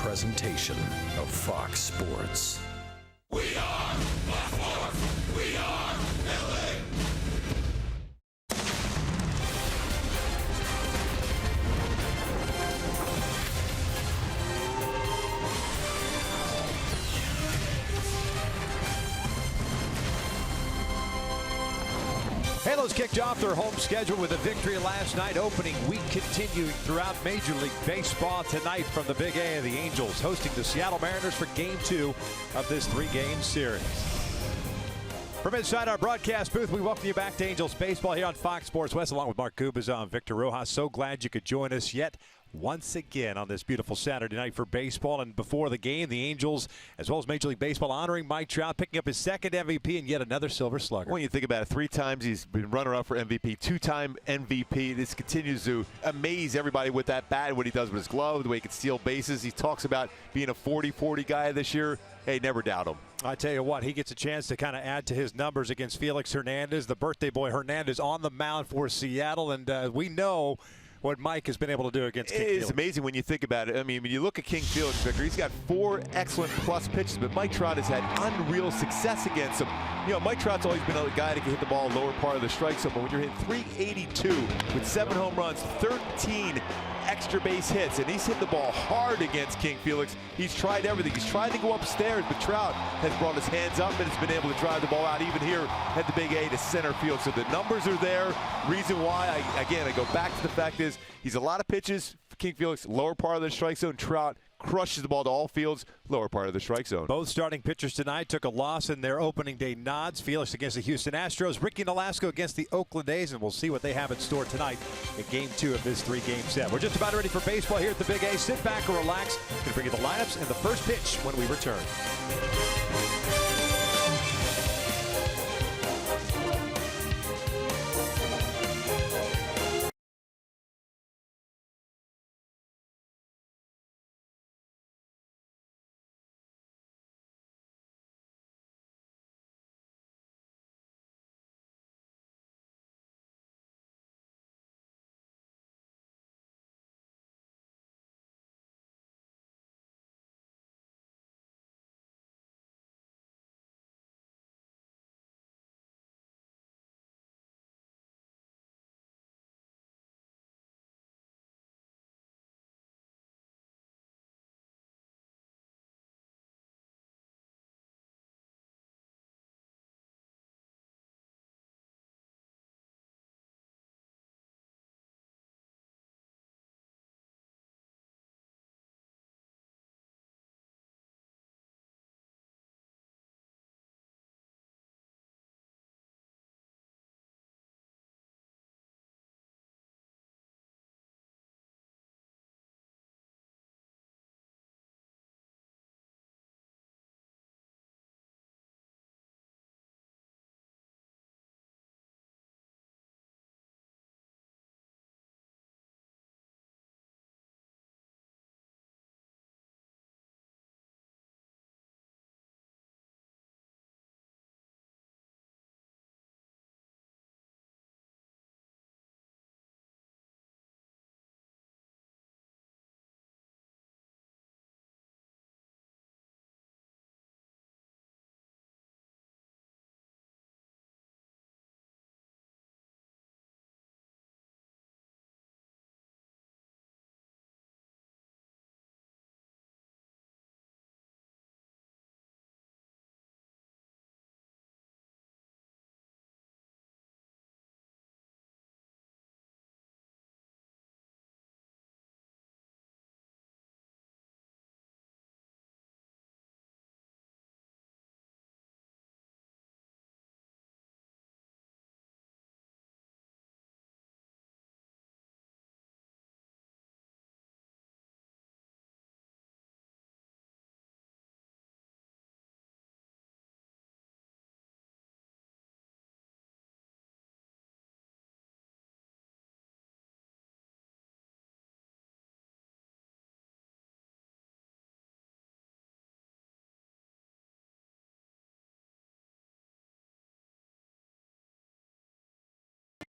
presentation of Fox Sports. We are Baltimore. We are LA. Halos kicked off their home schedule with a victory last night. Opening week continuing throughout Major League Baseball tonight from the Big A. The Angels hosting the Seattle Mariners for Game 2 of this 3-game series. From inside our broadcast booth, we welcome you back to Angels Baseball here on Fox Sports West, along with Mark Gubazon and Victor Rojas. So glad you could join us yet once again on this beautiful Saturday night for baseball. And before the game, the Angels, as well as Major League Baseball, honoring Mike Trout, picking up his second MVP and yet another Silver Slugger. When you think about it, 3 times he's been runner-up for MVP, 2-time MVP. This continues to amaze everybody with that bat, what he does with his glove, the way he can steal bases. He talks about being a 40-40 guy this year. Hey, never doubt him. I tell you what, he gets a chance to kind of add to his numbers against Felix Hernandez, the birthday boy Hernandez, on the mound for Seattle. And we know what Mike has been able to do against King Felix. It is amazing when you think about it. I mean, when you look at King Felix, Victor, he's got 4 excellent plus pitches, but Mike Trout has had unreal success against him. You know, Mike Trout's always been a guy that can hit the ball lower part of the strike zone, but when you're hitting 382 with 7 home runs, 13 extra base hits, and he's hit the ball hard against King Felix. He's tried everything. He's tried to go upstairs, but Trout has brought his hands up and has been able to drive the ball out, even here at the Big A to center field. So the numbers are there. Reason why, I go back to the fact is he's a lot of pitches for King Felix, lower part of the strike zone. Trout crushes the ball to all fields, lower part of the strike zone. Both starting pitchers tonight took a loss in their opening day nods. Felix against the Houston Astros, Ricky Nolasco against the Oakland A's, and we'll see what they have in store tonight in Game 2 of this 3-game set. We're just about ready for baseball here at the Big A. Sit back and relax. Going to bring you the lineups and the first pitch when we return.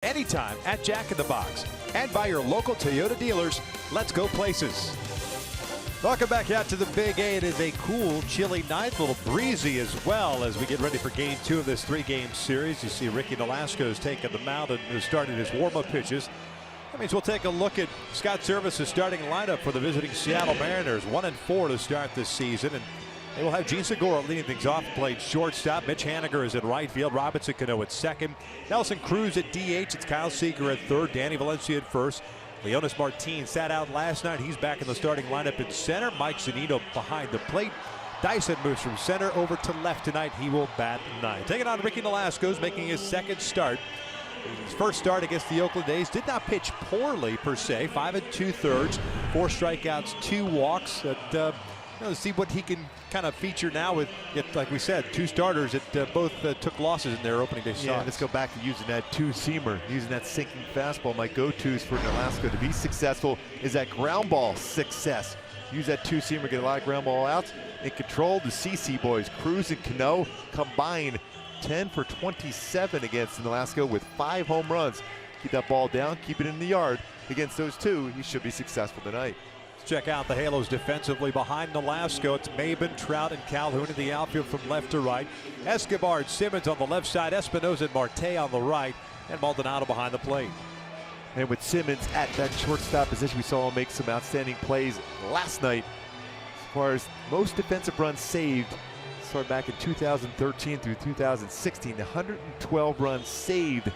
Anytime at Jack in the Box and by your local Toyota dealers. Let's go places. Welcome back out to the Big A. It is a cool, chilly night, a little breezy as well as we get ready for Game 2 of this 3-game series. You see Ricky Nolasco's taking the mound and has started his warm-up pitches. That means we'll take a look at Scott Servais' starting lineup for the visiting Seattle Mariners. 1-4 to start this season, and they will have Gene Segura leading things off. Played shortstop. Mitch Haniger is in right field. Robinson Cano at second. Nelson Cruz at DH. It's Kyle Seager at third. Danny Valencia at first. Leonis Martin sat out last night. He's back in the starting lineup in center. Mike Zunino behind the plate. Dyson moves from center over to left tonight. He will bat ninth. Taking on Ricky Nolasco's making his second start. His first start against the Oakland A's. Did not pitch poorly per se. 5 2/3, 4 strikeouts, 2 walks. See what he can kind of feature now with, like we said, 2 starters that both took losses in their opening day starts. Yeah, let's go back to using that 2-seamer, using that sinking fastball. My go-tos for Nolasco to be successful is that ground ball success. Use that 2-seamer, get a lot of ground ball outs. In control, the CC boys, Cruz and Cano combined 10 for 27 against Nolasco with 5 home runs. Keep that ball down, keep it in the yard. Against those 2, he should be successful tonight. Check out the Halos defensively behind Nolasco. It's Maben, Trout, and Calhoun in the outfield from left to right. Escobar and Simmons on the left side. Espinosa and Marte on the right. And Maldonado behind the plate. And with Simmons at that shortstop position, we saw him make some outstanding plays last night. As far as most defensive runs saved, started back in 2013 through 2016, 112 runs saved,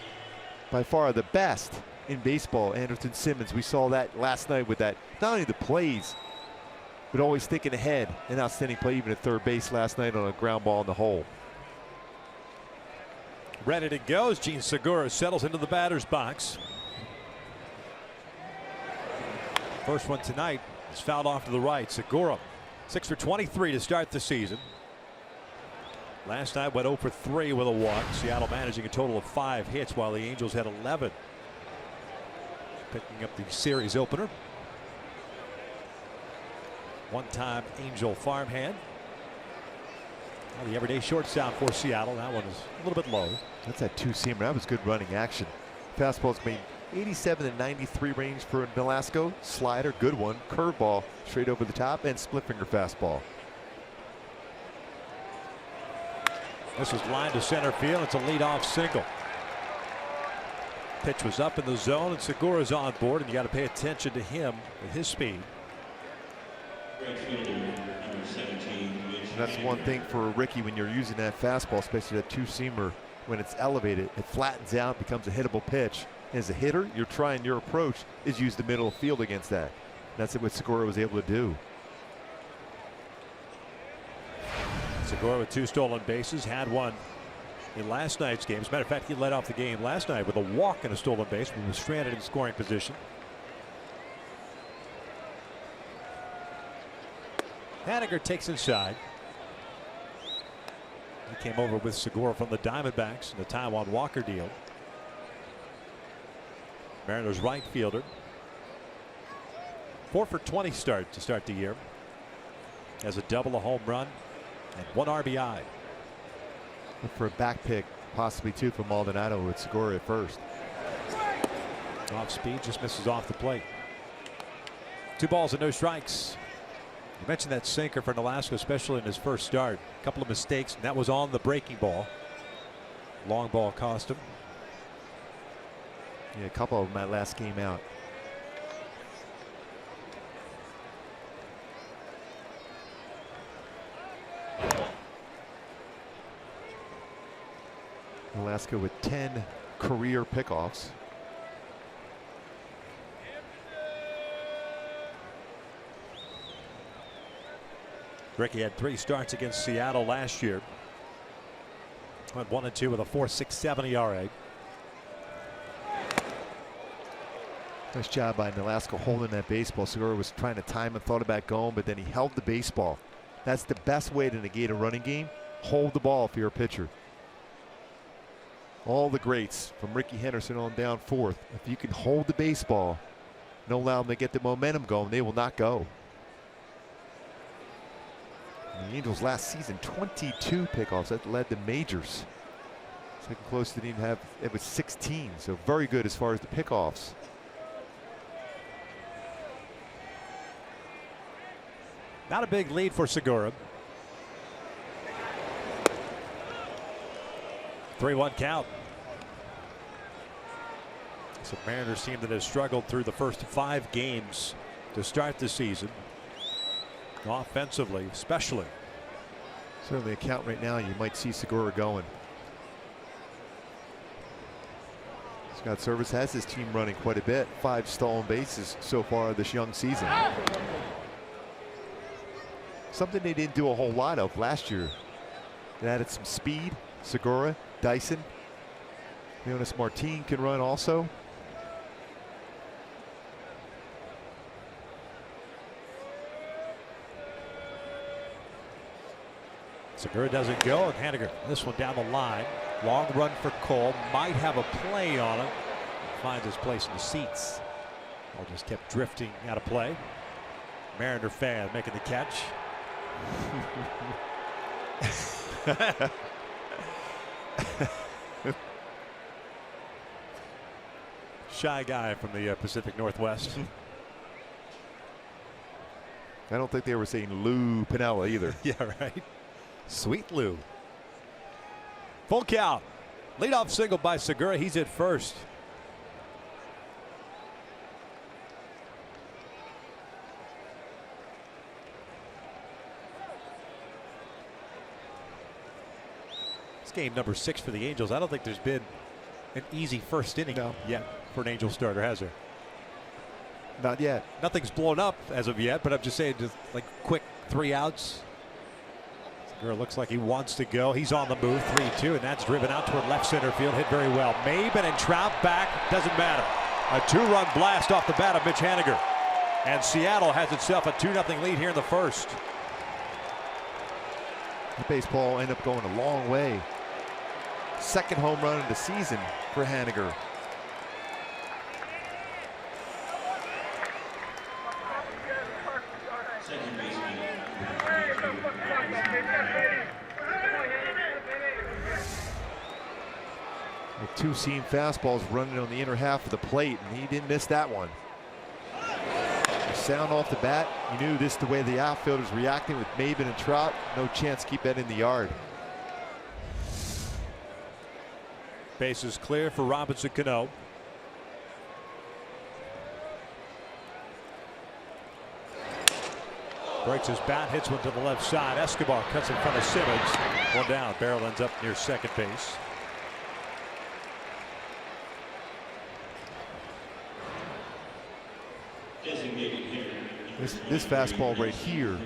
by far the best in baseball. Anderson Simmons, we saw that last night with that, not only the plays, but always thinking ahead. An outstanding play even at third base last night on a ground ball in the hole. Ready to go as Gene Segura settles into the batter's box. First one tonight is fouled off to the right. Segura 6 for 23 to start the season. Last night went 0 for 3 with a walk. Seattle managing a total of 5 hits while the Angels had 11. Picking up the series opener. One-time Angel farmhand. Now the everyday shortstop for Seattle. That one is a little bit low. That's that 2-seamer. That was good running action. Fastball's made 87 to 93 range for Nolasco. Slider, good one. Curveball straight over the top, and split finger fastball. This is lined to center field. It's a leadoff single. Pitch was up in the zone, and Segura's on board, and you got to pay attention to him with his speed. And that's one thing for Ricky when you're using that fastball, especially that 2-seamer. When it's elevated, it flattens out, becomes a hittable pitch. And as a hitter, you're trying your approach is use the middle of the field against that. That's what Segura was able to do. Segura with 2 stolen bases, had one in last night's game. As a matter of fact, he led off the game last night with a walk and a stolen base when he was stranded in scoring position. Haniger takes inside. He came over with Segura from the Diamondbacks in the Taiwan Walker deal. Mariners right fielder. 4 for 20 start to start the year. Has a double, a home run, and 1 RBI. Look for a back pick, possibly 2 from Maldonado with Segura at first. Off speed, just misses off the plate. 2 balls and no strikes. You mentioned that sinker for Nolasco, especially in his first start. A couple of mistakes, and that was on the breaking ball. Long ball cost him. Yeah, a couple of them that last game out. Nolasco with 10 career pickoffs. Ricky had 3 starts against Seattle last year. Went 1-2 with a 4.67 ERA. Nice job by Nolasco holding that baseball. Segura was trying to time and thought about going, but then he held the baseball. That's the best way to negate a running game. Hold the ball if you're a pitcher. All the greats from Ricky Henderson on down forth. If you can hold the baseball, don't allow them to get the momentum going, they will not go. And the Angels last season, 22 pickoffs. That led the majors. Second close didn't even have, it was 16. So very good as far as the pickoffs. Not a big lead for Segura. 3-1 count. So Mariners team that has struggled through the first 5 games to start the season. Offensively, especially. Certainly a count right now, you might see Segura going. Scott Service has his team running quite a bit. 5 stolen bases so far this young season. Something they didn't do a whole lot of last year. They added some speed. Segura, Dyson. Leonis Martin can run also. Segura doesn't go, and Haniger, this one down the line. Long run for Cole. Might have a play on him. Finds his place in the seats. Ball just kept drifting out of play. Mariner fan making the catch. Shy guy from the Pacific Northwest. I don't think they were saying Lou Piniella either. Yeah, right. Sweet Lou. Full count. Leadoff single by Segura. He's at first. It's game number 6 for the Angels. I don't think there's been an easy first inning yet for an Angel starter, has there? Not yet. Nothing's blown up as of yet, but I'm just saying, just like quick 3 outs. Segura looks like he wants to go. He's on the move, 3-2, and that's driven out toward left center field. Hit very well. Maben and Trout back. Doesn't matter. A 2-run blast off the bat of Mitch Haniger. And Seattle has itself a 2-0 lead here in the first. The baseball ended up going a long way. Second home run of the season for Haniger. The 2-seam fastballs running on the inner half of the plate, and he didn't miss that one. The sound off the bat, you knew this is the way the outfielder's reacting with Maben and Trout. No chance to keep that in the yard. Base is clear for Robinson Cano. Breaks his bat, hits one to the left side. Escobar cuts in front of Simmons. One down. Barrel ends up near second base. This fastball right here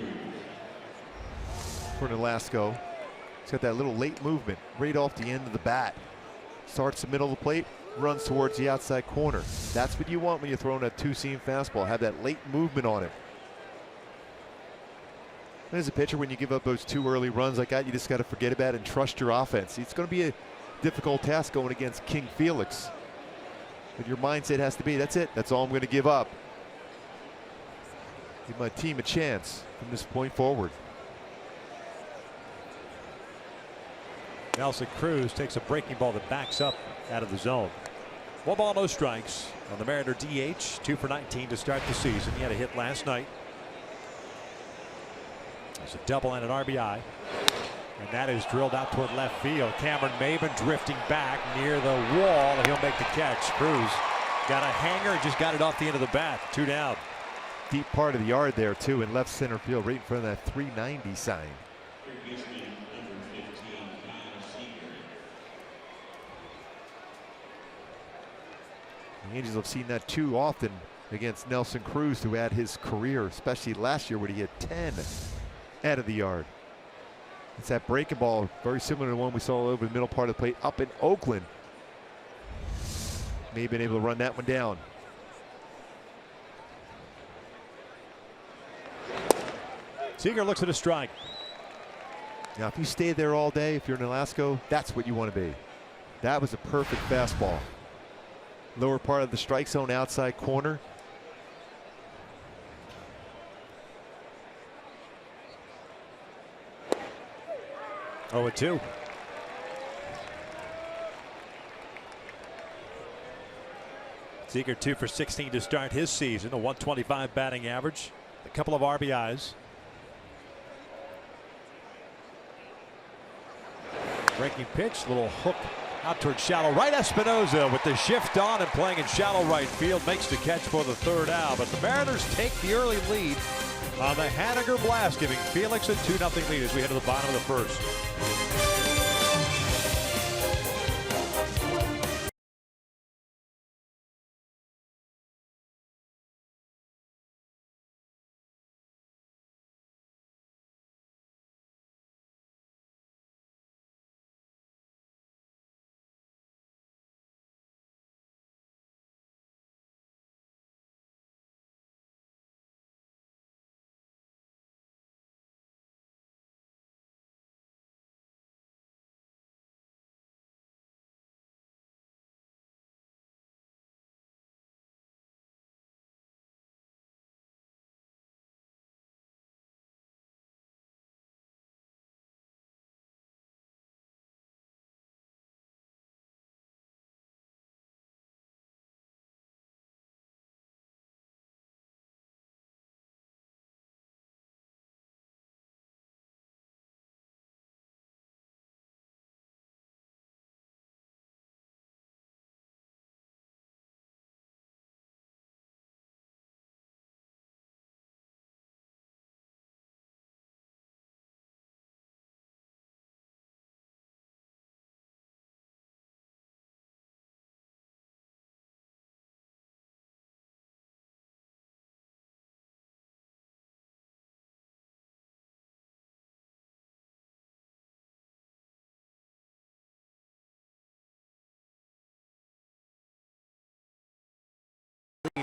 for Nolasco. He's got that little late movement right off the end of the bat. Starts the middle of the plate, runs towards the outside corner. That's what you want when you're throwing a 2-seam fastball. Have that late movement on it. As a pitcher, when you give up those 2 early runs like that, you just got to forget about it and trust your offense. It's going to be a difficult task going against King Felix. But your mindset has to be, that's it. That's all I'm going to give up. Give my team a chance from this point forward. Nelson Cruz takes a breaking ball that backs up out of the zone. 1 ball, no strikes on the Mariner DH. 2 for 19 to start the season. He had a hit last night. There's a double and an RBI. And that is drilled out toward left field. Cameron Maben drifting back near the wall, and he'll make the catch. Cruz got a hanger and just got it off the end of the bat. 2 down. Deep part of the yard there, too, in left center field, right in front of that 390 sign. The Angels have seen that too often against Nelson Cruz, who had his career, especially last year when he had 10 out of the yard. It's that breaking ball, very similar to the one we saw over the middle part of the plate up in Oakland. May have been able to run that one down. Seager looks at a strike. Now, if you stay there all day, if you're in Nolasco, that's what you want to be. That was a perfect fastball. Lower part of the strike zone, outside corner. Oh, 2. Seager 2 for 16 to start his season. A 125 batting average. A couple of RBIs. Breaking pitch, little hook out towards shallow right. Espinosa with the shift on and playing in shallow right field makes the catch for the third out. But the Mariners take the early lead on the Haniger blast, giving Felix a 2-0 lead as we head to the bottom of the first.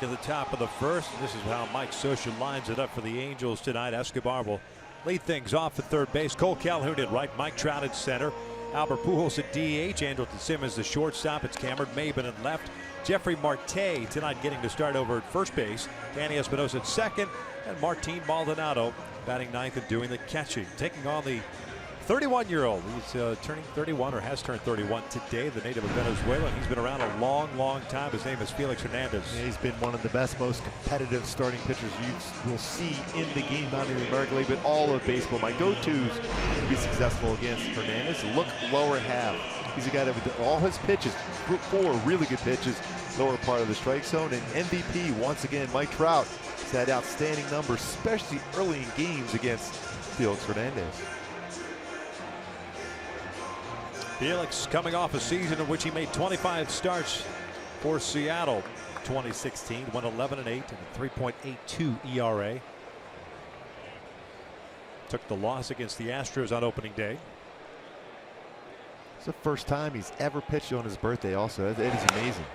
To the top of the first, and this is how Mike Scioscia lines it up for the Angels tonight. Escobar will lead things off at third base. Cole Calhoun at right, Mike Trout at center, Albert Pujols at DH, Andrelton Simmons the shortstop. It's Cameron Maybin at left, Jeffrey Marte tonight getting to start over at first base, Danny Espinosa at second, and Martin Maldonado batting ninth and doing the catching, taking on the 31-year-old. He's turning 31, or has turned 31 today, the native of Venezuela. He's been around a long time. His name is Felix Hernandez. Yeah, he's been one of the best, most competitive starting pitchers you will see in the game, not in the American League, but all of baseball. My go-tos to be successful against Hernandez, look lower half. He's a guy that with all his pitches, 4 really good pitches, lower part of the strike zone. And MVP, once again, Mike Trout has had outstanding numbers, especially early in games against Felix Hernandez. Felix coming off a season in which he made 25 starts for Seattle. 2016, went 11-8 and a 3.82 ERA. Took the loss against the Astros on opening day. It's the first time he's ever pitched on his birthday also. It is amazing.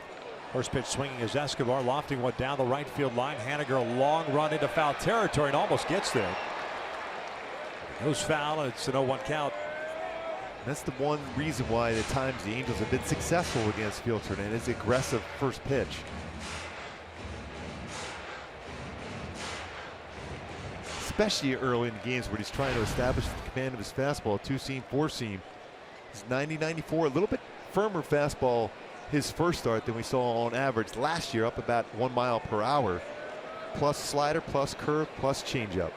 First pitch swinging is Escobar, lofting one down the right field line. Haniger a long run into foul territory and almost gets there. Goes foul and it's an 0-1 count. That's the one reason why at times the Angels have been successful against Felix Hernandez, aggressive first pitch. Especially early in games where he's trying to establish the command of his fastball, 2-seam, 4-seam. He's 90-94, a little bit firmer fastball his first start than we saw on average last year, up about 1 mile per hour. Plus slider, plus curve, plus changeup.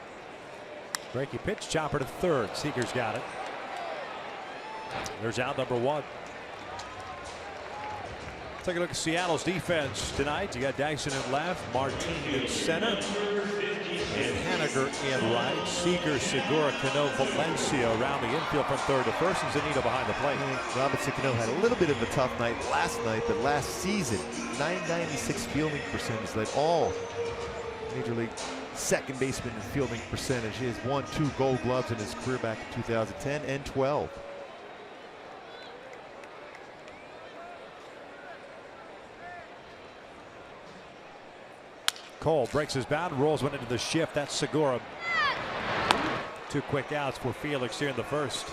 Breaking pitch, chopper to third. Seager's got it. There's out number 1. Take a look at Seattle's defense tonight. You got Dyson in left, Martin in center, and Haniger in right. Seager, Segura, Cano, Valencia around the infield from third to first, and Zunino behind the plate. Robinson Cano had a little bit of a tough night last night, but last season, 996 fielding percentage, led all Major League second baseman in fielding percentage. He has won 2 Gold Gloves in his career back in 2010 and 12. Cole breaks his bound, rolls one into the shift. That's Segura. 2 quick outs for Felix here in the first.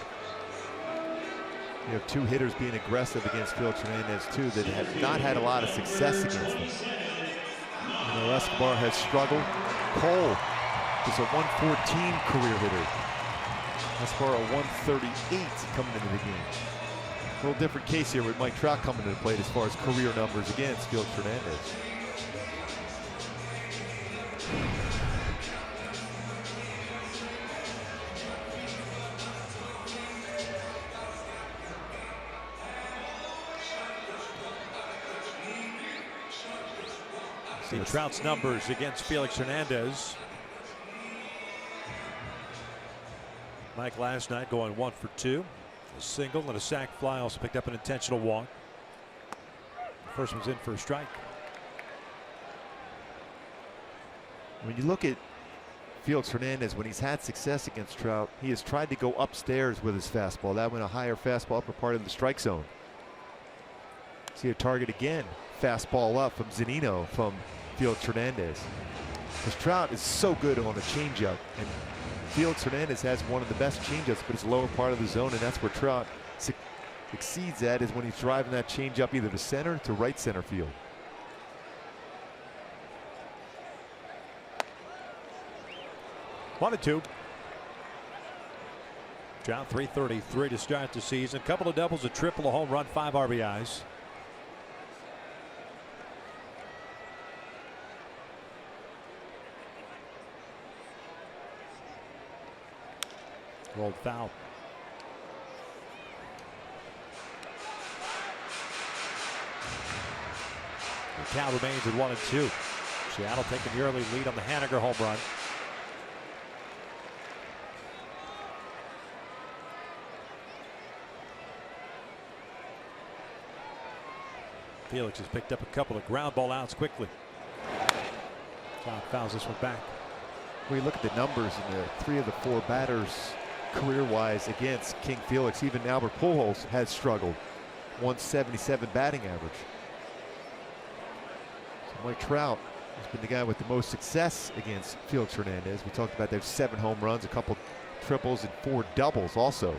You have 2 hitters being aggressive against Felix Hernandez too that have not had a lot of success against him. You know, Escobar has struggled. Cole is a 114 career hitter. Escobar a 138 coming into the game. A little different case here with Mike Trout coming to the plate as far as career numbers against Felix Hernandez. See Trout's numbers against Felix Hernandez. Mike last night going 1 for 2. A single and a sac fly. Also picked up an intentional walk. First one's in for a strike. When you look at Felix Hernandez, when he's had success against Trout, he has tried to go upstairs with his fastball. That went a higher fastball, upper part of the strike zone. See a target again. Fastball up from Zunino from Felix Hernandez. Because Trout is so good on a changeup, and Felix Hernandez has one of the best changeups, but it's lower part of the zone, and that's where Trout exceeds at, is when he's driving that changeup either to center to right center field. One and two. Trout 333 to start the season. A couple of doubles, a triple, a home run, 5 RBIs. Rolled foul. The count remains at 1 and 2. Seattle taking the early lead on the Haniger home run. Felix has picked up a couple of ground ball outs quickly. Trout fouls this one back. When you look at the numbers in the 3 of the 4 batters career-wise against King Felix, even Albert Pujols has struggled. 177 batting average. So Mike Trout has been the guy with the most success against Felix Hernandez. We talked about those 7 home runs, a couple triples, and 4 doubles also.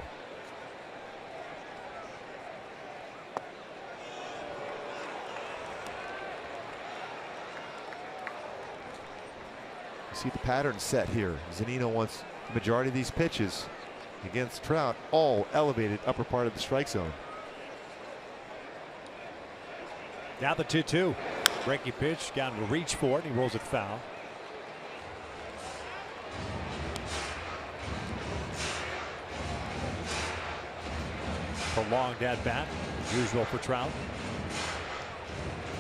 See the pattern set here. Zunino wants the majority of these pitches against Trout, all elevated upper part of the strike zone. Now the 2-2. Breaking pitch, got him to reach for it. He rolls it foul. Prolonged at bat, usual for Trout.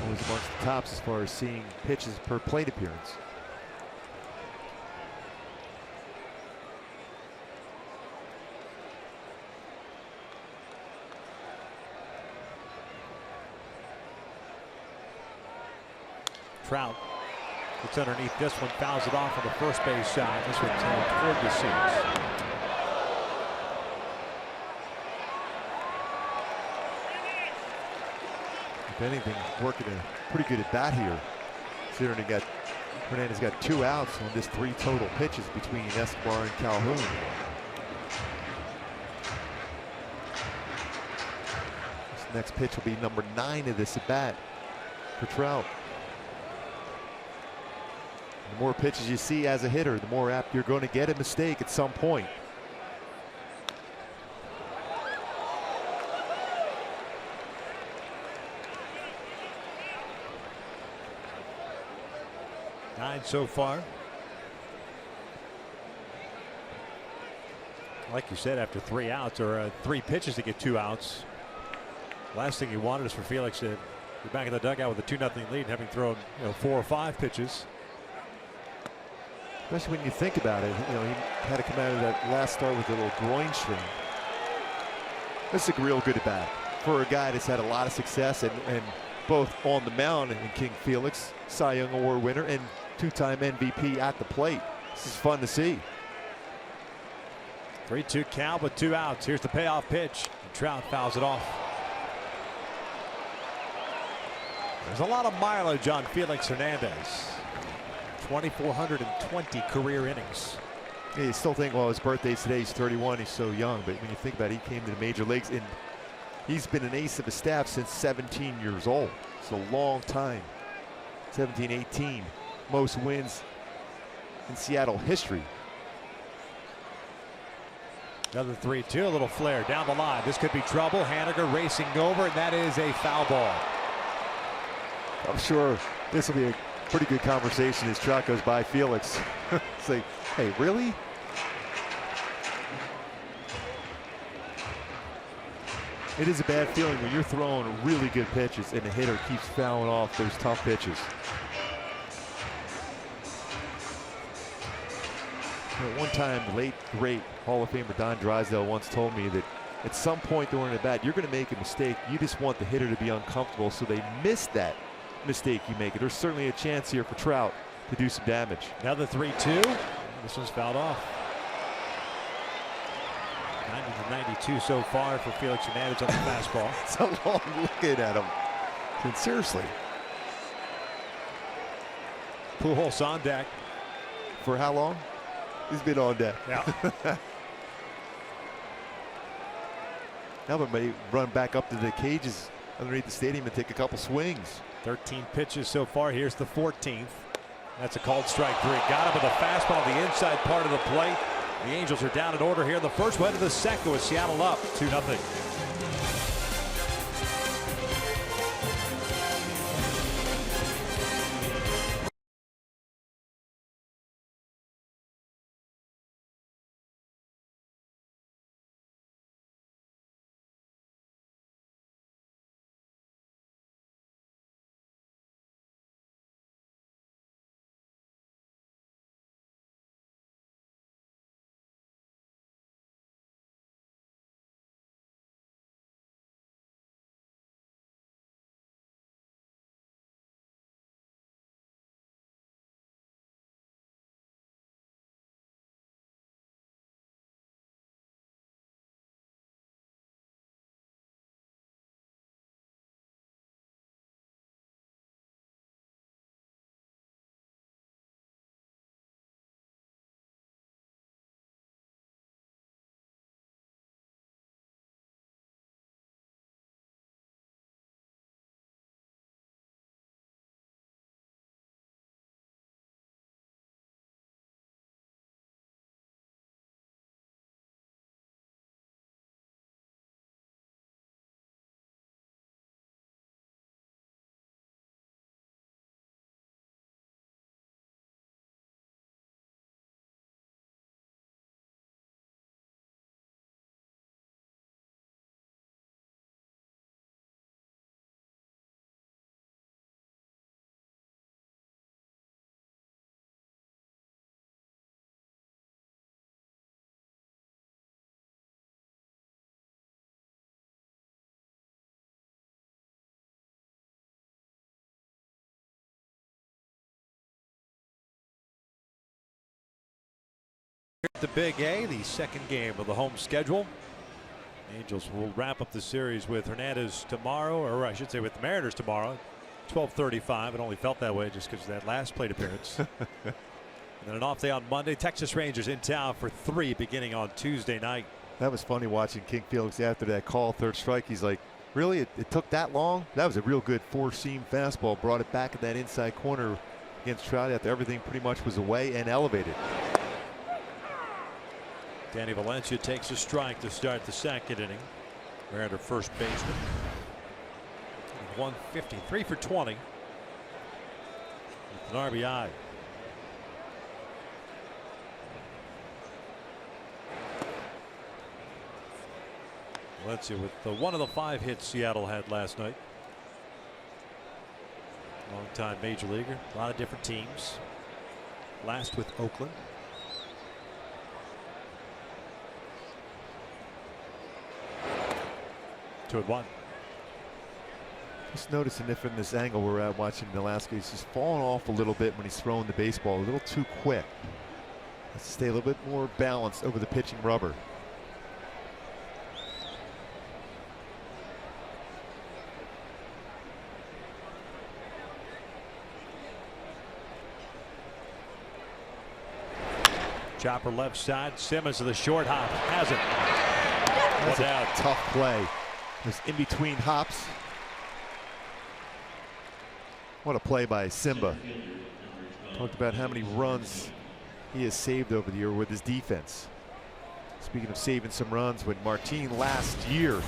Always amongst the tops as far as seeing pitches per plate appearance. Trout gets underneath this one, fouls it off on the first base side. This one's headed toward the seats. If anything, working a pretty good at bat here. Considering Hernandez got 2 outs on this 3 total pitches between Escobar and Calhoun. This next pitch will be number 9 of this at bat for Trout. The more pitches you see as a hitter, the more apt you're going to get a mistake at some point. Nine so far. Like you said, after 3 outs or 3 pitches to get 2 outs. Last thing you wanted is for Felix to be back in the dugout with a 2-0 lead, having thrown 4 or 5 pitches. Especially when you think about it, he had to come out of that last start with a little groin strain. This is a real good at bat for a guy that's had a lot of success and both on the mound and King Felix, Cy Young Award winner and 2-time MVP at the plate. This is fun to see. 3-2 count with 2 outs. Here's the payoff pitch. Trout fouls it off. There's a lot of mileage on Felix Hernandez. 2,420 career innings. Yeah, you still think, well, his birthday's today, he's 31, he's so young. But when you think about it, he came to the major leagues and he's been an ace of his staff since 17 years old. It's a long time. 17, 18. Most wins in Seattle history. Another 3-2, a little flare down the line. This could be trouble. Haniger racing over, and that is a foul ball. I'm sure this will be a pretty good conversation as Trout goes by Felix. It's like, hey, really? It is a bad feeling when you're throwing really good pitches and the hitter keeps fouling off those tough pitches. One time, the late, great Hall of Famer Don Drysdale once told me that at some point during the bat, you're going to make a mistake. You just want the hitter to be uncomfortable, so they miss that mistake you make. There's certainly a chance here for Trout to do some damage. Now the 3-2. This one's fouled off. 90-92 so far for Felix Hernandez on the fastball. It's a long looking at him. And seriously. Pujols on deck. For how long? He's been on deck. Yeah. Now may run back up to the cages underneath the stadium and take a couple swings. 13 pitches so far. Here's the 14th. That's a called strike 3. Got him with a fastball, the inside part of the plate. The Angels are down in order here in the first. Went to the second with Seattle up 2-0. The Big A, the second game of the home schedule. Angels will wrap up the series with Hernandez tomorrow, or I should say with the Mariners tomorrow, 12:35. It only felt that way just because of that last plate appearance. And then an off day on Monday. Texas Rangers in town for 3 beginning on Tuesday night. That was funny watching King Felix after that call, third strike. He's like, really? It took that long? That was a real good four-seam fastball. Brought it back at that inside corner against Trout after everything pretty much was away and elevated. Danny Valencia takes a strike to start the second inning. We're under first baseman. 153 for 20. With an RBI. Valencia with one of the 5 hits Seattle had last night. Long-time major leaguer. A lot of different teams. Last with Oakland. 2-1. Just noticing if in this angle we're at watching Velasquez, he's just falling off a little bit when he's throwing the baseball, a little too quick. Let's stay a little bit more balanced over the pitching rubber. Chopper left side. Simmons to the short hop. Has it. That's a tough play. Just in between hops. What a play by Simba. Talked about how many runs he has saved over the year with his defense. Speaking of saving some runs, when Martin last year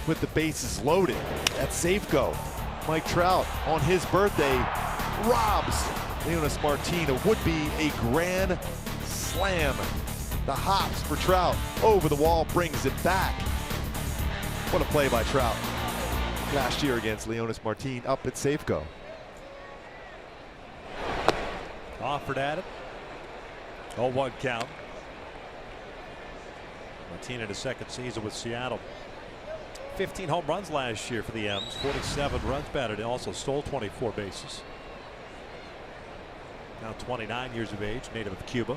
with the bases loaded at Safeco, Mike Trout on his birthday robs Leonys Martin. It would be a grand slam. The hops for Trout over the wall, brings it back. What a play by Trout last year against Leonys Martin up at Safeco. Offered at it. 0-1 count. 17 in his second season with Seattle. 15 home runs last year for the M's. 47 runs batted. He also stole 24 bases. Now 29 years of age, native of Cuba.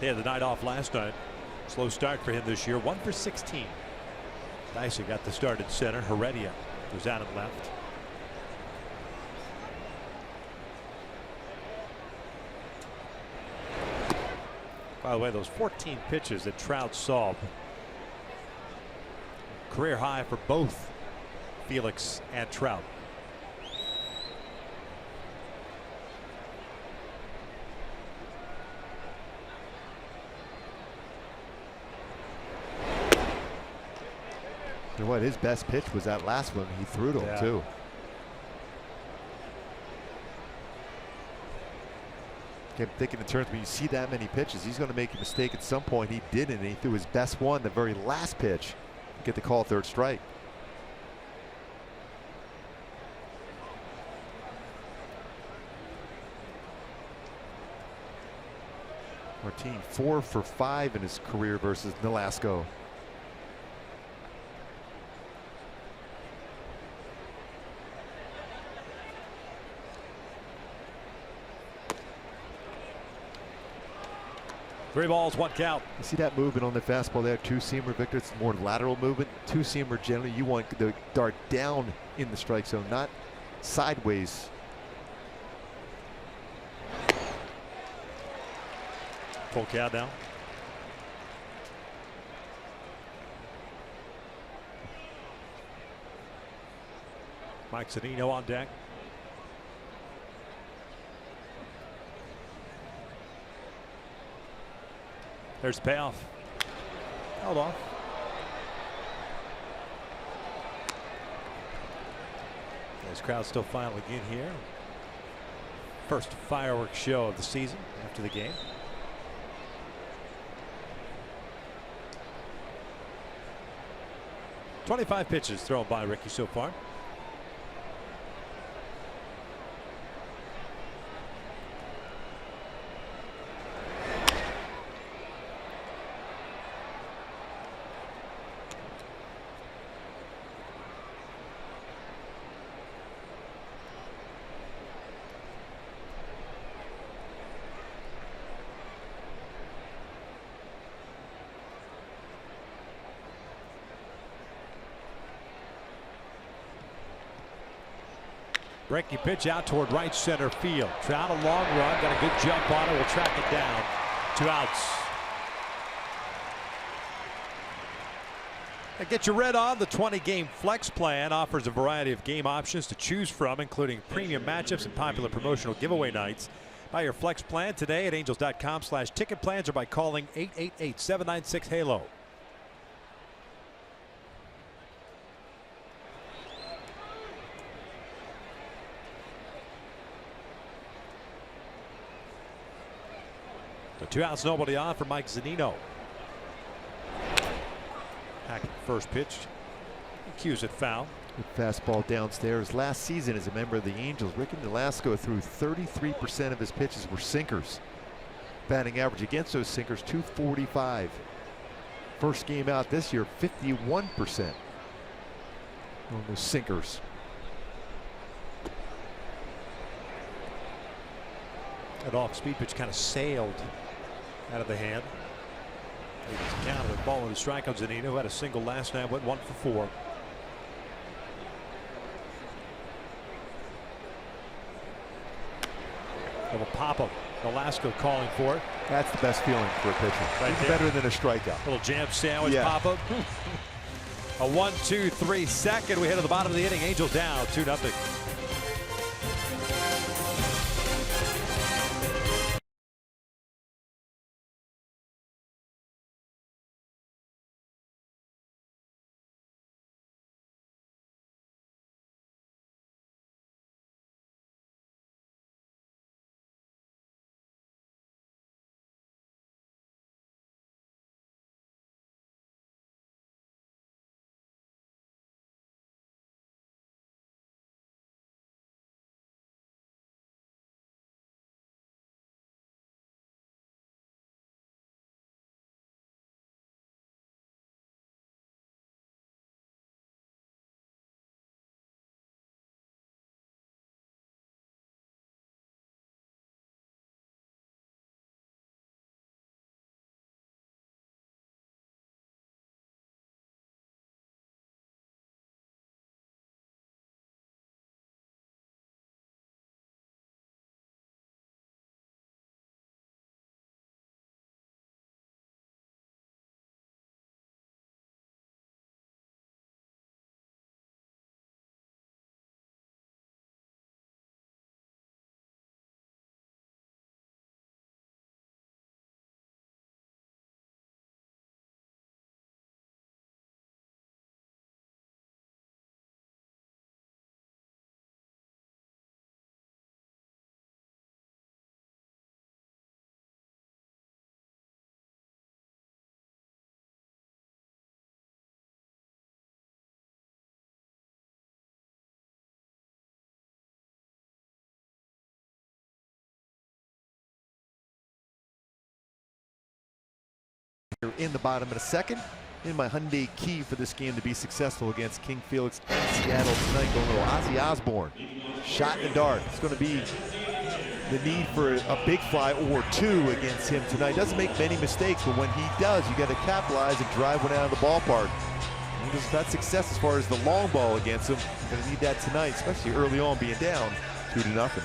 He had the night off last night. Slow start for him this year. 1 for 16. Dicey got the start at center. Heredia was out and left. By the way, those 14 pitches that Trout saw, career high for both Felix and Trout. You know what? His best pitch was that last one. He threw to him, too. Kept thinking in terms when you see that many pitches, he's going to make a mistake at some point. He didn't, and he threw his best one, the very last pitch, to get the call third strike. Martin 4 for 5 in his career versus Nolasco. Three balls, one count. You see that movement on the fastball there, two-seamer, Victor. It's more lateral movement. Two-seamer generally you want the dart down in the strike zone, not sideways. Full count now. Mike Zunino on deck. There's the payoff. Held off. This crowd still filing in here. First fireworks show of the season after the game. .25 pitches thrown by Ricky so far. Breaking pitch out toward right center field. Trout a long run, got a good jump on it. Will track it down. 2 outs. And get your red on. The 20-game flex plan offers a variety of game options to choose from, including premium matchups and popular promotional giveaway nights. Buy your flex plan today at angels.com/ticket plans or by calling 888-796-HALO. The 2 outs, nobody on for Mike Zunino. Hackett first pitch. He cues it foul. Good fastball downstairs. Last season as a member of the Angels, Ricky Nolasco threw 33% of his pitches were sinkers. Batting average against those sinkers, .245. First game out this year, 51% on those sinkers. That off-speed pitch kind of sailed out of the hand. He was counted a ball in the strikeout. Zunino, who had a single last night, went 1 for 4. Little pop-up. Nolasco calling for it. That's the best feeling for a pitcher. Right Even better than a strikeout. Little jam sandwich pop-up. A 1-2-3 second. We head to the bottom of the inning. Angels down 2-0. in the bottom of the second. In my Hyundai key for this game to be successful against King Felix in Seattle tonight, going a little Ozzy Osbourne. Shot in the dark. It's going to be the need for a big fly or two against him tonight. Doesn't make many mistakes, but when he does, you got to capitalize and drive one out of the ballpark. He just had success as far as the long ball against him. Going to need that tonight, especially early on, being down 2-0.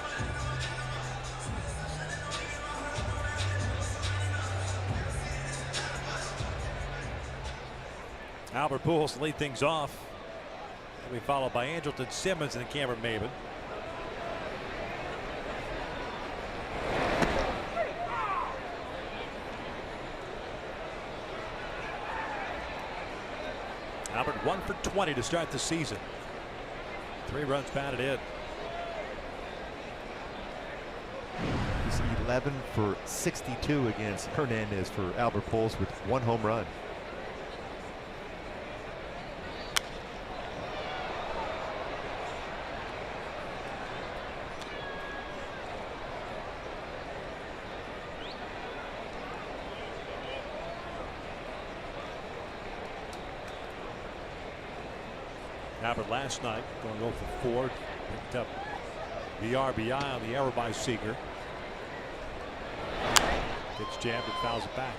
Albert Pujols to lead things off. He'll be followed by Andrelton Simmons and Cameron Maybin. Albert 1 for 20 to start the season. 3 runs batted in. He's 11 for 62 against Hernandez for Albert Pujols with 1 home run. Albert last night going 0 for 4. Picked up the RBI on the error by Seager. Gets jammed and fouls it back.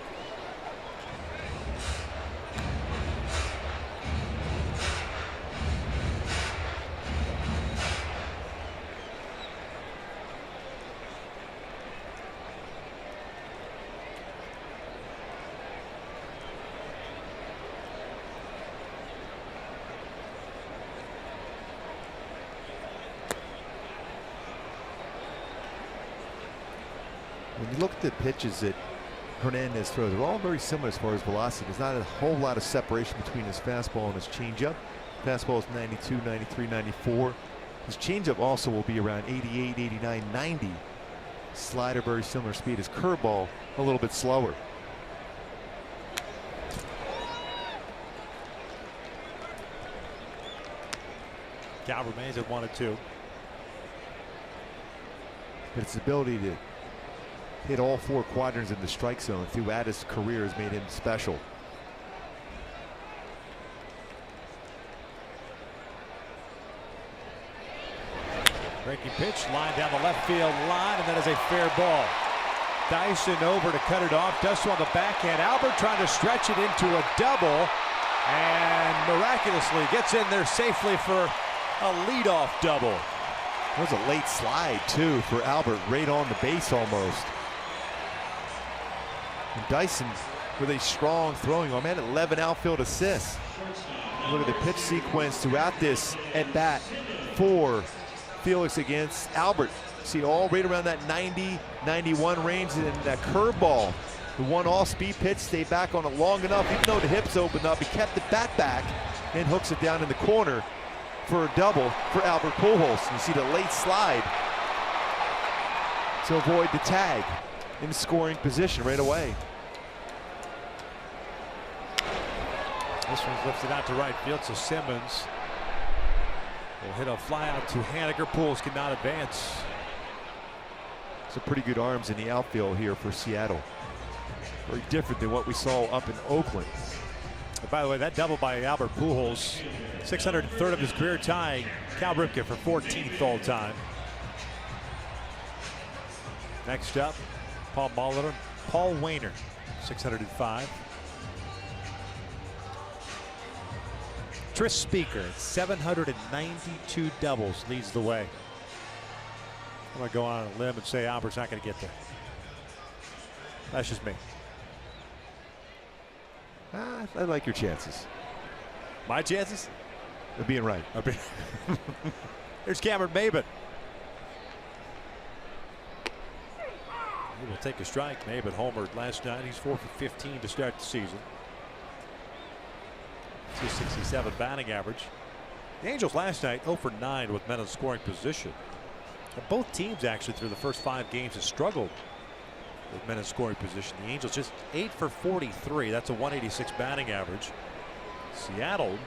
When you look at the pitches that Hernandez throws, they're all very similar as far as velocity. There's not a whole lot of separation between his fastball and his changeup. Fastball is 92, 93, 94. His changeup also will be around 88, 89, 90. Slider very similar speed. His curveball a little bit slower. Cal remains at 1-2. But its ability to hit all 4 quadrants in the strike zone throughout his career has made him special. Breaking pitch, line down the left field line, and that is a fair ball. Dyson over to cut it off. Does so on the backhand. Albert trying to stretch it into a double, and miraculously gets in there safely for a leadoff double. That was a late slide too for Albert, right on the base almost. And Dyson with a strong throwing arm, had 11 outfield assists. Look at the pitch sequence throughout this at bat for Felix against Albert. See all right around that 90, 91 range, and that curveball, the one all-speed pitch, stayed back on it long enough. Even though the hips opened up, he kept the bat back and hooks it down in the corner for a double for Albert Pujols. You see the late slide to avoid the tag in scoring position right away. This one's lifted out to right field, so Simmons will hit a fly out to Haniger. Pujols cannot advance. Some pretty good arms in the outfield here for Seattle. Very different than what we saw up in Oakland. And by the way, that double by Albert Pujols, 603rd of his career, tying Cal Ripken for 14th all time. Next up, Paul Molitor, Paul Wainer, 605. Tris Speaker, 792 doubles, leads the way. I'm going to go on a limb and say Albert's not going to get there. That's just me. I like your chances. My chances? Of being right. Here's Cameron Maybin. He will take a strike. Maybin homered last night. He's 4 for 15 to start the season. 267 batting average. The Angels last night 0 for 9 with men in scoring position. And both teams actually through the first 5 games have struggled with men in scoring position. The Angels just 8 for 43. That's a 186 batting average. Seattle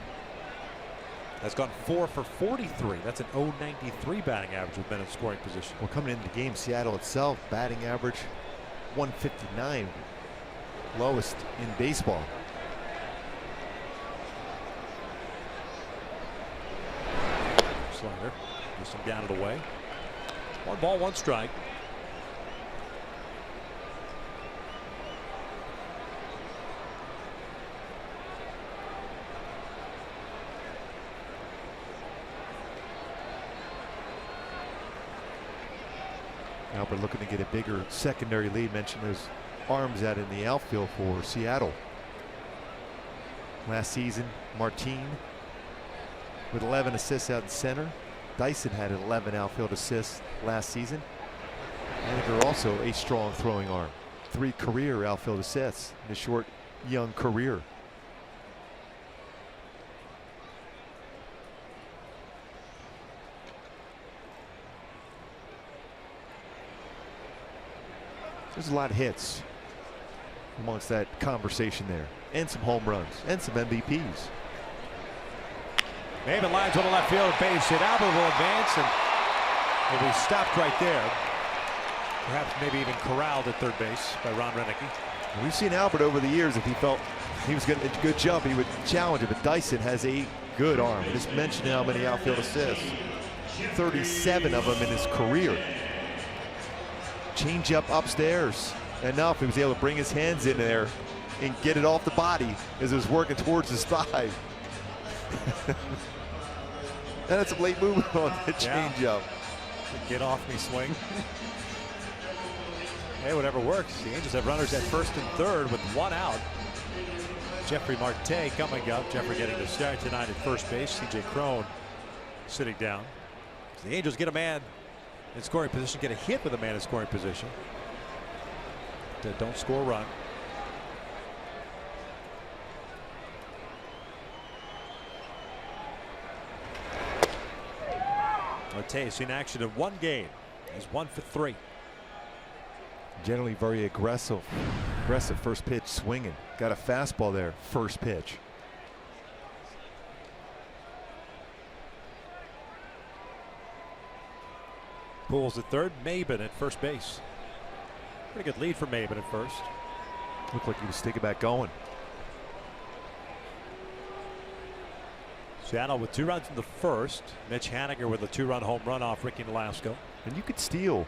has gone 4 for 43. That's an 093 batting average with men in scoring position. Well, coming into the game, Seattle itself batting average 159. lowest in baseball. Slider. Just him down and away. 1 ball, 1 strike. Albert looking to get a bigger secondary lead. Mentioned those arms out in the outfield for Seattle. Last season, Martin with 11 assists out in center. Dyson had 11 outfield assists last season. And they're also a strong throwing arm. 3 career outfield assists in a short, young career. There's a lot of hits amongst that conversation there, and some home runs, and some MVPs. Maben lines on the left field, base hit. Albert will advance, and will be stopped right there. Perhaps maybe even corralled at third base by Ron Renicky. We've seen Albert over the years. If he felt he was getting a good jump, he would challenge it. But Dyson has a good arm. I just mentioned how many outfield assists. 37 of them in his career. Change up upstairs enough. He was able to bring his hands in there and get it off the body as it was working towards his thigh. And that's a late movement on the change up. Get off me swing. Hey, whatever works. The Angels have runners at first and third with 1 out. Jeffrey Marte coming up. Jeffrey getting the start tonight at first base. C.J. Cron sitting down. So the Angels get a man in scoring position, get a hit with a man in scoring position. Don't score a run. Marte seen action in 1 game. He's 1 for 3. Generally very aggressive first pitch swinging. Got a fastball there, first pitch. Pools at third, Maben at first base. Pretty good lead for Maben at first. Looked like he was thinking about going. Seattle with 2 runs in the first. Mitch Haniger with a 2-run home run off Ricky Nolasco. And you could steal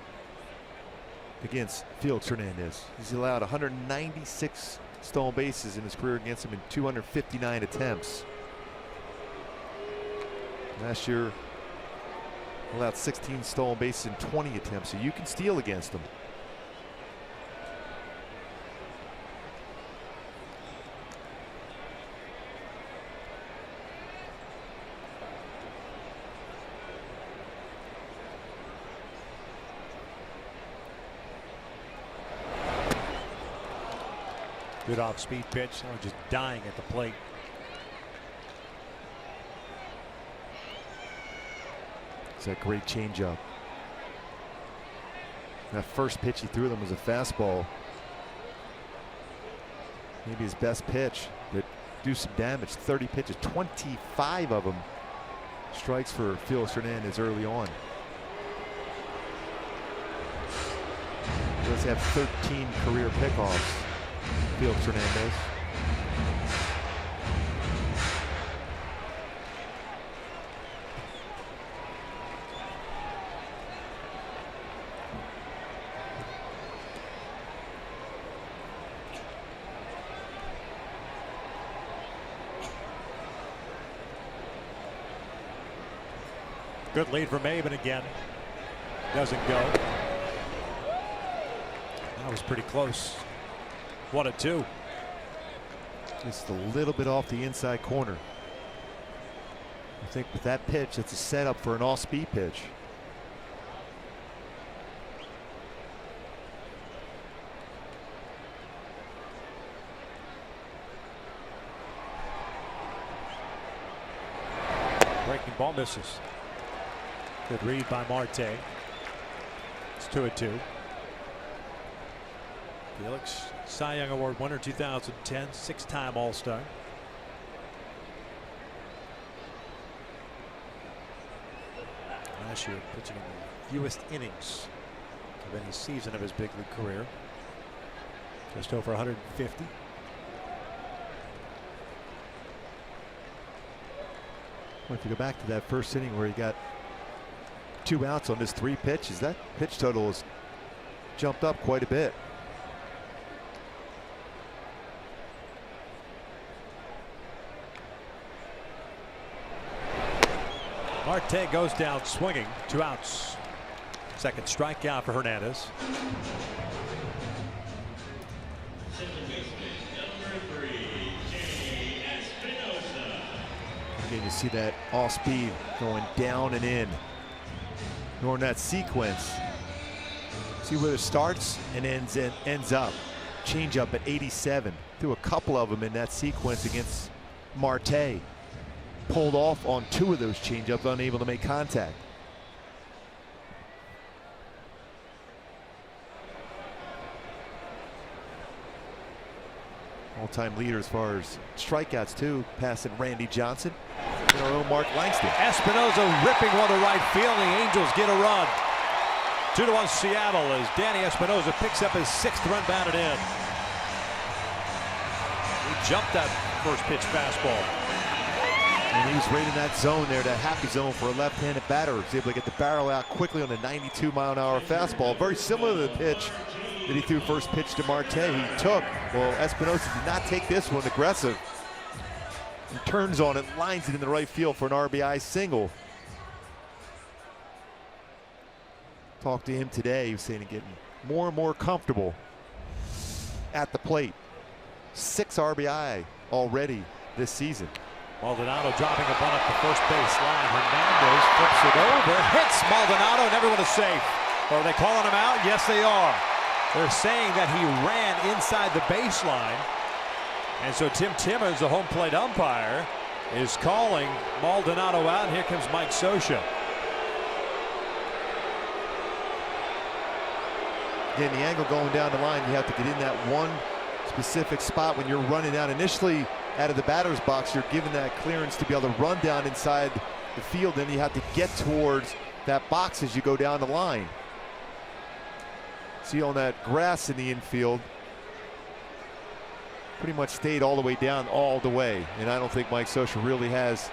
against Felix Hernandez. He's allowed 196 stolen bases in his career against him in 259 attempts. Last year, allowed 16 stolen bases in 20 attempts, so you can steal against him. Good off-speed pitch. Oh, just dying at the plate. It's a great changeup. That first pitch he threw them was a fastball. Maybe his best pitch, but do some damage. 30 pitches, 25 of them strikes for Felix Hernandez early on. He does have 13 career pickoffs. Felix Hernandez. Good lead for Maben again. Doesn't go. That was pretty close. 1-2. Just a little bit off the inside corner. I think with that pitch, it's a setup for an all-speed pitch. Breaking ball misses. Good read by Marte. It's 2-2. Felix, Cy Young Award winner 2010, 6-time All-Star. Last year pitching in the fewest innings of any season of his big league career. Just over 150. Well, if you go back to that first inning where he got 2 outs on his 3 pitches, that pitch total has jumped up quite a bit. Marte goes down swinging. 2 outs. Second strikeout for Hernandez. Again, you see that off speed going down and in. Nor in that sequence. See where it starts and ends up. Change up at 87. Threw a couple of them in that sequence against Marte. Pulled off on 2 of those changeups, unable to make contact. All-time leader as far as strikeouts too, passing Randy Johnson and our own Mark Langston. Espinosa ripping one to right field. The Angels get a run. 2-1 Seattle as Danny Espinosa picks up his 6th run batted in. He jumped that first pitch fastball. And he was right in that zone there, that happy zone for a left-handed batter. He was able to get the barrel out quickly on a 92-mile-an-hour fastball. Very similar to the pitch that he threw first pitch to Marte. He took. Well, Espinosa did not take this one aggressive. He turns on it, lines it in the right field for an RBI single. Talked to him today. He was saying he's getting more and more comfortable at the plate. 6 RBI already this season. Maldonado dropping a bunt up the first base line. Hernandez flips it over, hits Maldonado, and everyone is safe. Are they calling him out? Yes, they are. They're saying that he ran inside the baseline. And so Tim Timmons, the home plate umpire, is calling Maldonado out. And here comes Mike Scioscia. Again, the angle going down the line, you have to get in that one specific spot when you're running out. Initially, out of the batter's box, you're given that clearance to be able to run down inside the field. Then you have to get towards that box as you go down the line. See on that grass in the infield, pretty much stayed all the way down all the way. And I don't think Mike Scioscia really has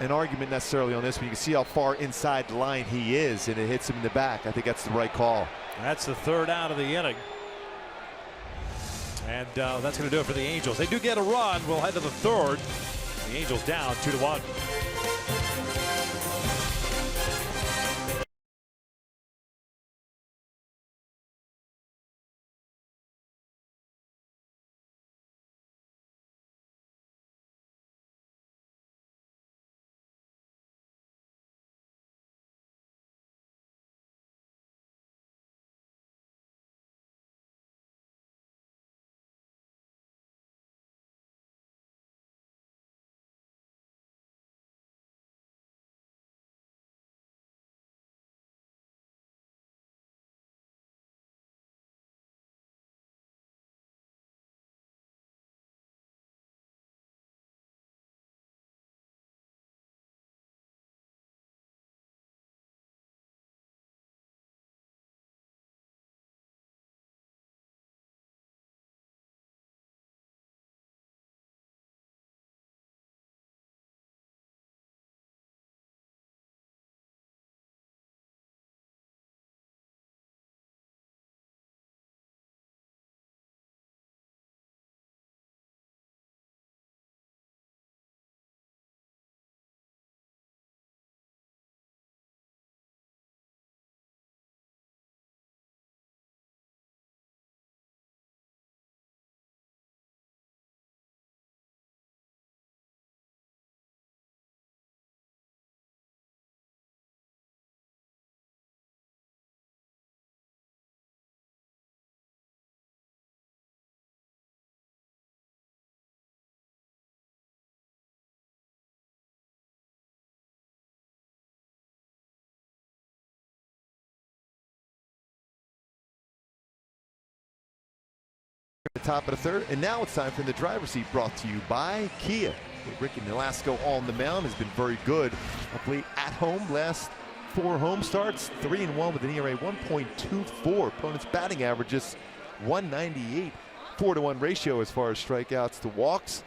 an argument necessarily on this one. You can see how far inside the line he is, and it hits him in the back. I think that's the right call. That's the 3rd out of the inning. And that's going to do it for the Angels. They do get a run. We'll head to the 3rd. The Angels down 2-1. The top of the 3rd, and now it's time for the driver's seat, brought to you by Kia. Ricky Nolasco on the mound has been very good of late at home. Last 4 home starts, 3-1 with an ERA 1.24. Opponent's batting average just 198, 4-to-1 ratio as far as strikeouts to walks.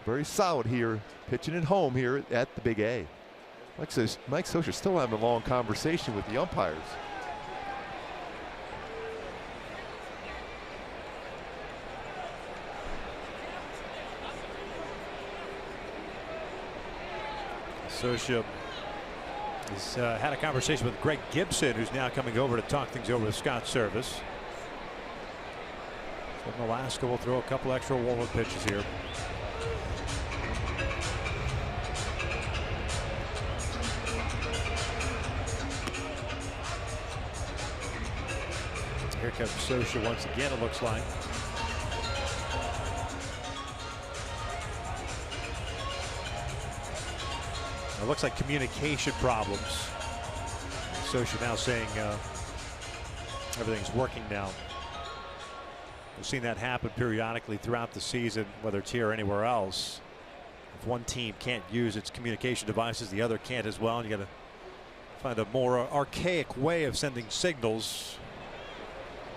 Very solid here, pitching at home here at the Big A. Mike Scioscia still having a long conversation with the umpires. Scioscia has had a conversation with Greg Gibson, who's now coming over to talk things over with Scott Service. So Alaska will throw a couple extra warm-up pitches here. Here comes Scioscia once again, it looks like. It looks like communication problems. Scioscia now saying everything's working now. We've seen that happen periodically throughout the season, whether it's here or anywhere else. If one team can't use its communication devices, the other can't as well. And you got to find a more archaic way of sending signals.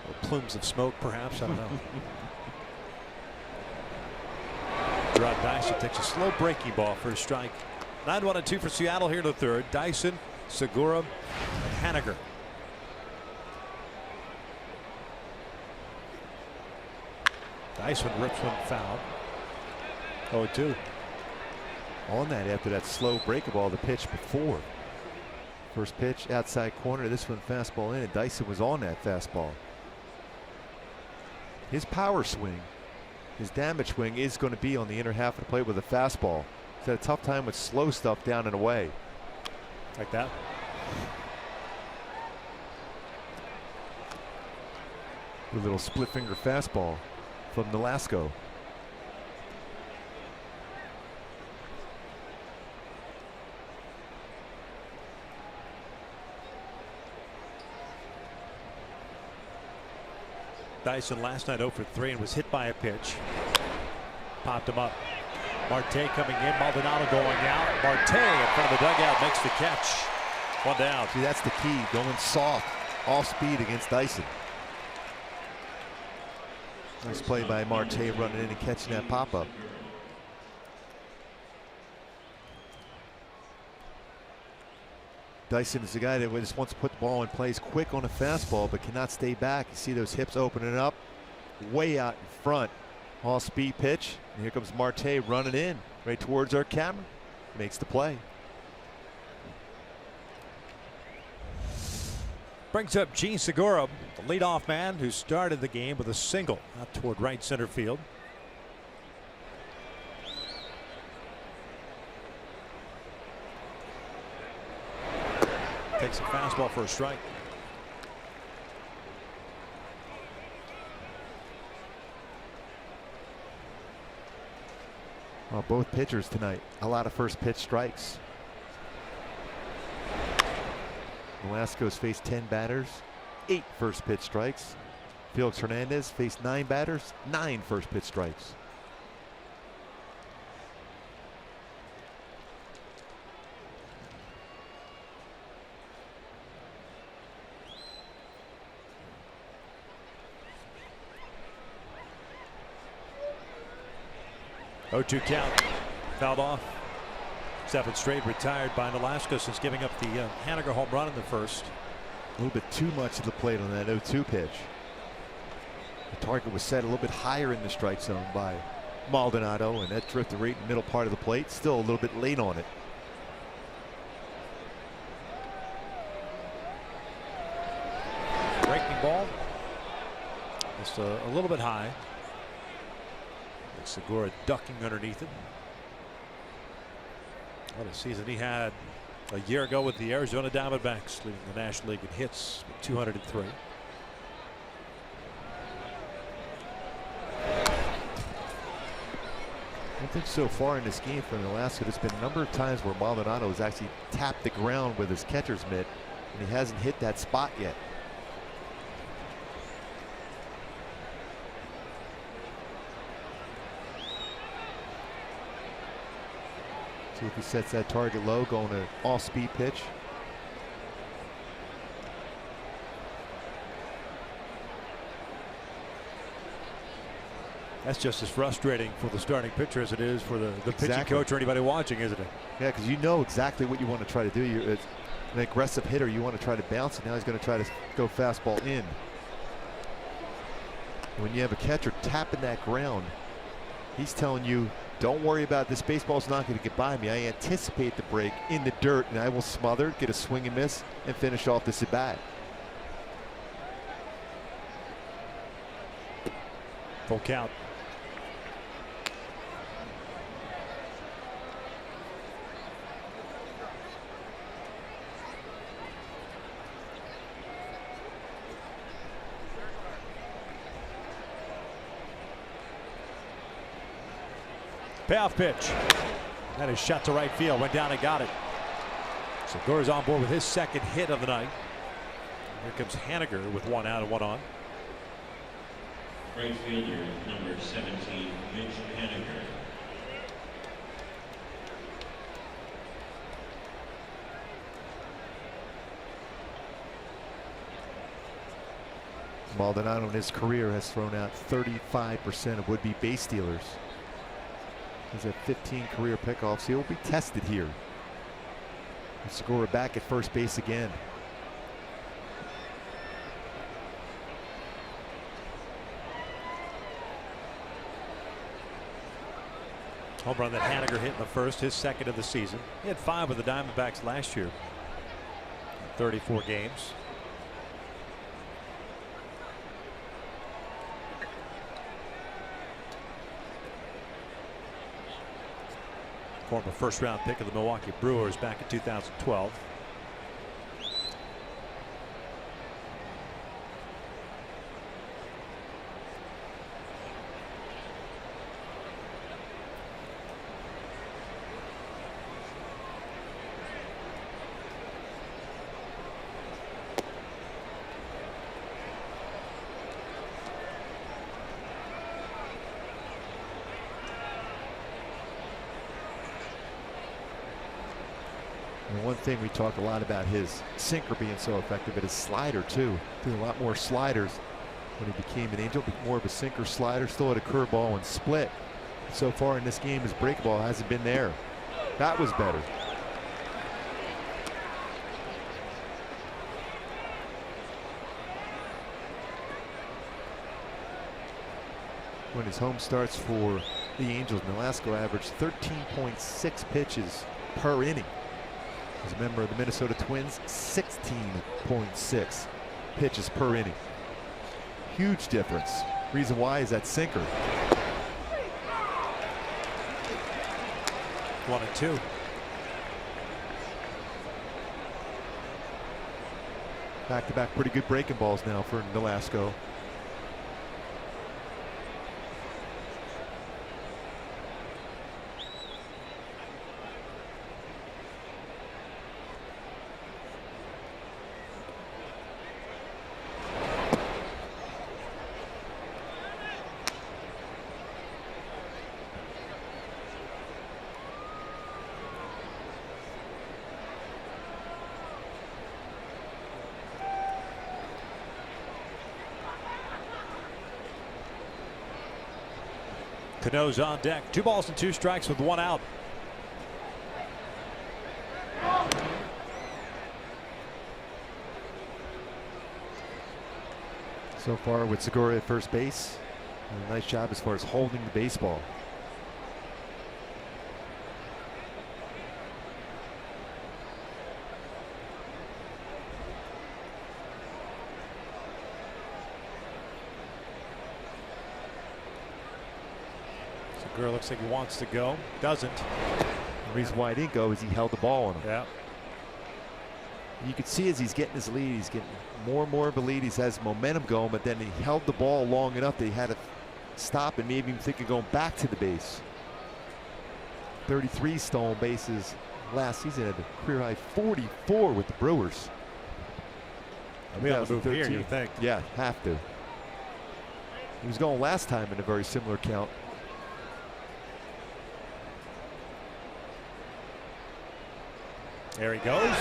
Or plumes of smoke, perhaps. I don't know. Gerard Dyson takes a slow breaking ball for a strike. 9-1-2 for Seattle here in the third. Dyson, Segura, and Haniger. Dyson rips one foul. 0-2. On that after that slow breaking ball, the pitch before. First pitch outside corner. This one fastball in, and Dyson was on that fastball. His power swing, his damage swing is going to be on the inner half of the plate with a fastball. He's had a tough time with slow stuff down and away. Like that. A little split finger fastball from Nolasco. Dyson last night 0 for 3 and was hit by a pitch. Popped him up. Marte coming in. Maldonado going out. Marte in front of the dugout makes the catch. One down. See, that's the key. Going soft, off speed against Dyson. Nice play by Marte running in and catching that pop up. Dyson is the guy that just wants to put the ball in place quick on a fastball, but cannot stay back. You see those hips opening up, way out in front. All speed pitch. And here comes Marte running in right towards our camera. Makes the play. Brings up Gene Segura, the leadoff man who started the game with a single out toward right center field. Takes a fastball for a strike. Well, both pitchers tonight, a lot of first pitch strikes. Nolasco's faced 10 batters, 8 first pitch strikes. Felix Hernandez faced 9 batters, 9 first pitch strikes. Oh-2 count. Fouled off. 7 straight retired by Nolasco since giving up the Haniger home run in the first. A little bit too much of the plate on that 0-2 pitch. The target was set a little bit higher in the strike zone by Maldonado, and that drifted right in the middle part of the plate. Still a little bit late on it. Breaking ball. Just a little bit high. Segura ducking underneath it. What a season he had a year ago with the Arizona Diamondbacks, leading the National League in hits with 203. I think so far in this game from Alaska, there's been a number of times where Maldonado has actually tapped the ground with his catcher's mitt, and he hasn't hit that spot yet. See if he sets that target low, going to off-speed pitch. That's just as frustrating for the starting pitcher as it is for the pitching coach or anybody watching, isn't it? Yeah, because you know exactly what you want to try to do. You're an aggressive hitter. You want to try to bounce it. Now he's going to try to go fastball in. When you have a catcher tapping that ground, he's telling you, don't worry about it. This baseball's not going to get by me. I anticipate the break in the dirt, and I will smother it, get a swing and miss, and finish off this at bat. Full count. Payoff pitch. That is shot to right field. Went down and got it. Segura's on board with his second hit of the night. Here comes Haniger with 1 out and 1 on. Right fielder, number 17, Mitch Haniger. Maldonado in his career has thrown out 35% of would-be base stealers. He's at 15 career pickoffs. He'll be tested here. Escobar back at first base again. Home run that Haniger hit in the first, his second of the season. He had 5 with the Diamondbacks last year. 34 games. Former first-round pick of the Milwaukee Brewers back in 2012. And one thing we talk a lot about his sinker being so effective, but his slider too. Threw a lot more sliders when he became an Angel, but more of a sinker slider. Still had a curveball and split. So far in this game, his break ball hasn't been there. That was better. When his home starts for the Angels, Nolasco averaged 13.6 pitches per inning. As a member of the Minnesota Twins, 16.6 pitches per inning. Huge difference. Reason why is that sinker. 1-2. Back-to-back pretty good breaking balls now for Nolasco. Cano's on deck. 2 balls and 2 strikes with 1 out. So far with Segura at first base, a nice job as far as holding the baseball. Segura looks like he wants to go. Doesn't. The reason why he didn't go is he held the ball on him. Yeah. You can see as he's getting his lead, he's getting more and more of a lead. He has momentum going, but then he held the ball long enough that he had to stop and maybe even think of going back to the base. 33 stolen bases last season, at a career high 44 with the Brewers. He'll be on the move here, you think? Yeah, have to. He was going last time in a very similar count. There he goes.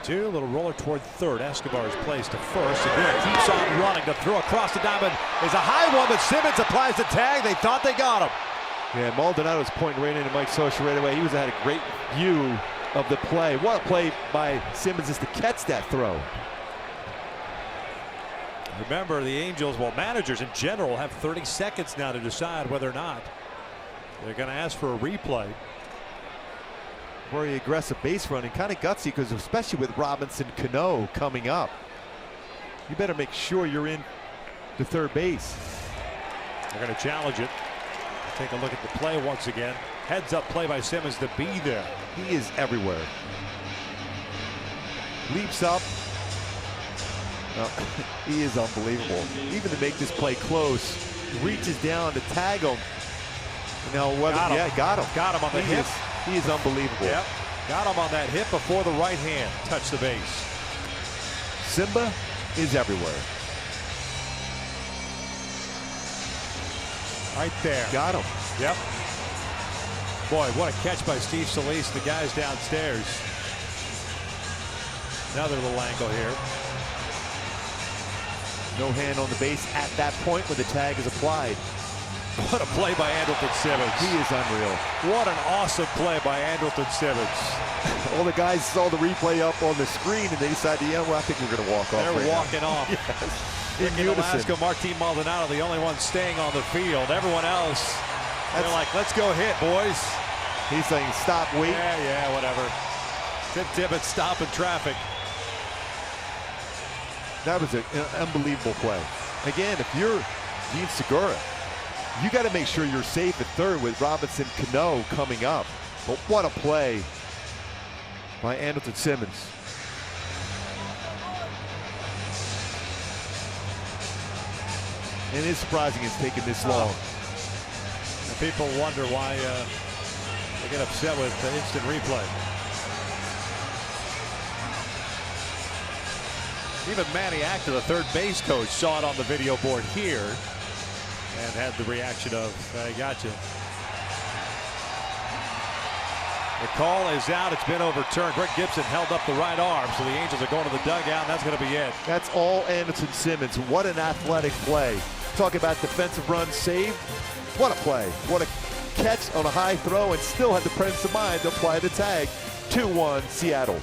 3-2. Little roller toward third. Escobar is placed to first. Segura keeps on running to throw across the diamond. is a high one, but Simmons applies the tag. They thought they got him. Yeah, Maldonado's pointing right into Mike Scioscia right away. He had a great view of the play. What a play by Simmons is to catch that throw. Remember, the Angels, well, managers in general have 30 seconds now to decide whether or not they're going to ask for a replay. Very aggressive base running, kind of gutsy, because especially with Robinson Cano coming up, you better make sure you're in to third base. They're going to challenge it. Take a look at the play once again. Heads up play by Simmons to be there. He is everywhere. Leaps up. Oh, he is unbelievable. Even to make this play close, reaches down to tag him. Now, whether, got him. Got him on the hip. He is unbelievable. Yep. Got him on that hip before the right hand touched the base. Simba is everywhere. Right there. Got him. Yep. Boy, what a catch by Steve Solis. The guys downstairs. Another little angle here. No hand on the base at that point when the tag is applied. What a play by Andrelton Simmons. He is unreal. What an awesome play by Andrelton Simmons. All the guys saw the replay up on the screen and they decided, yeah, well, I think we're going to walk off. They're walking off. Yes. Ricky Alaska, Martin Maldonado, the only one staying on the field. Everyone else, they're like, let's go hit, boys. He's saying, stop, wait. Yeah, whatever. Tim Tibbetts stopping traffic. That was an unbelievable play. Again, if you're Gene Segura, you got to make sure you're safe at third with Robinson Cano coming up. But what a play by Andrelton Simmons. And it is surprising it's taken this long. And people wonder why they get upset with the instant replay. Even Manny Acta, the third base coach, saw it on the video board here and had the reaction of, I gotcha. The call is out. It's been overturned. Greg Gibson held up the right arm, so the Angels are going to the dugout, and that's going to be it. That's all Andrelton Simmons. What an athletic play. Talk about defensive runs saved. What a play. What a catch on a high throw, and still had the presence of mind to apply the tag. 2-1 Seattle.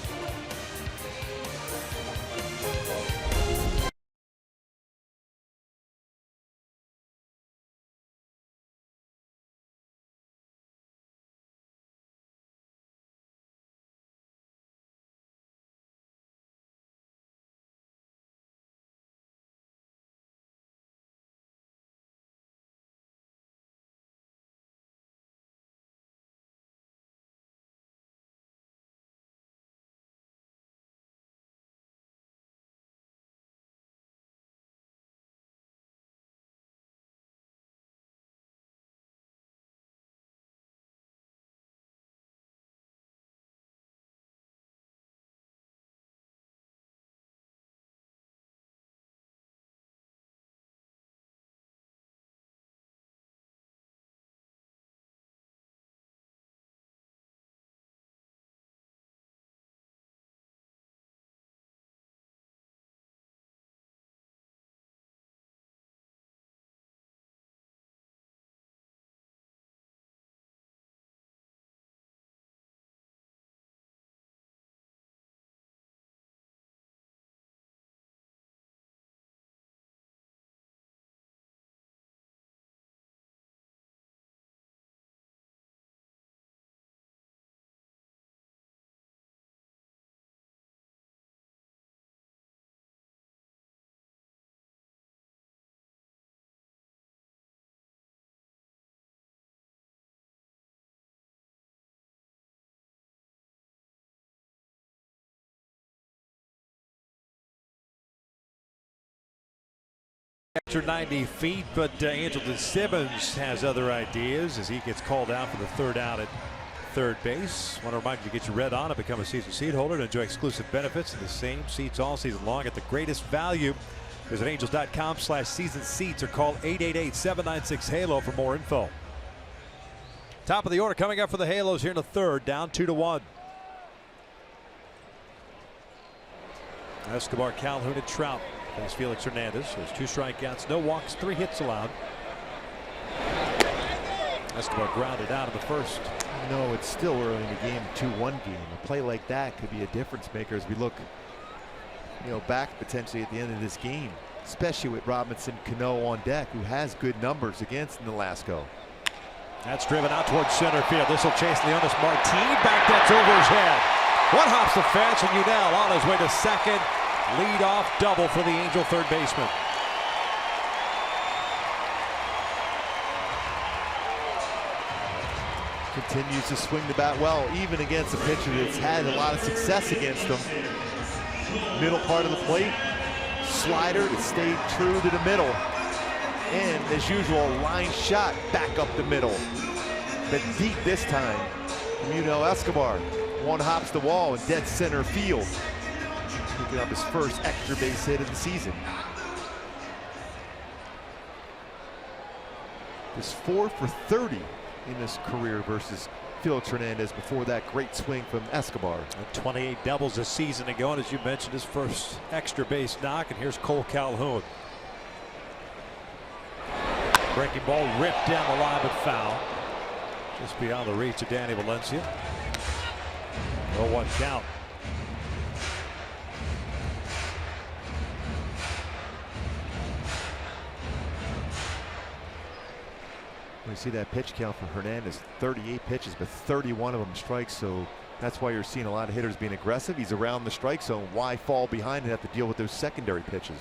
Extra 90 feet, but Andrelton Simmons has other ideas as he gets called out for the third out at third base. Want to remind you to get your red on and become a season seat holder to enjoy exclusive benefits and the same seats all season long at the greatest value. Visit angels.com/season seats or call 888-796-HALO for more info. Top of the order coming up for the Halos here in the third, down 2-1. Escobar, Calhoun, and Trout There's Felix Hernandez. There's 2 strikeouts, no walks, 3 hits allowed. Escobar grounded out of the first. No, it's still early in the game, 2-1 game. A play like that could be a difference maker as we look, back potentially at the end of this game, especially with Robinson Cano on deck, who has good numbers against Nolasco. That's driven out towards center field. This will chase Leonis Martin. Back, that's over his head. One hops the fence, and Unell on his way to second. Lead-off double for the Angel third baseman. Continues to swing the bat well, even against a pitcher that's had a lot of success against him. Middle part of the plate, slider that stayed true to the middle. And as usual, line shot back up the middle. But deep this time from Escobar. One hops the wall in dead center field. Picking up his first extra base hit of the season. He's 4 for 30 in his career versus Felix Hernandez before that great swing from Escobar. 28 doubles a season ago, and as you mentioned, his first extra base knock. And here's Cole Calhoun. Breaking ball ripped down the line, but foul. Just beyond the reach of Danny Valencia. 0-1 count. We see that pitch count for Hernandez, 38 pitches, but 31 of them strikes. So that's why you're seeing a lot of hitters being aggressive. He's around the strike zone. Why fall behind and have to deal with those secondary pitches?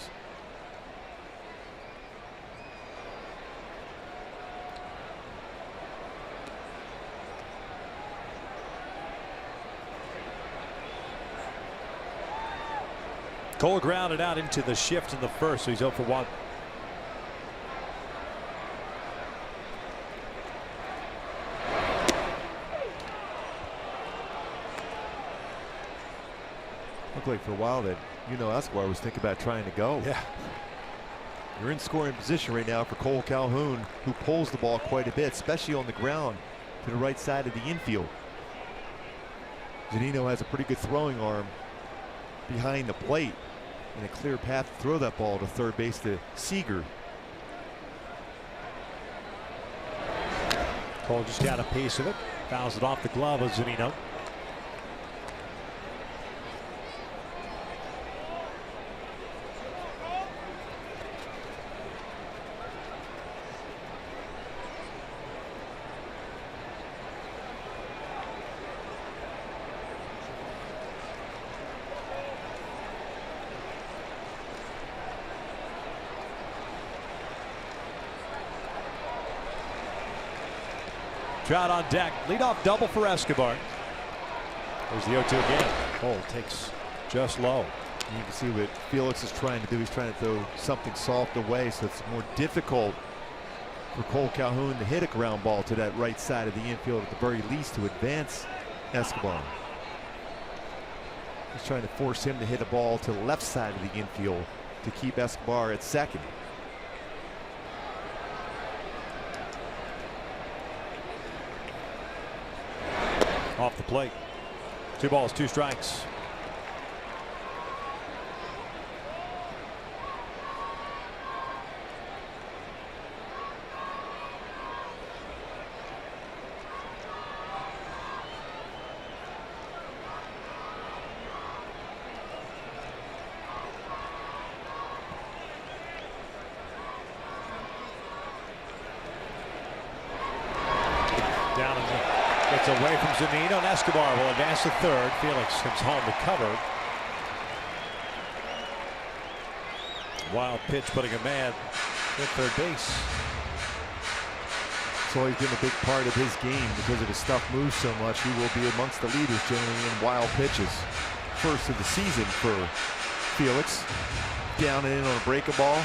Cole grounded out into the shift in the first, so he's 0 for 1. Looked like for a while that Escobar was thinking about trying to go. Yeah. You're in scoring position right now for Cole Calhoun, who pulls the ball quite a bit, especially on the ground to the right side of the infield. Zunino has a pretty good throwing arm behind the plate and a clear path to throw that ball to third base to Seager. Cole just got a piece of it. Fouls it off the glove of Zunino. Trout on deck. Leadoff double for Escobar. There's the 0-2 again. Cole takes just low. You can see what Felix is trying to do. He's trying to throw something soft away, so it's more difficult for Cole Calhoun to hit a ground ball to that right side of the infield at the very least to advance Escobar. He's trying to force him to hit a ball to the left side of the infield to keep Escobar at second. Off the plate. 2 balls, 2 strikes. Down in the Gets away from Zunino, and Escobar will advance to third. Felix comes home to cover. Wild pitch, putting a man at third base. It's always been a big part of his game because of his stuff moves so much. He will be amongst the leaders generally in wild pitches. First of the season for Felix. Down and in on a breaker ball.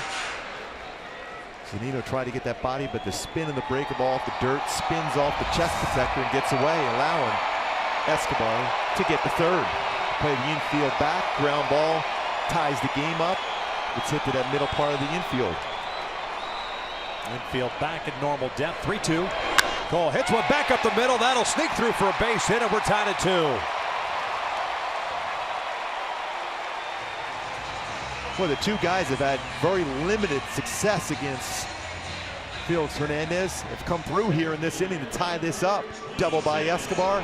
Zunino tried to get that body, but the spin of the breaker ball off the dirt spins off the chest protector and gets away, allowing Escobar to get the third. Play the infield back, ground ball, ties the game up. It's hit to that middle part of the infield. Infield back at normal depth, 3-2. Cole hits one back up the middle. That'll sneak through for a base hit, and we're tied at 2. Well, the two guys have had very limited success against Felix Hernandez. Have come through here in this inning to tie this up. Double by Escobar.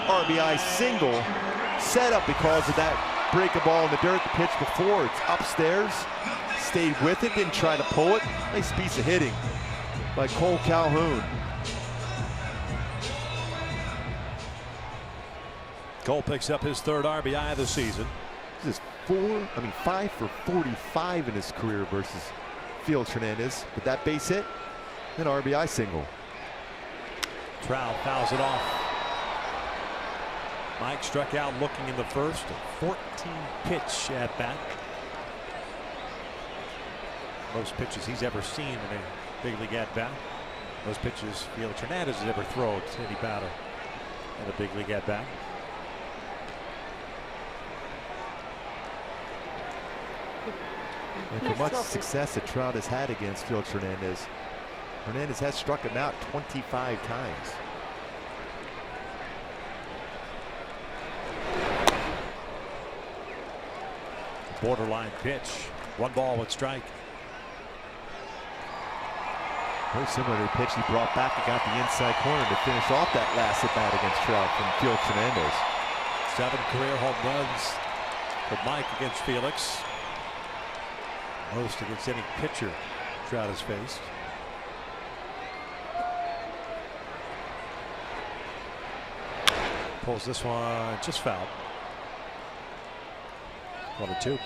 RBI single. Set up because of that breaking ball in the dirt. The pitch before, it's upstairs. Stayed with it, didn't try to pull it. Nice piece of hitting by Cole Calhoun. Cole picks up his 3rd RBI of the season. This is 5 for 45 in his career versus Felix Hernandez. With that base hit, an RBI single. Trout fouls it off. Mike struck out looking in the first. A 14-pitch at bat. Most pitches he's ever seen in a big league at bat. Most pitches Felix Hernandez has ever thrown to any batter in a big league at bat. And for much success that Trout has had against Felix Hernandez, Hernandez has struck him out 25 times. Borderline pitch. 1 ball, 1 strike. Very similar to the pitch he brought back and got the inside corner to finish off that last at bat against Trout from Felix Hernandez. 7 career home runs for Mike against Felix. Most against any pitcher Trout has faced. Pulls this one just foul. 1-2.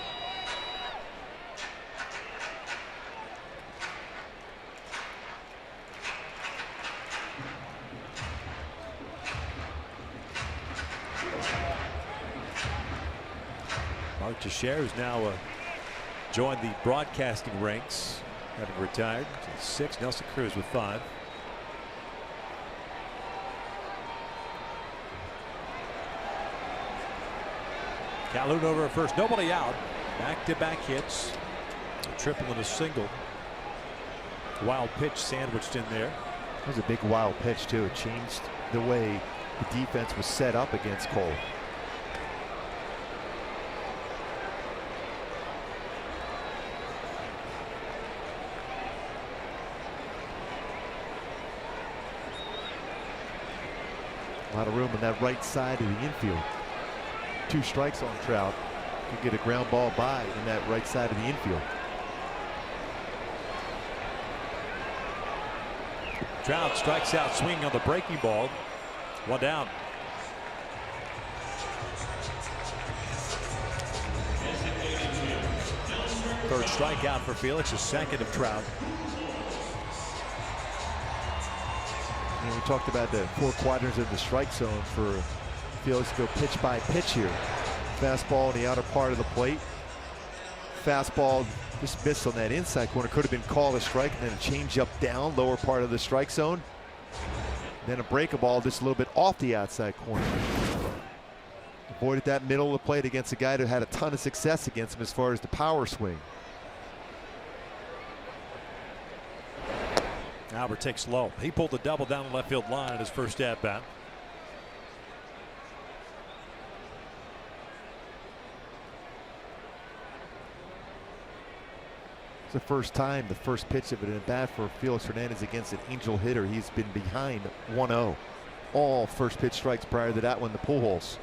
Mark Teixeira, who's now joined the broadcasting ranks, having retired. 6. Nelson Cruz with 5. Calhoun over at first, nobody out. Back-to-back hits. A triple and a single. Wild pitch sandwiched in there. That was a big wild pitch too. It changed the way the defense was set up against Cole. A lot of room on that right side of the infield. 2 strikes on Trout. Could get a ground ball by in that right side of the infield. Trout strikes out swinging on the breaking ball. 1 down. Third strikeout for Felix, a 2nd of Trout. And we talked about the 4 quadrants of the strike zone for Felix to go pitch by pitch here. Fastball in the outer part of the plate. Fastball just missed on that inside corner. Could have been called a strike, and then a change up down, lower part of the strike zone. Then a breaking ball just a little bit off the outside corner. Avoided that middle of the plate against a guy who had a ton of success against him as far as the power swing. Albert takes low. He pulled the double down the left field line in his first at bat. It's the first time, the first pitch of it at bat for Felix Hernandez against an Angel hitter. He's been behind 1-0. All first pitch strikes prior to that one, the Pujols.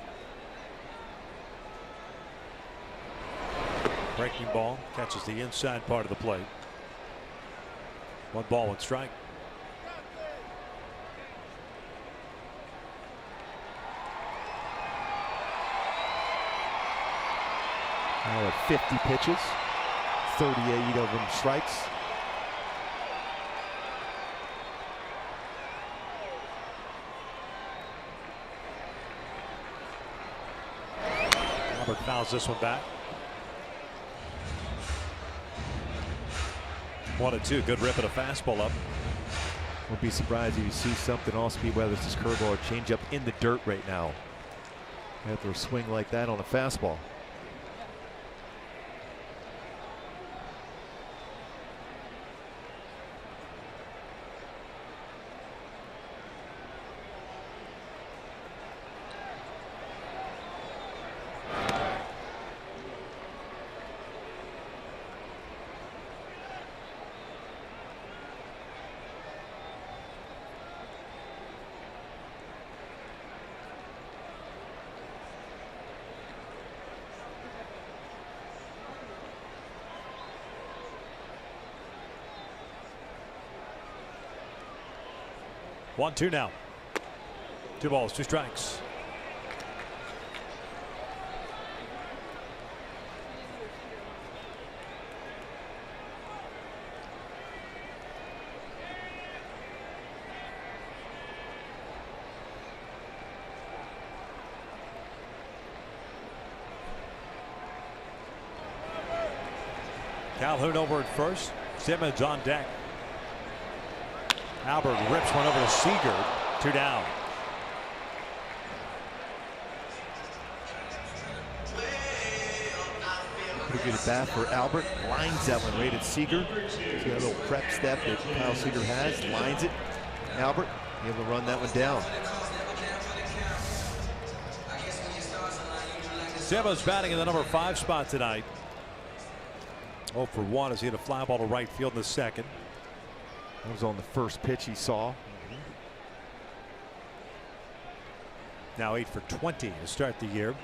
Breaking ball catches the inside part of the plate. 1 ball, 1 strike. Now at 50 pitches, 38 of them strikes. Albert fouls this one back. 1-2. Good rip at a fastball up. Won't be surprised if you see something off speed, whether it's his curveball or changeup, in the dirt right now. After a swing like that on a fastball. 1-2 now. 2 balls, 2 strikes. Calhoun over at first. Simmons on deck. Albert rips one over to Seager. 2 down. Pretty good at bat for Albert. Lines that one right at Seager. He's got a little prep step that Kyle Seager has. Lines it. Albert able to run that one down. Simmons batting in the number 5 spot tonight. 0 for 1 as he hit a fly ball to right field in the second. That was on the first pitch he saw. Now 8 for 20 to start the year.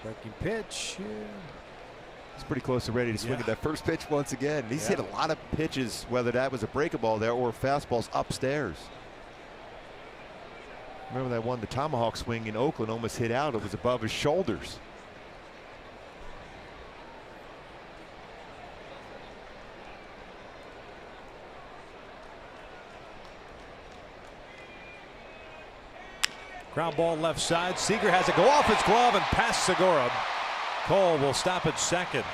Breaking pitch. He's pretty close to ready to swing at that first pitch once again. He's hit a lot of pitches, whether that was a breaking ball there or fastballs upstairs. Remember that one, the tomahawk swing in Oakland, almost hit out. It was above his shoulders. Ground ball left side. Seager has it go off his glove and past Segura. Cole will stop at second.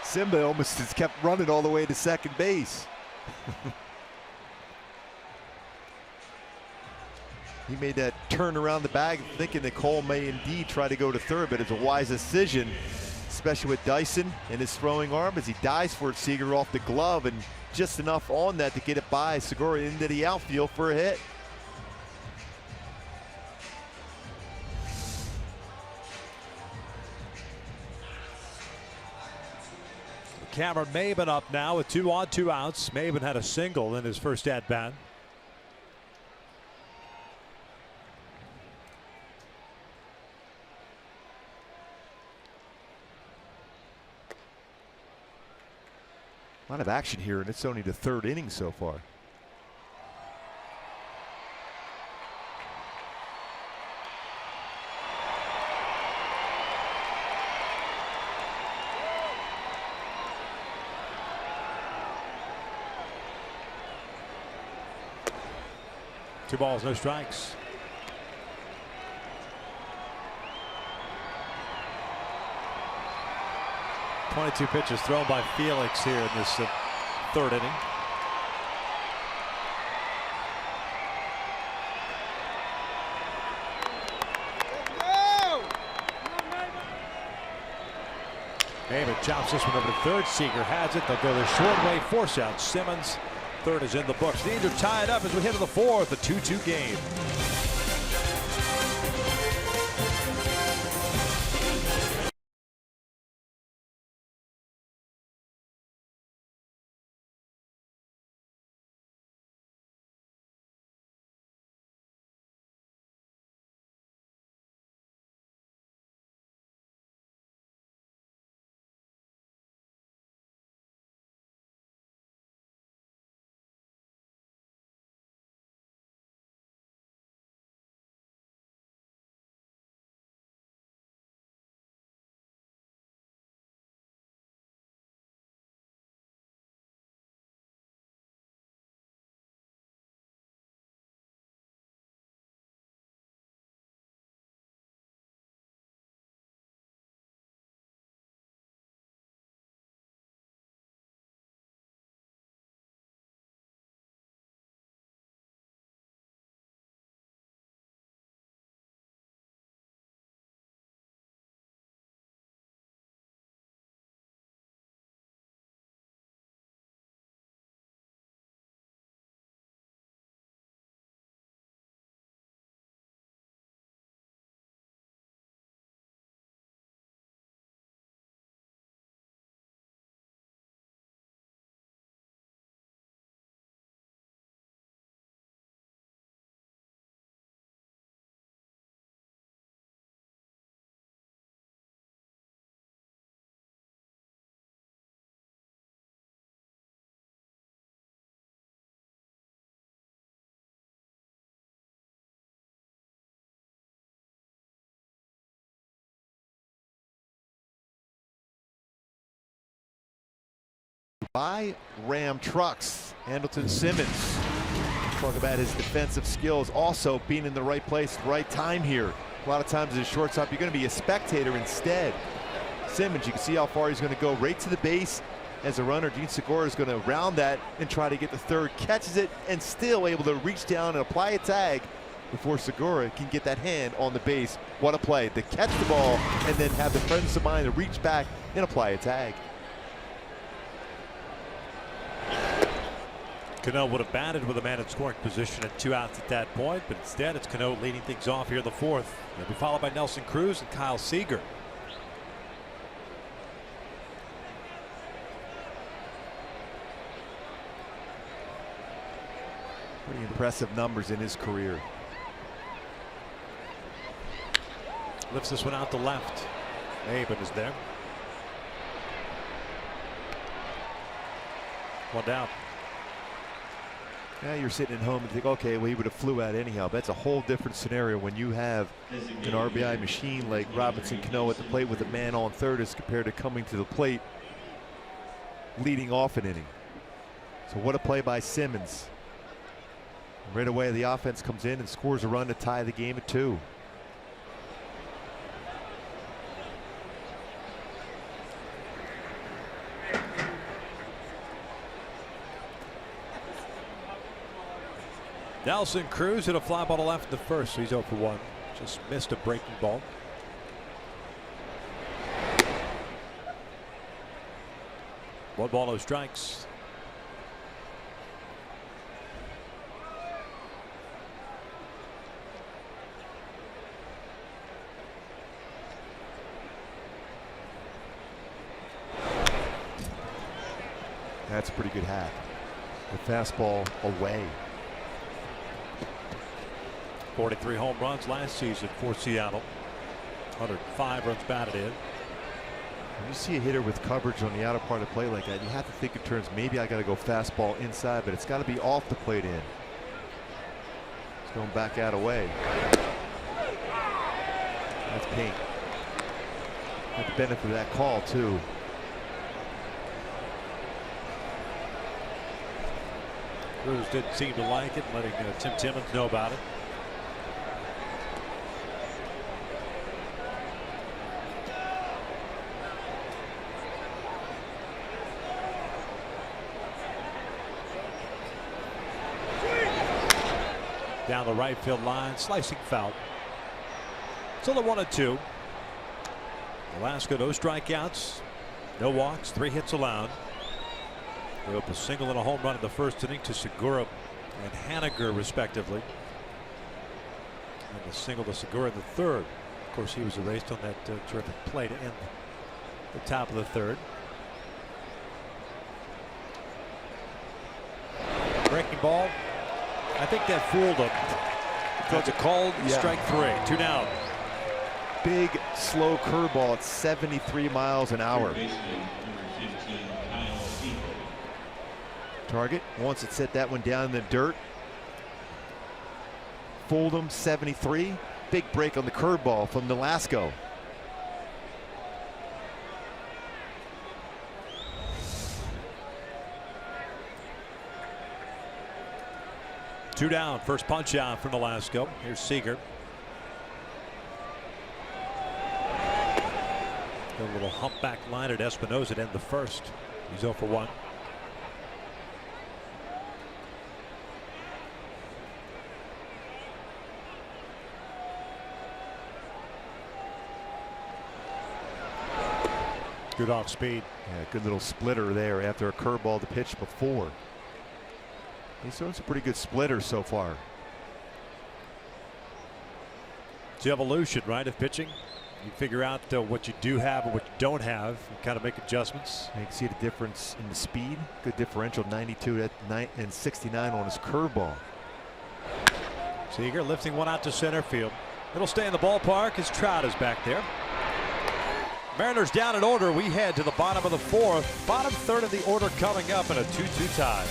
Simba almost has kept running all the way to second base. He made that turn around the bag thinking that Cole may indeed try to go to third, but it's a wise decision, especially with Dyson and his throwing arm as he dives for it. Seager off the glove and just enough on that to get it by Segura into the outfield for a hit. Cameron Maben up now with 2 on, 2 outs. Maben had a single in his first at bat. A lot of action here, and it's only the 3rd inning so far. Two balls, no strikes. .22 pitches thrown by Felix here in this 3rd inning. Maben chops this one over to third. Seager has it. They'll go the short way, force out Simmons. 3rd is in the books. These are tied up as we head to the 4th, a 2-2 game. by Ram trucks. Andrelton Simmons. Talk about his defensive skills, also being in the right place at the right time here. A lot of times as a shortstop, you're going to be a spectator instead. Simmons, you can see how far he's going to go right to the base. As a runner, Jean Segura is going to round that and try to get the third, catches it, and still able to reach down and apply a tag before Segura can get that hand on the base. What a play to catch the ball and then have the presence of mind to reach back and apply a tag. Cano would have batted with a man in scoring position and 2 outs at that point, but instead it's Cano leading things off here in the 4th. He'll be followed by Nelson Cruz and Kyle Seager. Pretty impressive numbers in his career. Lifts this one out to left. Aben is there. 1 down. Now you're sitting at home and think, okay, well, he would have flew out anyhow. But that's a whole different scenario when you have an RBI machine like Robinson Cano at the plate with a man on third as compared to coming to the plate leading off an inning. So what a play by Simmons. Right away the offense comes in and scores a run to tie the game at 2. Nelson Cruz hit a fly ball to left in the first, so he's 0 for 1. Just missed a breaking ball. One ball, no strikes. That's a pretty good hack. The fastball away. 43 home runs last season for Seattle. 105 runs batted in. When you see a hitter with coverage on the outer part of the plate like that, you have to think in terms, maybe I got to go fastball inside, but it's got to be off the plate in. It's going back out away. That's pink. Got the benefit of that call too. Cruz didn't seem to like it, letting Tim Timmons know about it. Down the right field line, slicing foul. Still at 1-2. Alaska, no strikeouts, no walks, 3 hits allowed. They up a single and a home run in the first inning to Segura and Haniger, respectively. And a single to Segura in the third. Of course, he was erased on that terrific play to end the top of the third. Breaking ball. I think that fooled him. That's a called strike 3. 2 down. Big slow curveball at 73 miles an hour. Target once it set that one down in the dirt. Fooled him. 73. Big break on the curveball from Nolasco. Two down. First punch out from Nolasco. Here's Seager. A little humpback line at Espinosa to end the first. He's 0 for 1. Good off speed. Yeah, good little splitter there after a curveball to pitch before. He's thrown some pretty good splitters so far. It's the evolution, right, of pitching. You figure out what you do have and what you don't have. You kind of make adjustments. You can see the difference in the speed. Good differential, 92 and 69 on his curveball. Seager lifting one out to center field. It'll stay in the ballpark as Trout is back there. Mariners down in order. We head to the bottom of the 4th. Bottom third of the order coming up in a 2-2 tie.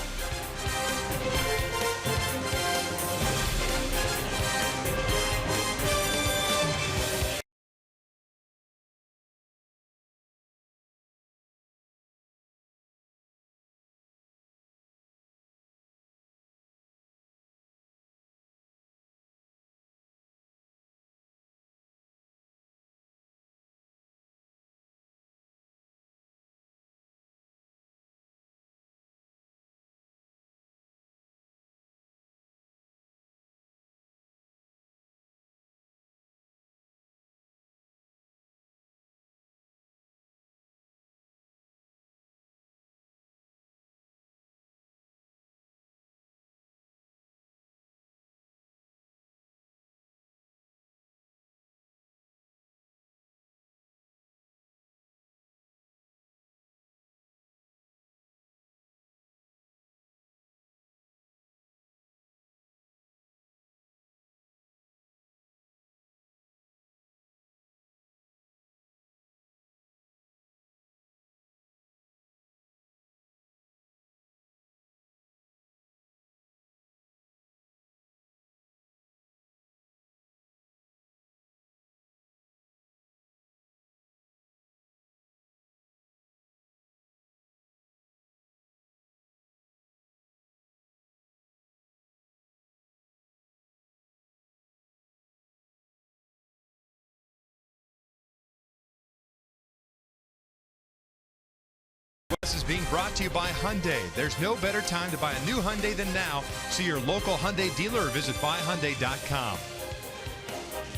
This is being brought to you by Hyundai. There's no better time to buy a new Hyundai than now. See your local Hyundai dealer or visit buyhyundai.com.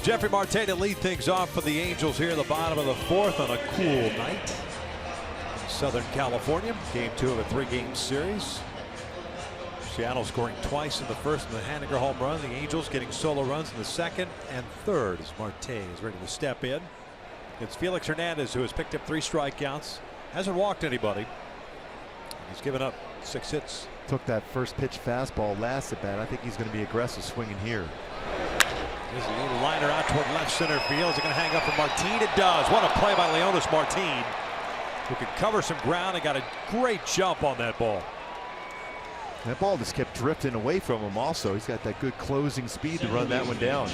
Jeffrey Marte to lead things off for the Angels here at the bottom of the fourth on a cool night in Southern California. Game 2 of a 3-game series. Seattle scoring twice in the first and the Haniger home run. The Angels getting solo runs in the second and third as Marte is ready to step in. It's Felix Hernandez, who has picked up 3 strikeouts. Hasn't walked anybody. He's given up 6 hits. Took that first pitch fastball last at bat. I think he's going to be aggressive swinging here. There's a little liner out toward left center field. Is it going to hang up for Martin? It does. What a play by Leonys Martin, who could cover some ground and got a great jump on that ball. That ball just kept drifting away from him also. He's got that good closing speed to run that one down.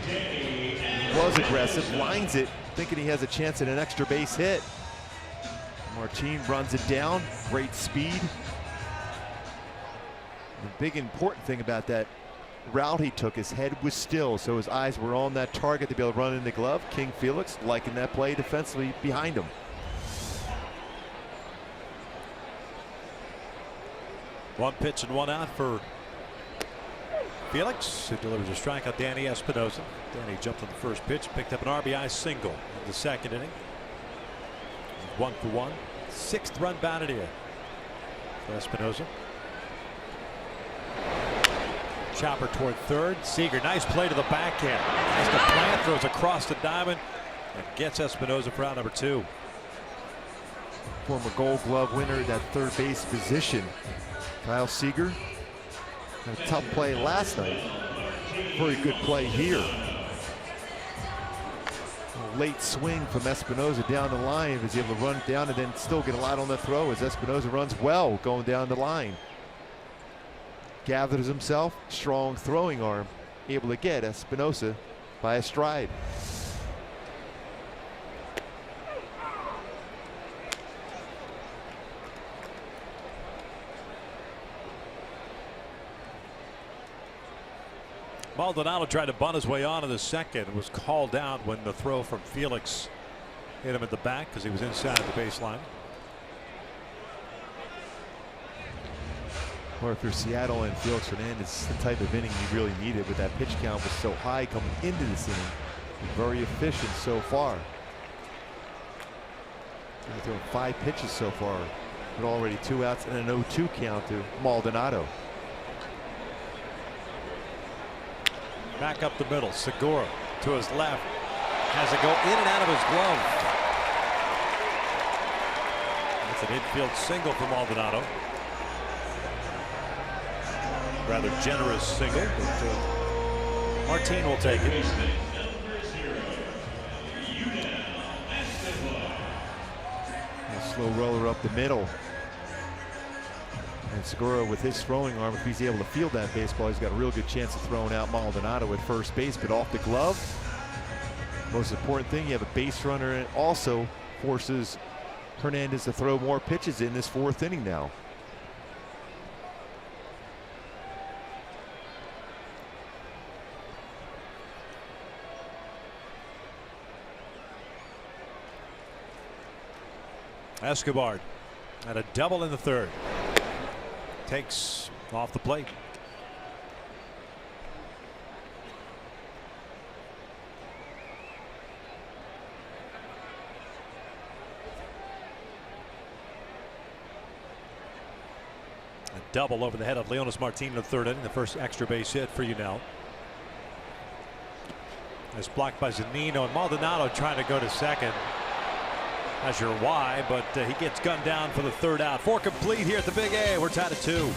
He was aggressive, lines it, thinking he has a chance at an extra base hit. Martin runs it down, great speed. The big important thing about that route he took, his head was still, so his eyes were on that target to be able to run in the glove. King Felix liking that play defensively behind him. One pitch and one out for Felix, who delivers a strikeout. Danny Espinosa. Danny jumped on the first pitch, picked up an RBI single in the second inning. 1 for 1. 6th run batted here for Espinosa. Chopper toward third. Seager, nice play to the backhand. As the plant throws across the diamond and gets Espinosa for out number 2. Former Gold Glove winner at that third base position, Kyle Seager. A tough play last night. Very good play here. A late swing from Espinosa down the line. Was able to run it down and then still get a lot on the throw as Espinosa runs well going down the line. Gathers himself, strong throwing arm, able to get Espinosa by a stride. Maldonado tried to bunt his way on in the second. Was called out when the throw from Felix hit him at the back because he was inside the baseline. Or if you're Seattle and Felix Hernandez, it's the type of inning you really needed, with that pitch count was so high coming into this inning. Very efficient so far. He's throwing 5 pitches so far, but already 2 outs and an 0-2 count to Maldonado. Back up the middle. Segura to his left. Has it go in and out of his glove. That's an infield single for Maldonado. Rather generous single, but Martin will take it. A slow roller up the middle. And Segura, with his throwing arm, if he's able to field that baseball, he's got a real good chance of throwing out Maldonado at first base, but off the glove. Most important thing, you have a base runner, and it also forces Hernandez to throw more pitches in this 4th inning now. Escobar at a double in the 3rd. Takes off the plate. A double over the head of Leonys Martin in the 3rd inning. The first extra base hit for you now. It's blocked by Zunino, and Maldonado trying to go to second. Not sure why, but he gets gunned down for the 3rd out. 4 complete here at the Big A. We're tied at 2.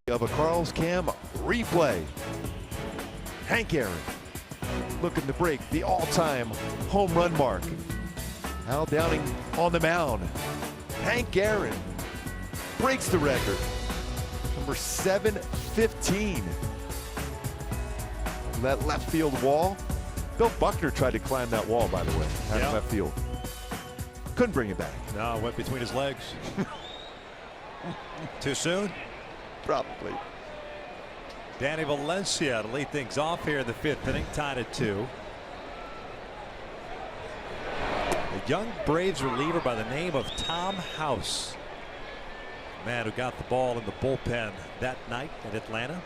of a Carl's Cam replay. Hank Aaron looking to break the all-time home run mark. Al Downing on the mound. Hank Aaron breaks the record. Number 715. That left field wall. Bill Buckner tried to climb that wall, by the way, out of left field. Couldn't bring it back. No, it went between his legs. Too soon? Probably. Danny Valencia to lead things off here in the 5th inning, tied at 2. A young Braves reliever by the name of Tom House. Man who got the ball in the bullpen that night in Atlanta.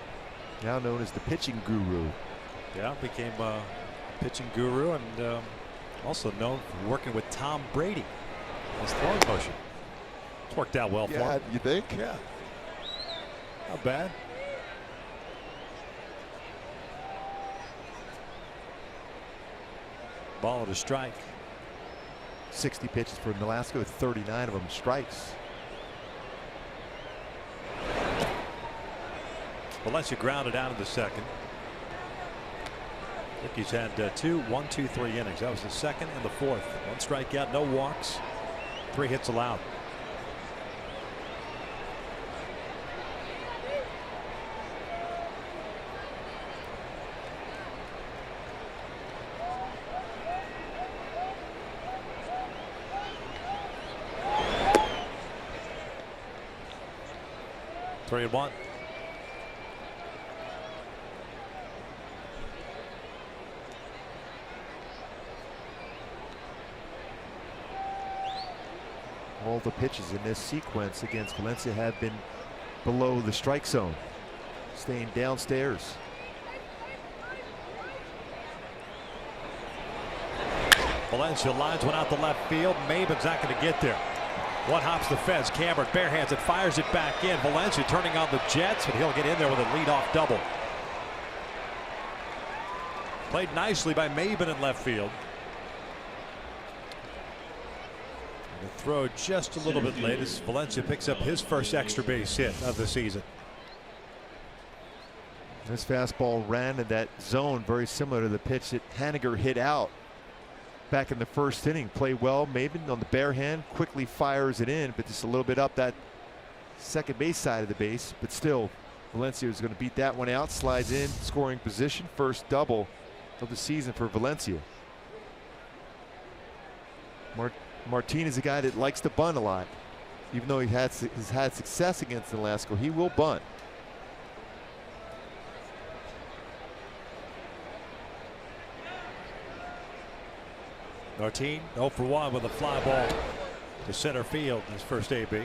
Now known as the pitching guru. Yeah, became a pitching guru and also known for working with Tom Brady in his throwing motion. It's worked out well for him. You think? Yeah. Not bad. Ball to strike. 60 pitches for Nolasco, 39 of them strikes. Valencia grounded out in the second. I think he's had 1, 2, 3 innings. That was the second and the 4th. 1 strikeout, no walks, 3 hits allowed. Three and 1. All the pitches in this sequence against Valencia have been below the strike zone, staying downstairs. Valencia lines one out the left field. Maben's not going to get there. One hops the fence. Cameron barehands it, fires it back in. Valencia turning on the Jets, and he'll get in there with a leadoff double. Played nicely by Maben in left field. And the throw just a little bit late as Valencia picks up his first extra base hit of the season. This fastball ran in that zone, very similar to the pitch that Haniger hit out back in the first inning. Played well. Maben on the bare hand quickly fires it in, but just a little bit up that second base side of the base. But still, Valencia is going to beat that one out. Slides in, scoring position, first double of the season for Valencia. Martin is a guy that likes to bunt a lot. Even though he's had success against Nolasco, he will bunt. Martin 0 for 1 with a fly ball to center field in his first AB.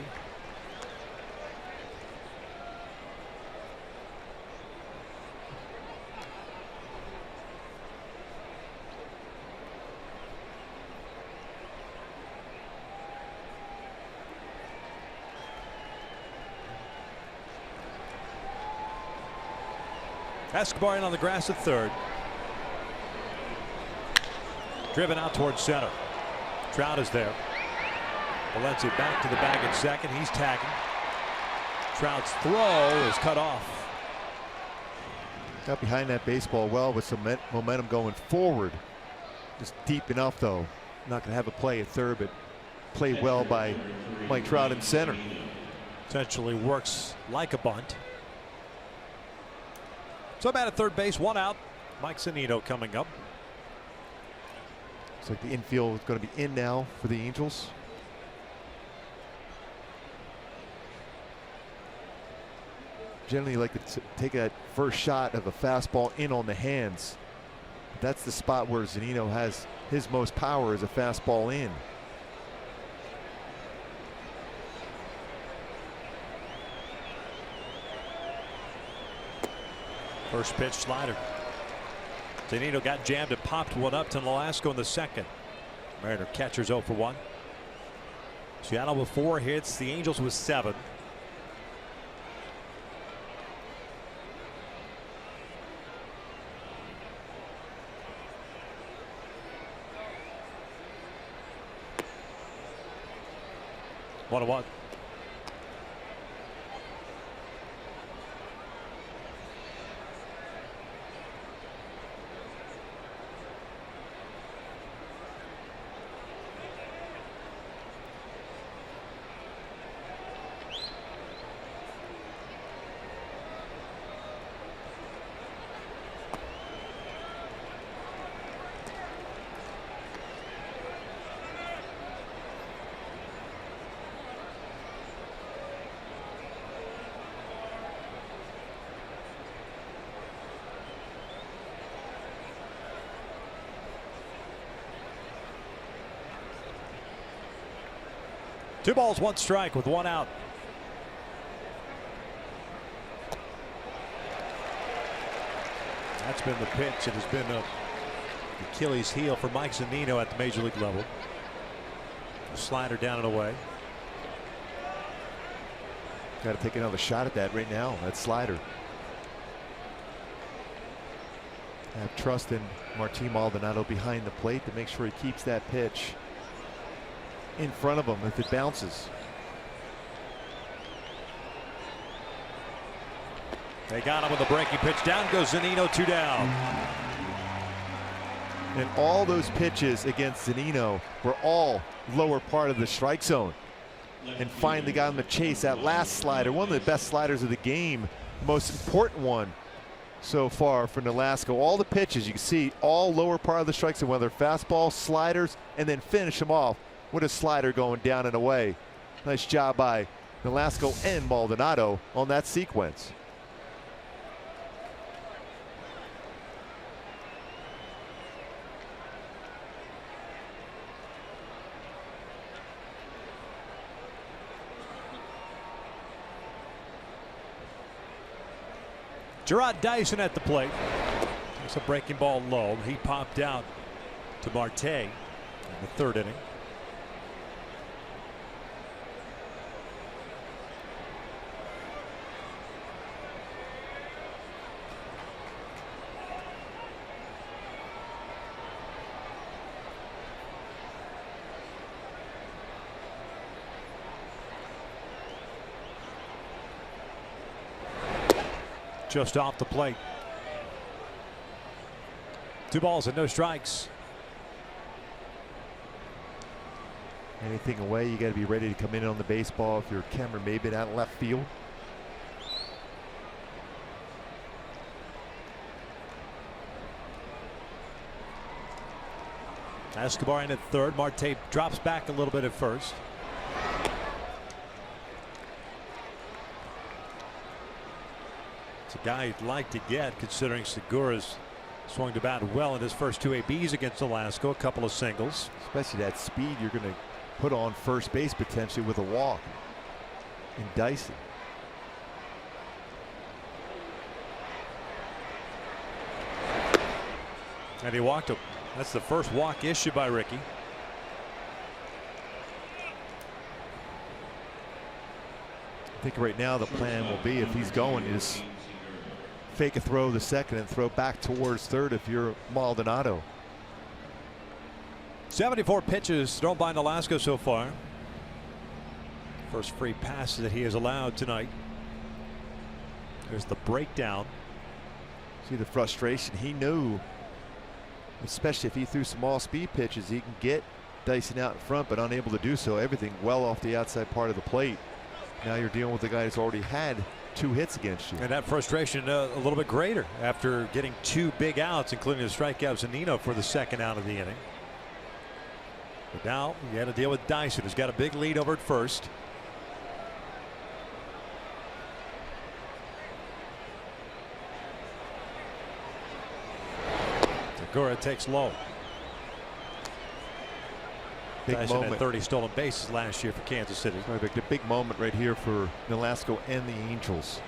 Escobar in on the grass at third. Driven out towards center. Trout is there. Valencia back to the bag at second. He's tagging. Trout's throw is cut off. Got behind that baseball well with some momentum going forward. Just deep enough though. Not going to have a play at third, but played well by Mike Trout in center. Essentially works like a bunt. So bad at third base, 1 out. Mike Zunino coming up. Looks like the infield is going to be in now for the Angels. Generally like to take that first shot of a fastball in on the hands. That's the spot where Zunino has his most power, as a fastball in. First pitch slider. Zunino got jammed and popped one up to Nolasco in the second. Mariner catchers 0 for 1. Seattle with 4 hits, the Angels with 7. One. 2 balls, 1 strike with 1 out. That's been the pitch. It has been the Achilles heel for Mike Zunino at the major league level. The slider down and away. Got to take another shot at that right now. That slider. Have trust in Martin Maldonado behind the plate to make sure he keeps that pitch in front of him if it bounces. They got him with a breaking pitch. Down goes Zunino, 2 down. And all those pitches against Zunino were all lower part of the strike zone. And finally got him to chase that last slider, one of the best sliders of the game, most important one so far for Nolasco. All the pitches you can see, all lower part of the strike zone, whether fastball, sliders, and then finish them off with a slider going down and away. Nice job by Nolasco and Maldonado on that sequence. Gerard Dyson at the plate. It's a breaking ball low. He popped out to Marte in the 3rd inning. Just off the plate. 2 balls and no strikes. Anything away, you got to be ready to come in on the baseball if you're Cameron Maybin out left field. Escobar in at 3rd. Marte drops back a little bit at 1st. It's a guy you'd like to get, considering Segura's swung the bat well in his first 2 ABs against Nolasco, a couple of singles. Especially that speed you're going to put on first base potentially with a walk in Dyson. And he walked him. That's the first walk issued by Ricky. I think right now the plan will be, if he's going, is fake a throw the 2nd and throw back towards 3rd if you're Maldonado. 74 pitches thrown by Nolasco so far. First free pass that he has allowed tonight. There's the breakdown. See the frustration. He knew, especially if he threw some all-speed pitches, he can get Dyson out in front, but unable to do so. Everything well off the outside part of the plate. Now you're dealing with a guy who's already had 2 hits against you. And that frustration a little bit greater after getting 2 big outs, including the strikeout Zunino for the 2nd out of the inning. But now you got to deal with Dyson, who's got a big lead over at 1st. Segura takes low. Big Dyson moment. had 30 stolen bases last year for Kansas City. The big moment right here for Nolasco and the Angels.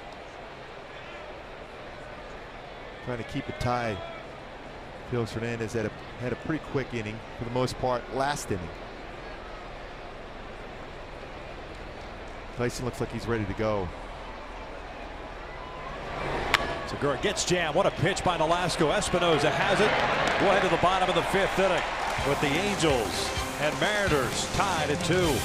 Trying to keep it tied. Felix Hernandez had a pretty quick inning for the most part last inning. Dyson looks like he's ready to go. Segura gets jammed. What a pitch by Nolasco. Espinoza has it. Go ahead to the bottom of the 5th inning with the Angels and Mariners tied at 2.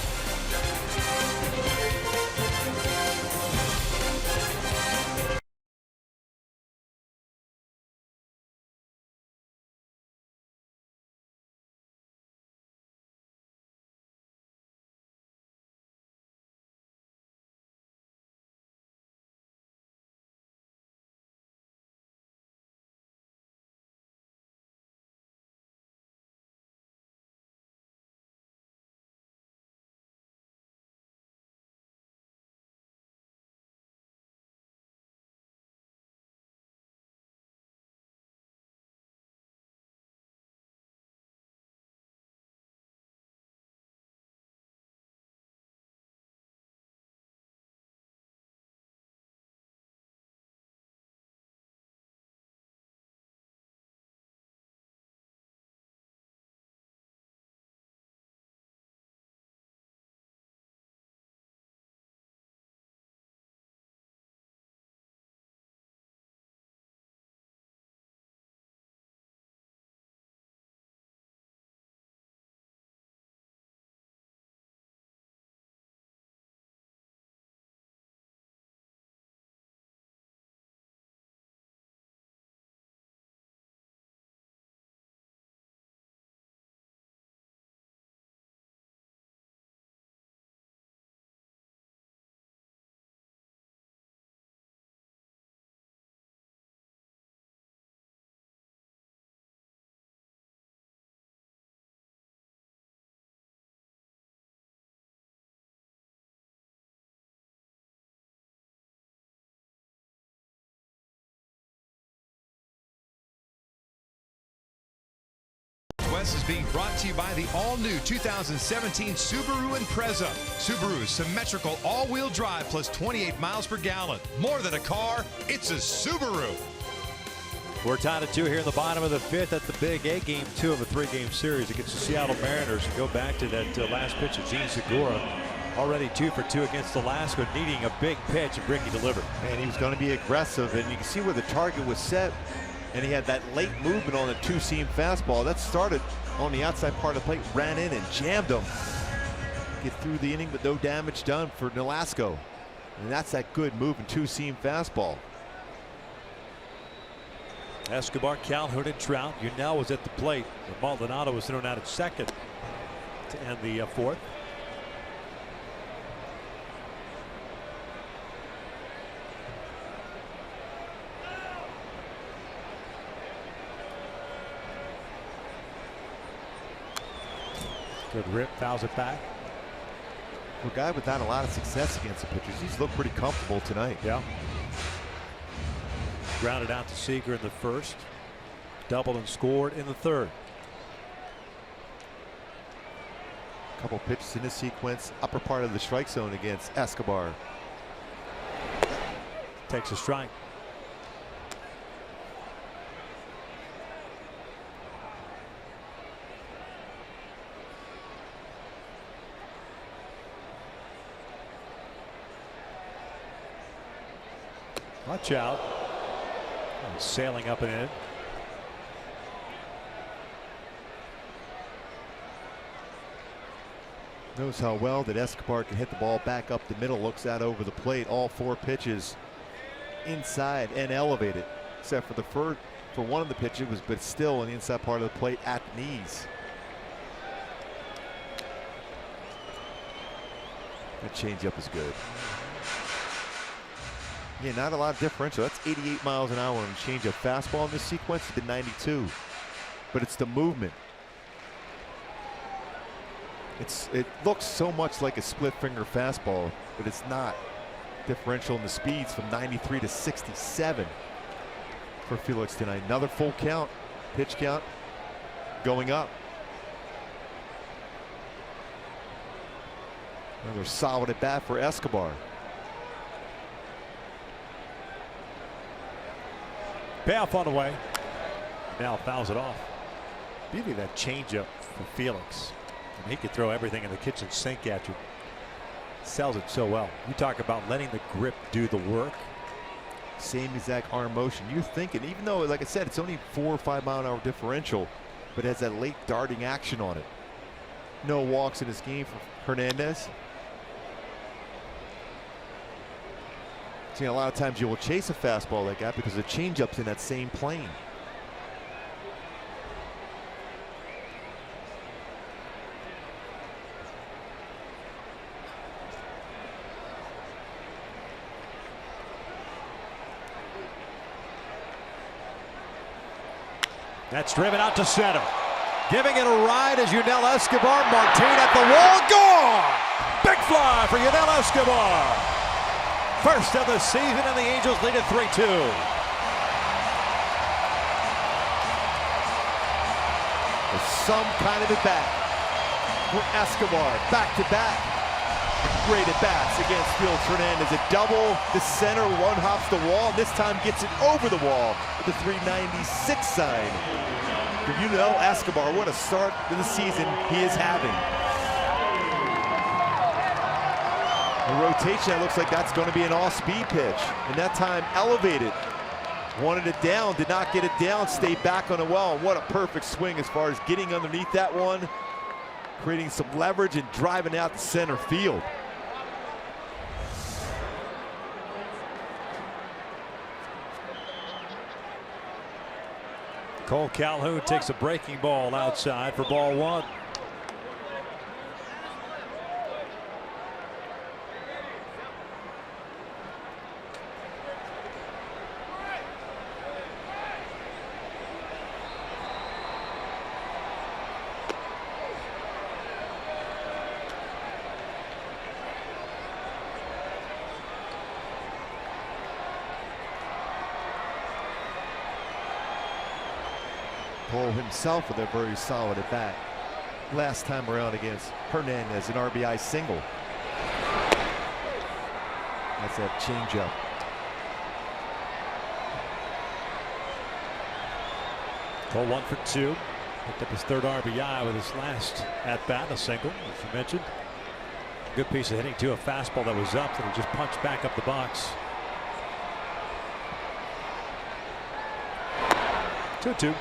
West is being brought to you by the all-new 2017 Subaru Impreza. Subaru's symmetrical all-wheel drive plus 28 miles per gallon. More than a car, it's a Subaru. We're tied at 2 here in the bottom of the 5th at the Big A, game 2 of a 3-game series against the Seattle Mariners. And go back to that last pitch of Gene Segura. Already 2 for 2 against Alaska, needing a big pitch, and Ricky delivered. And he was going to be aggressive, and you can see where the target was set, and he had that late movement on the two-seam fastball. That started on the outside part of the plate, ran in and jammed him. Get through the inning, but no damage done for Nolasco. And that's that good moving two-seam fastball. Escobar, Calhoun, and Trout. Yunel was at the plate. Maldonado was thrown out at second to end the 4th. Good rip, fouls it back. For a guy without a lot of success against the pitchers, he's looked pretty comfortable tonight. Yeah. Grounded out to Seager in the 1st. Doubled and scored in the 3rd. Couple pitches in the sequence, upper part of the strike zone against Escobar. Takes a strike. Watch out. Sailing up and in. Knows how well that Escobar can hit the ball back up the middle. Looks out over the plate. All 4 pitches inside and elevated, except for the for one of the pitches, but still on the inside part of the plate at the knees. That changeup is good. Yeah, not a lot of differential. That's 88 miles an hour on a changeup. Fastball in this sequence has been 92, but it's the movement. It looks so much like a split finger fastball, but it's not. Differential in the speeds from 93 to 67 for Felix tonight. Another full count, pitch count going up. Another solid at bat for Escobar. Payoff on the way. Now fouls it off. Beauty of that changeup for Felix. And he could throw everything in the kitchen sink at you. Sells it so well. You talk about letting the grip do the work. Same exact arm motion. You're thinking, even though, like I said, it's only 4 or 5 mile an hour differential, but it has that late darting action on it. No walks in this game for Hernandez. See, a lot of times you will chase a fastball like that because the changeup's in that same plane. That's driven out to center. Giving it a ride is Yunel Escobar. Martin at the wall. Gone! Big fly for Yunel Escobar. First of the season, and the Angels lead it 3-2. Some kind of at bat for Escobar. Back to back. Great at bats against Felix Hernandez. A double to center, one hops the wall. This time gets it over the wall with the 396 sign. For Yunel Escobar, what a start to the season he is having. The rotation, it looks like that's going to be an all-speed pitch. And that time elevated. Wanted it down, did not get it down, stayed back on the well. What a perfect swing as far as getting underneath that one, creating some leverage and driving out to center field. Cole Calhoun takes a breaking ball outside for ball 1. Pujols himself with a very solid at bat last time around against Hernandez, an RBI single. That's that changeup. Cole 1 for 2. Picked up his third RBI with his last at bat, a single, as you mentioned. Good piece of hitting too. A fastball that was up that he just punched back up the box. 2-2.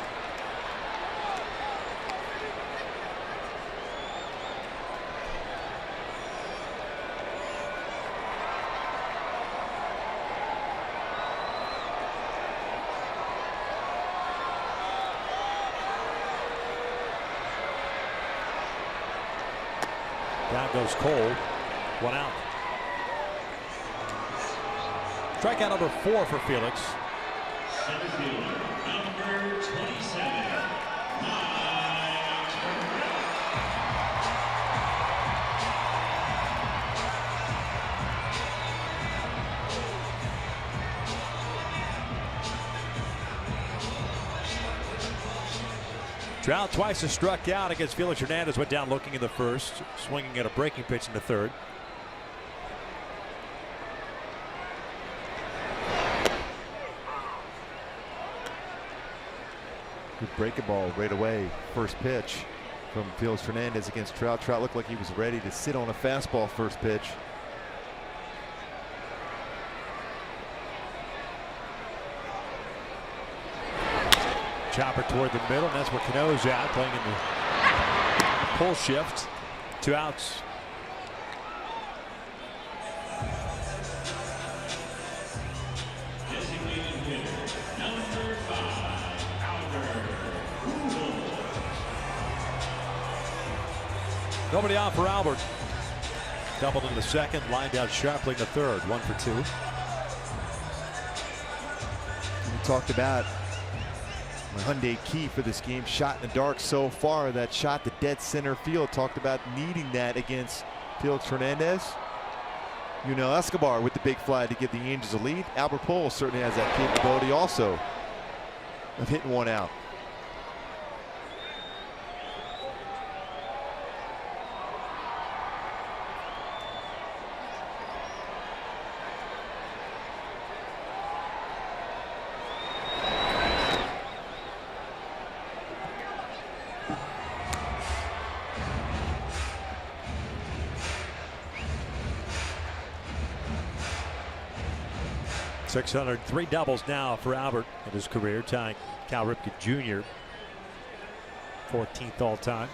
Down goes Cole. 1 out. Strikeout number 4 for Felix. Center fielder, number 27, Trout twice has struck out against Felix Hernandez. Went down looking in the first, swinging at a breaking pitch in the third. Good breaking ball right away. First pitch from Felix Hernandez against Trout. Trout looked like he was ready to sit on a fastball first pitch. Chopper toward the middle, and that's where Cano's at, playing in the pull shift. 2 outs. designated hitter, number 5, Nobody out for Albert. Doubled in the second, lined out sharply in the third. 1 for 2. We talked about the Hyundai key for this game, shot in the dark so far. That shot to dead center field. Talked about needing that against Felix Hernandez. You know, Escobar with the big fly to give the Angels a lead. Albert Pujols certainly has that capability also of hitting 1 out. .603 doubles now for Albert in his career, tying Cal Ripken Jr. 14th all time.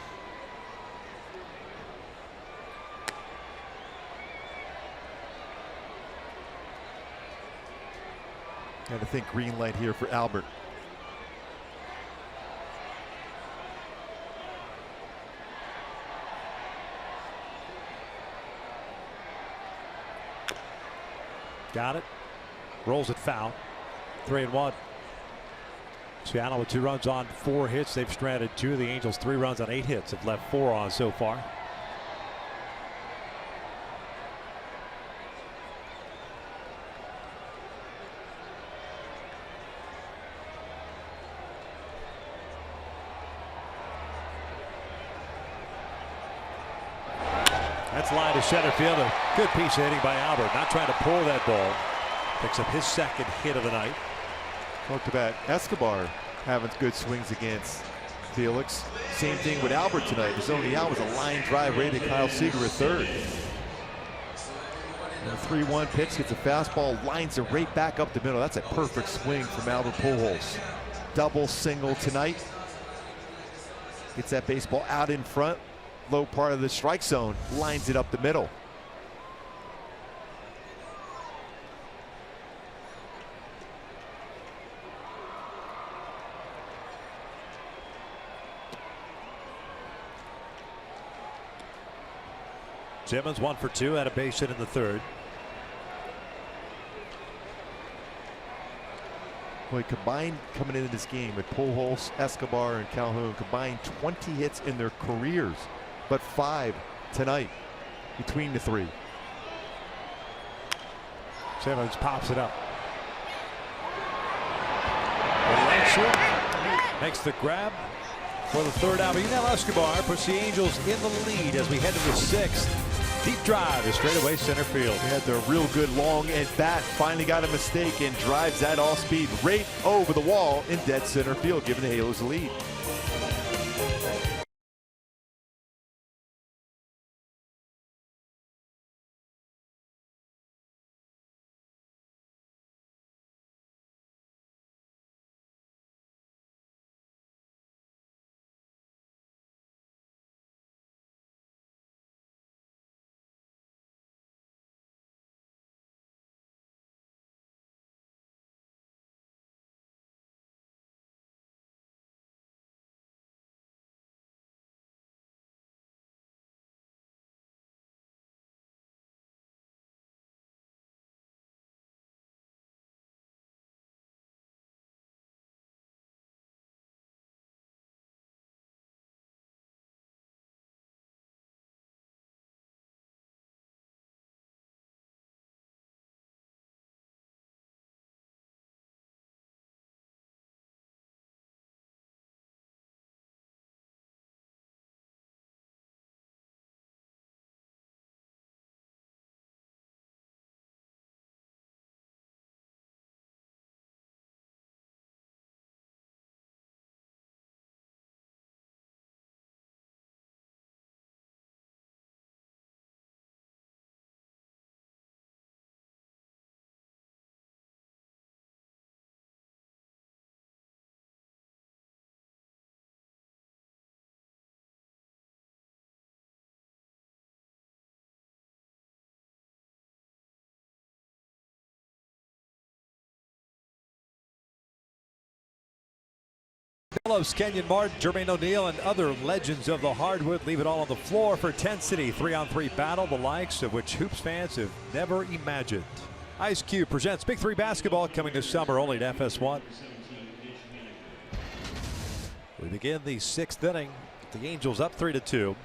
Got to think green light here for Albert. Got it. Rolls it foul. 3-1. Seattle with 2 runs on 4 hits. They've stranded 2. The Angels 3 runs on 8 hits. Have left 4 on so far. That's line to center field. A good piece of hitting by Albert. Not trying to pull that ball. Picks up his second hit of the night. Talked about Escobar having good swings against Felix. Same thing with Albert tonight. His only out was a line drive right to Kyle Seager at third. And a 3-1 pitch, gets a fastball, lines it right back up the middle. That's a perfect swing from Albert Pujols. Double single tonight. Gets that baseball out in front, low part of the strike zone, lines it up the middle. Simmons 1 for 2, had a base hit in the third. Boy, combined coming into this game with Pujols, Escobar, and Calhoun, combined 20 hits in their careers, but 5 tonight between the 3. Simmons pops it up. Makes the grab. for the third out. Escobar puts the Angels in the lead as we head to the sixth. Deep drive to straightaway center field. He had the real good long at bat. Finally got a mistake and drives that all speed right over the wall in dead center field, giving the Halos the lead. Phillips, Kenyon Martin, Jermaine O'Neal, and other legends of the hardwood leave it all on the floor for 10 City 3-on-3 battle, the likes of which hoops fans have never imagined. Ice Cube presents Big Three basketball coming this summer only at FS1. We begin the sixth inning. The Angels up 3-2.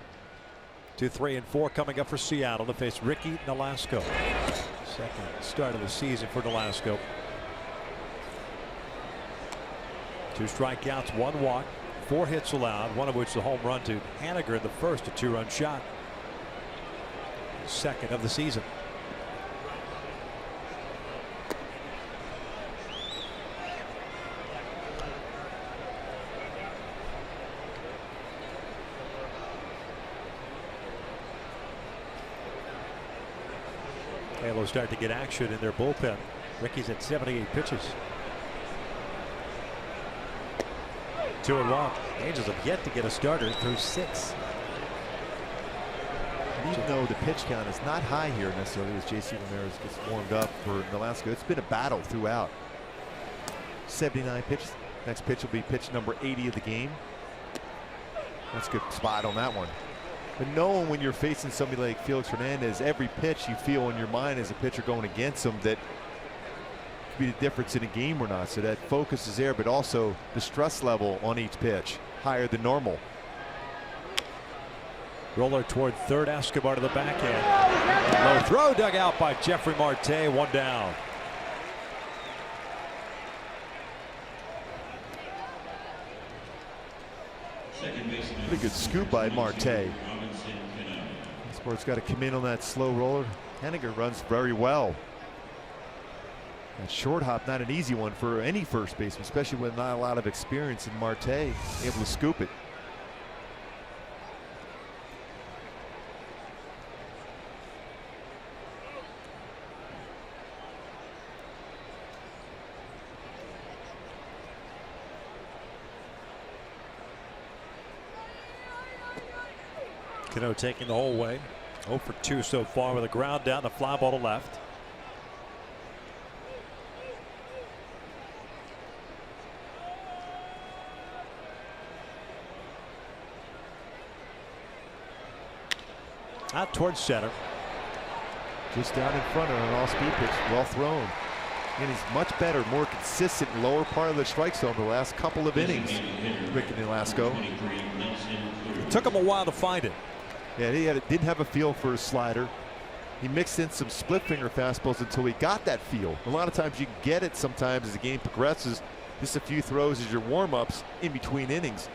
2, 3, and 4 coming up for Seattle to face Ricky Nolasco. Second start of the season for Nolasco. 2 strikeouts, 1 walk, 4 hits allowed, one of which the home run to Haniger, the first a 2-run shot. Second of the season. Halos start to get action in their bullpen. Ricky's at 78 pitches. 2-1. Angels have yet to get a starter through 6. And even though the pitch count is not high here necessarily as J.C. Ramirez gets warmed up for Nolasco, it's been a battle throughout. 79 pitches. Next pitch will be pitch number 80 of the game. That's a good spot on that one. But knowing when you're facing somebody like Felix Hernandez, every pitch you feel in your mind as a pitcher going against him that be the difference in a game or not. So that focus is there, but also the stress level on each pitch higher than normal. Roller toward third. Escobar to the backhand. Low throw dug out by Jeffrey Marte. 1 down. Pretty good scoop by Marte. Escobar's got to come in on that slow roller. Haniger runs very well. That short hop, not an easy one for any first baseman, especially with not a lot of experience in Marte, able to scoop it. Cano taking the whole way. 0 for 2 so far with a ground down, the fly ball to left. Out towards center. Just down in front of an all-speed pitch, well thrown. And he's much better, more consistent lower part of the strike zone the last couple of innings. Ricky Nolasco. It took him a while to find it. Yeah, he didn't have a feel for his slider. He mixed in some split finger fastballs until he got that feel. A lot of times you can get it sometimes as the game progresses. Just a few throws as your warm-ups in between innings.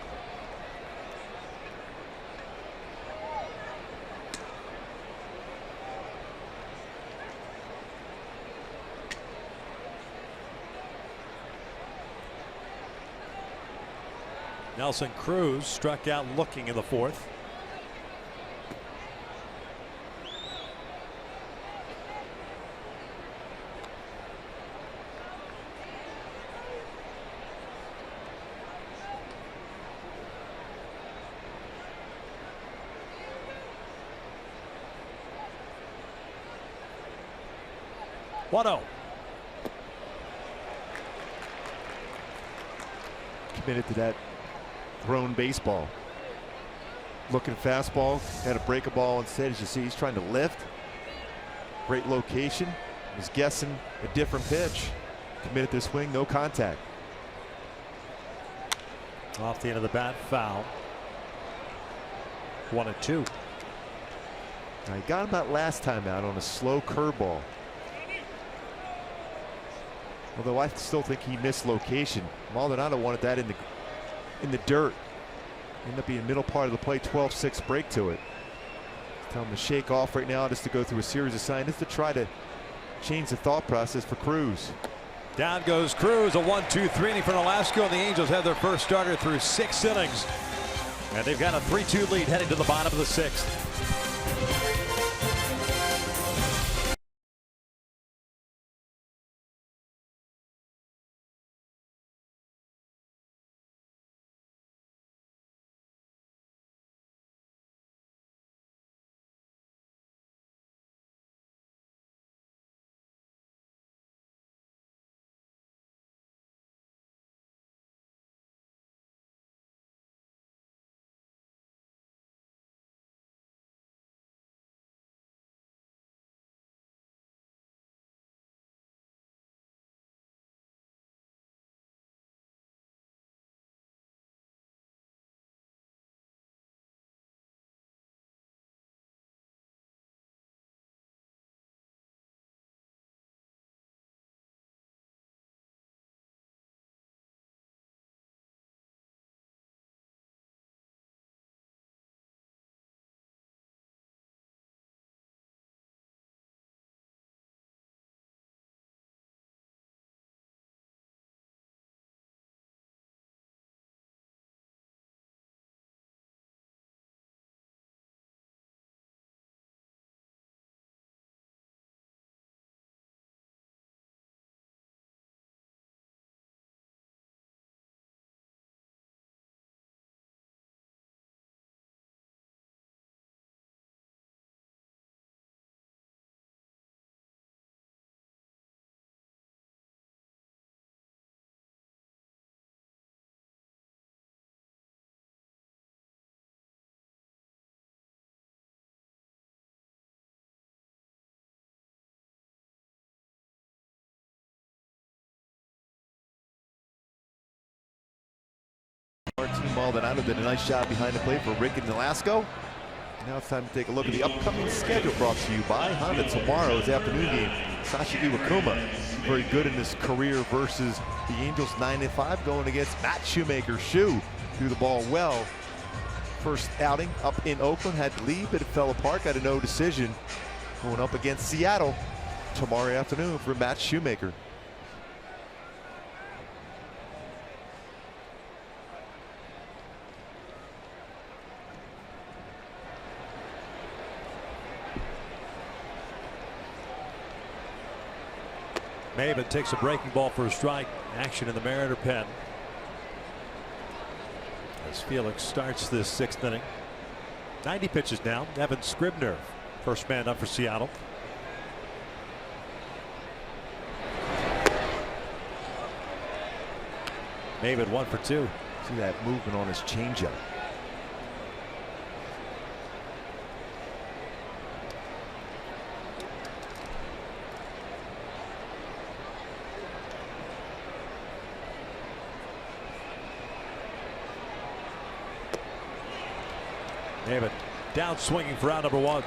Nelson Cruz struck out looking in the fourth. One-oh. Committed to that thrown baseball. Looking fastball, had to break a ball instead. As you see, he's trying to lift. Great location. Was guessing a different pitch. Committed to swing, no contact. Off the end of the bat, foul. 1-2. Now, he got him out last time out on a slow curveball. Although I still think he missed location. Maldonado wanted that in the dirt. Ended up being middle part of the play, 12-6 break to it. Tell him to shake off right now, just to go through a series of signs to try to change the thought process for Cruz. Down goes Cruz, a 1-2-3 inning for Nolasco, and the Angels have their first starter through 6 innings. And they've got a 3-2 lead heading to the bottom of the 6th. Team Maldonado did a nice job behind the plate for Rick and Nolasco. Now it's time to take a look at the upcoming schedule, brought to you by Honda. Tomorrow's afternoon game, Sashi Iwakuma, very good in his career versus the Angels, 9-5, going against Matt Shoemaker. Shoe threw the ball well. First outing up in Oakland, had to leave, but it fell apart. Got a no decision. Going up against Seattle tomorrow afternoon for Matt Shoemaker. Maven takes a breaking ball for a strike. Action in the Mariner pen as Felix starts this 6th inning. 90 pitches now. Evan Scribner, first man up for Seattle. Maven 1 for 2. See that movement on his changeup. David down swinging for out number 1.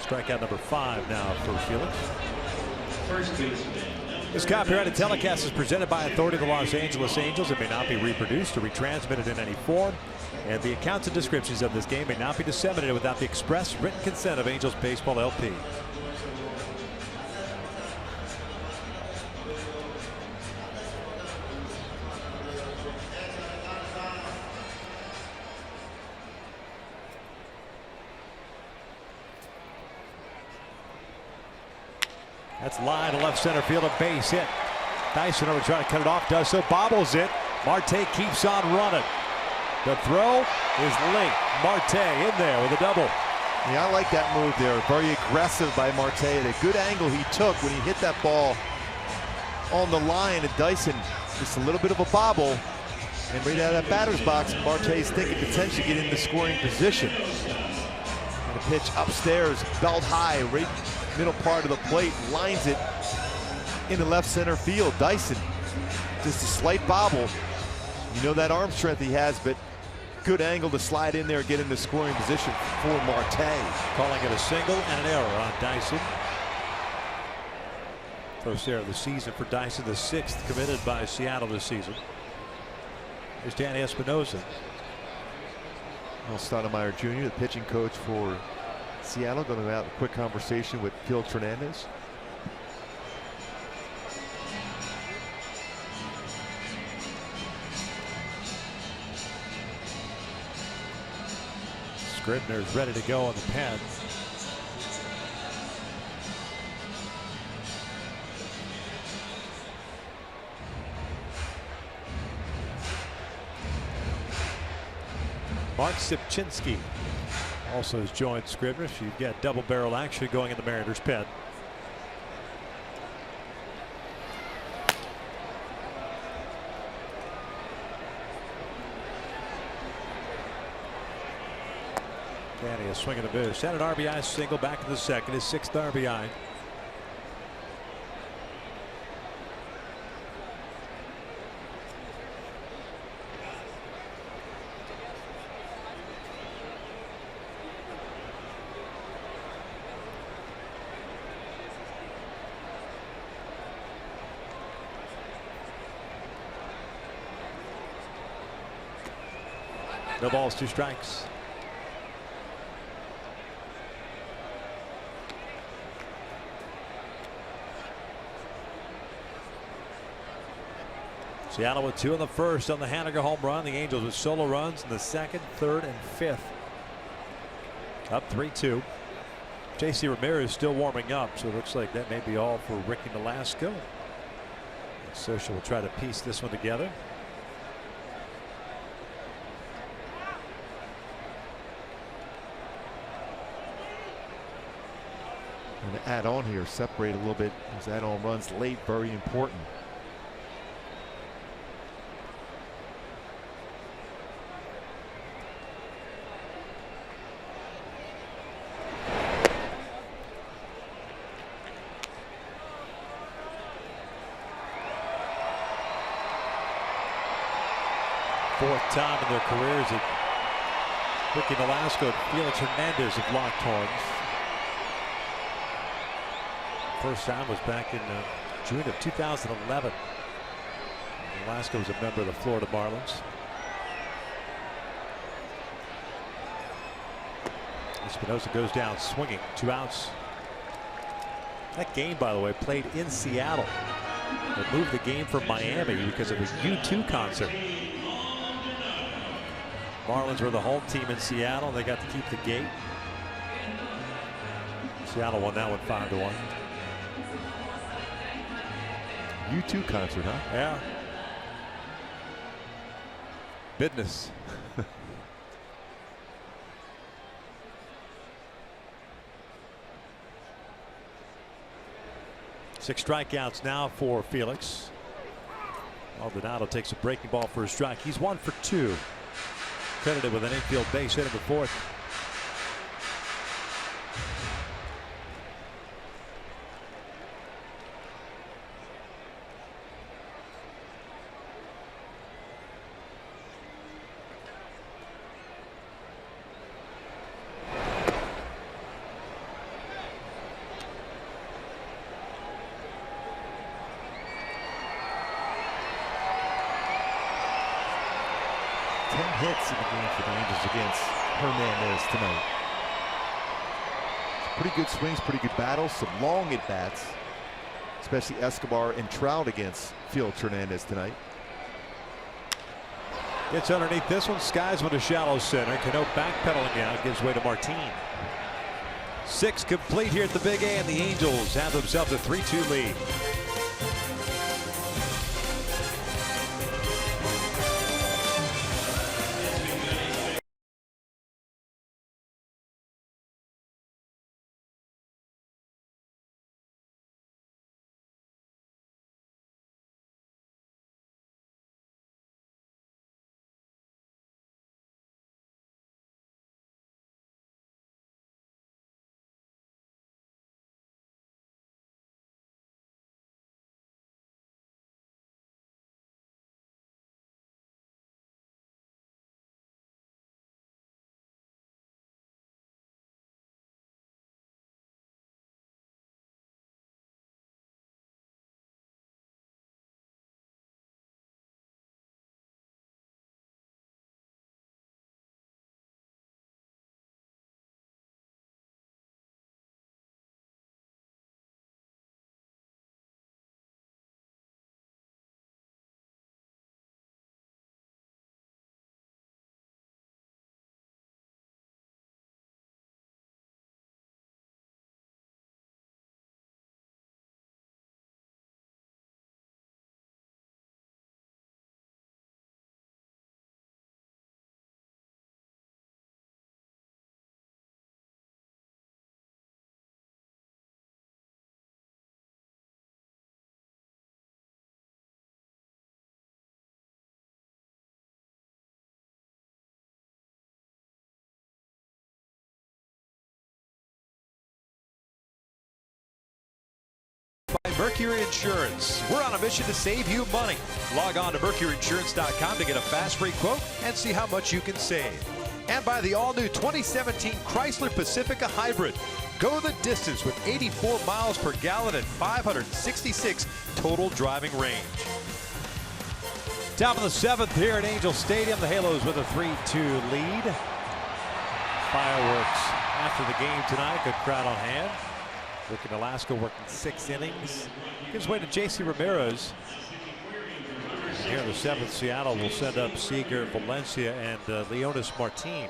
Strikeout number 5 now for Felix. First baseman. This copyrighted telecast is presented by authority of the Los Angeles Angels. It may not be reproduced or retransmitted in any form, and the accounts and descriptions of this game may not be disseminated without the express written consent of Angels Baseball LP. That's line to left center field, a base hit. Dyson over trying to cut it off, does so, bobbles it. Marte keeps on running. The throw is late. Marte in there with a double. Yeah, I like that move there. Very aggressive by Marte. At a good angle he took when he hit that ball on the line. And Dyson, just a little bit of a bobble. And right out of that batter's box, Marte's thinking potentially get into scoring position. And a pitch upstairs, belt high, right middle part of the plate, lines it into left center field. Dyson, just a slight bobble. You know that arm strength he has, but good angle to slide in there and get into scoring position for Marte. Calling it a single and an error on Dyson. First error of the season for Dyson, the 6th committed by Seattle this season. Here's Danny Espinosa. Well, Stoudemire Jr., the pitching coach for Seattle, going to have a quick conversation with Felix Hernandez. Scribner's ready to go on the pen. Mark Sipchinski also has joined Scribner. So you've got double barrel action going in the Mariners pen. Danny a swing and a miss. Had an RBI single back in the second, his 6th RBI. No balls, 2 strikes. Seattle with 2 in the first on the Haniger home run. The Angels with solo runs in the 2nd, 3rd, and 5th. Up 3-2. J.C. Ramirez still warming up, so it looks like that may be all for Ricky Nolasco. Social will try to piece this one together. And to add on here, separate a little bit. Those add-on runs late, very important. Fourth time in their careers that Ricky Nolasco and Felix Hernandez have locked horns. First time was back in June of 2011. Nolasco was a member of the Florida Marlins. Espinosa goes down swinging, 2 outs. That game, by the way, played in Seattle. They moved the game from Miami because of a U2 concert. Marlins were the home team in Seattle. They got to keep the gate. Seattle won that one 5-1. U2 concert, huh? Yeah. Business. 6 strikeouts now for Felix. Maldonado takes a breaking ball for a strike. He's 1 for 2. Credited with an infield base hit in the 4th. Hits in the game for the Angels against Hernandez tonight. Pretty good swings, pretty good battles, some long at bats, especially Escobar and Trout against Felix Hernandez tonight. Gets underneath this one, skies with a shallow center. Cano backpedaling out, gives way to Martin. 6 complete here at the Big A, and the Angels have themselves a 3-2 lead. Mercury Insurance. We're on a mission to save you money. Log on to mercuryinsurance.com to get a fast free quote and see how much you can save. And by the all-new 2017 Chrysler Pacifica Hybrid. Go the distance with 84 miles per gallon and 566 total driving range. Top of the 7th here at Angel Stadium. The Halos with a 3-2 lead. Fireworks after the game tonight. Good crowd on hand. Ricky Nolasco working 6 innings. Gives way to J.C. Ramirez. And here in the 7th, Seattle will send up Seager, Valencia, and Leonis Martin.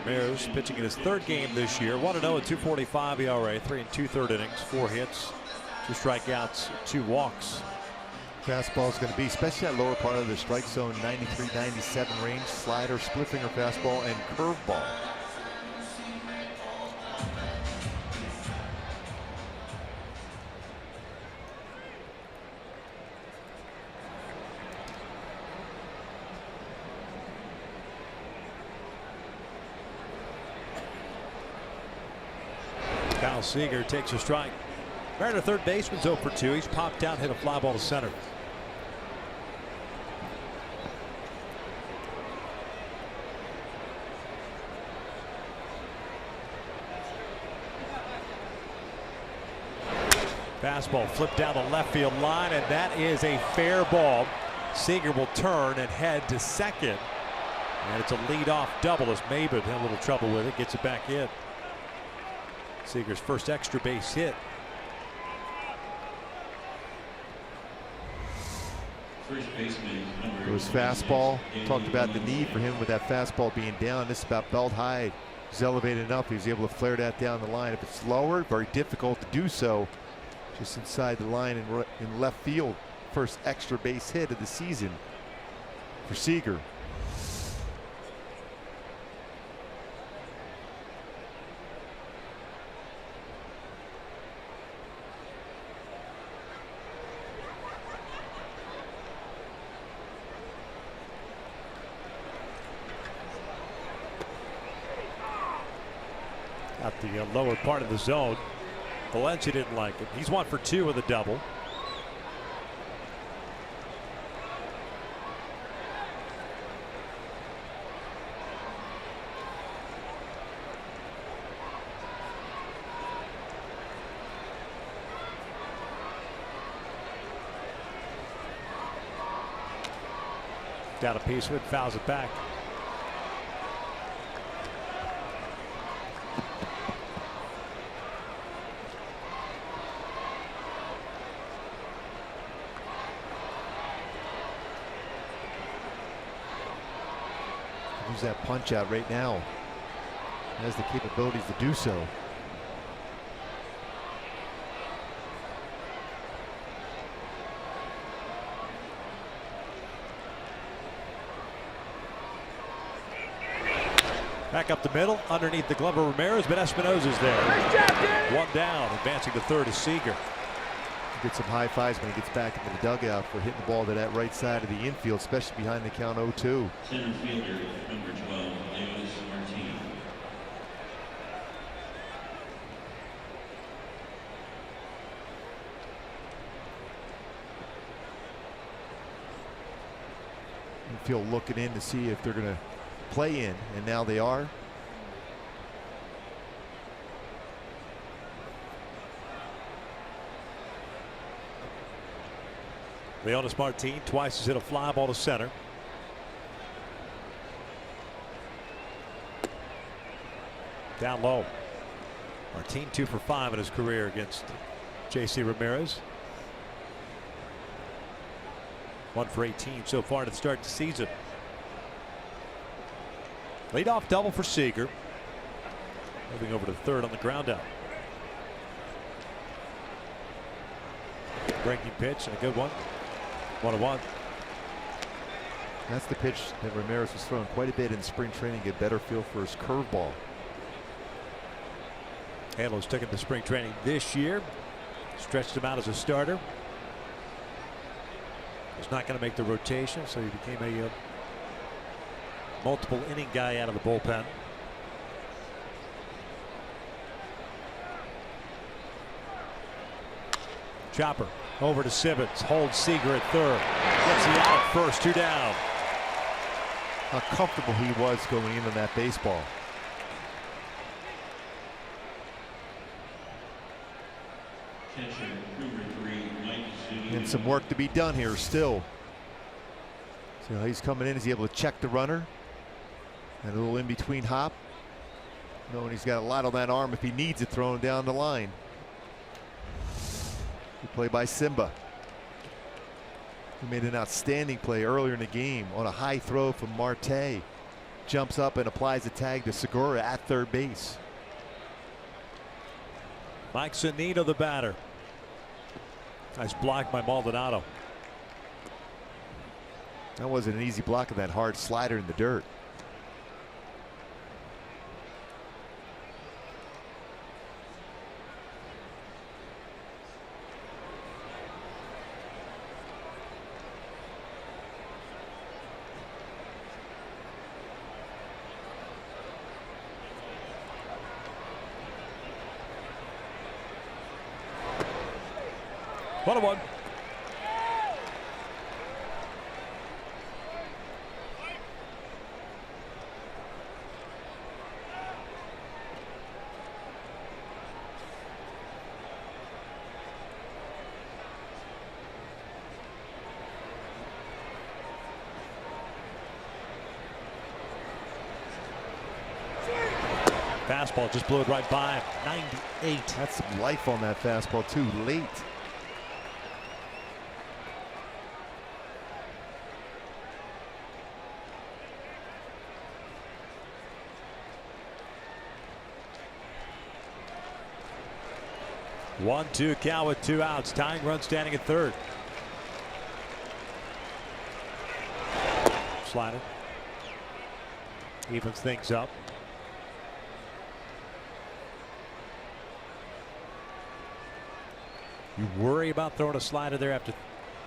Ramirez pitching in his 3rd game this year. 1-0 at 2.45 ERA, 3 2/3 innings, 4 hits, 2 strikeouts, 2 walks. Fastball is going to be, especially that lower part of the strike zone, 93-97 range. Slider, split finger fastball, and curveball. Kyle Seager takes a strike. Mariner third baseman's 0 for 2. He's popped out, hit a fly ball to center. Fastball flipped down the left field line, and that is a fair ball. Seager will turn and head to second. And it's a leadoff double as Maybin had a little trouble with it, gets it back in. Seager's first extra base hit. First baseman, It was fastball. Talked about the need for him with that fastball being down. This is about belt high. He's elevated enough. He's able to flare that down the line. If it's lower, very difficult to do so. Just inside the line in left field. First extra base hit of the season for Seager. At the lower part of the zone. Valencia didn't like it. He's 1 for 2 with a double. Got a piece of it, fouls it back. Use that punch out right now. Has the capabilities to do so. Back up the middle, underneath the glove of Ramirez, but Espinosa's there. One down, advancing to third is Seager. Get some high fives when he gets back into the dugout for hitting the ball to that right side of the infield, especially behind the count 0-2. Center fielder, number 12, Lewis Martin. Infield looking in to see if they're going to play in, and now they are. Leonis Martin twice has hit a fly ball to center. Down low. Martin 2 for 5 in his career against J.C. Ramirez. 1 for 18 so far to start the season. Leadoff double for Seager. Moving over to third on the ground out. Breaking pitch and a good one. 1-1. That's the pitch that Ramirez was throwing quite a bit in spring training. Get better feel for his curveball. Halos took him to spring training this year. Stretched him out as a starter. Was not going to make the rotation, so he became a multiple inning guy out of the bullpen. Chopper over to Simmons, holds Seager at third, gets the out at first, 2 down. How comfortable he was going in on that baseball. Catcher, number 3, Mike Zuniga. And some work to be done here still. See how he's coming in. Is he able to check the runner? And a little in between hop. Knowing he's got a lot on that arm if he needs it thrown down the line. Good play by Simba. He made an outstanding play earlier in the game on a high throw from Marte. Jumps up and applies a tag to Segura at third base. Mike Zunino, the batter. Nice block by Maldonado. That wasn't an easy block of that hard slider in the dirt. One. Fastball just blew it right by him. 98. That's some life on that fastball too. Late. One-two count with 2 outs. Tying run standing at third. Slider. Evens things up. You worry about throwing a slider there after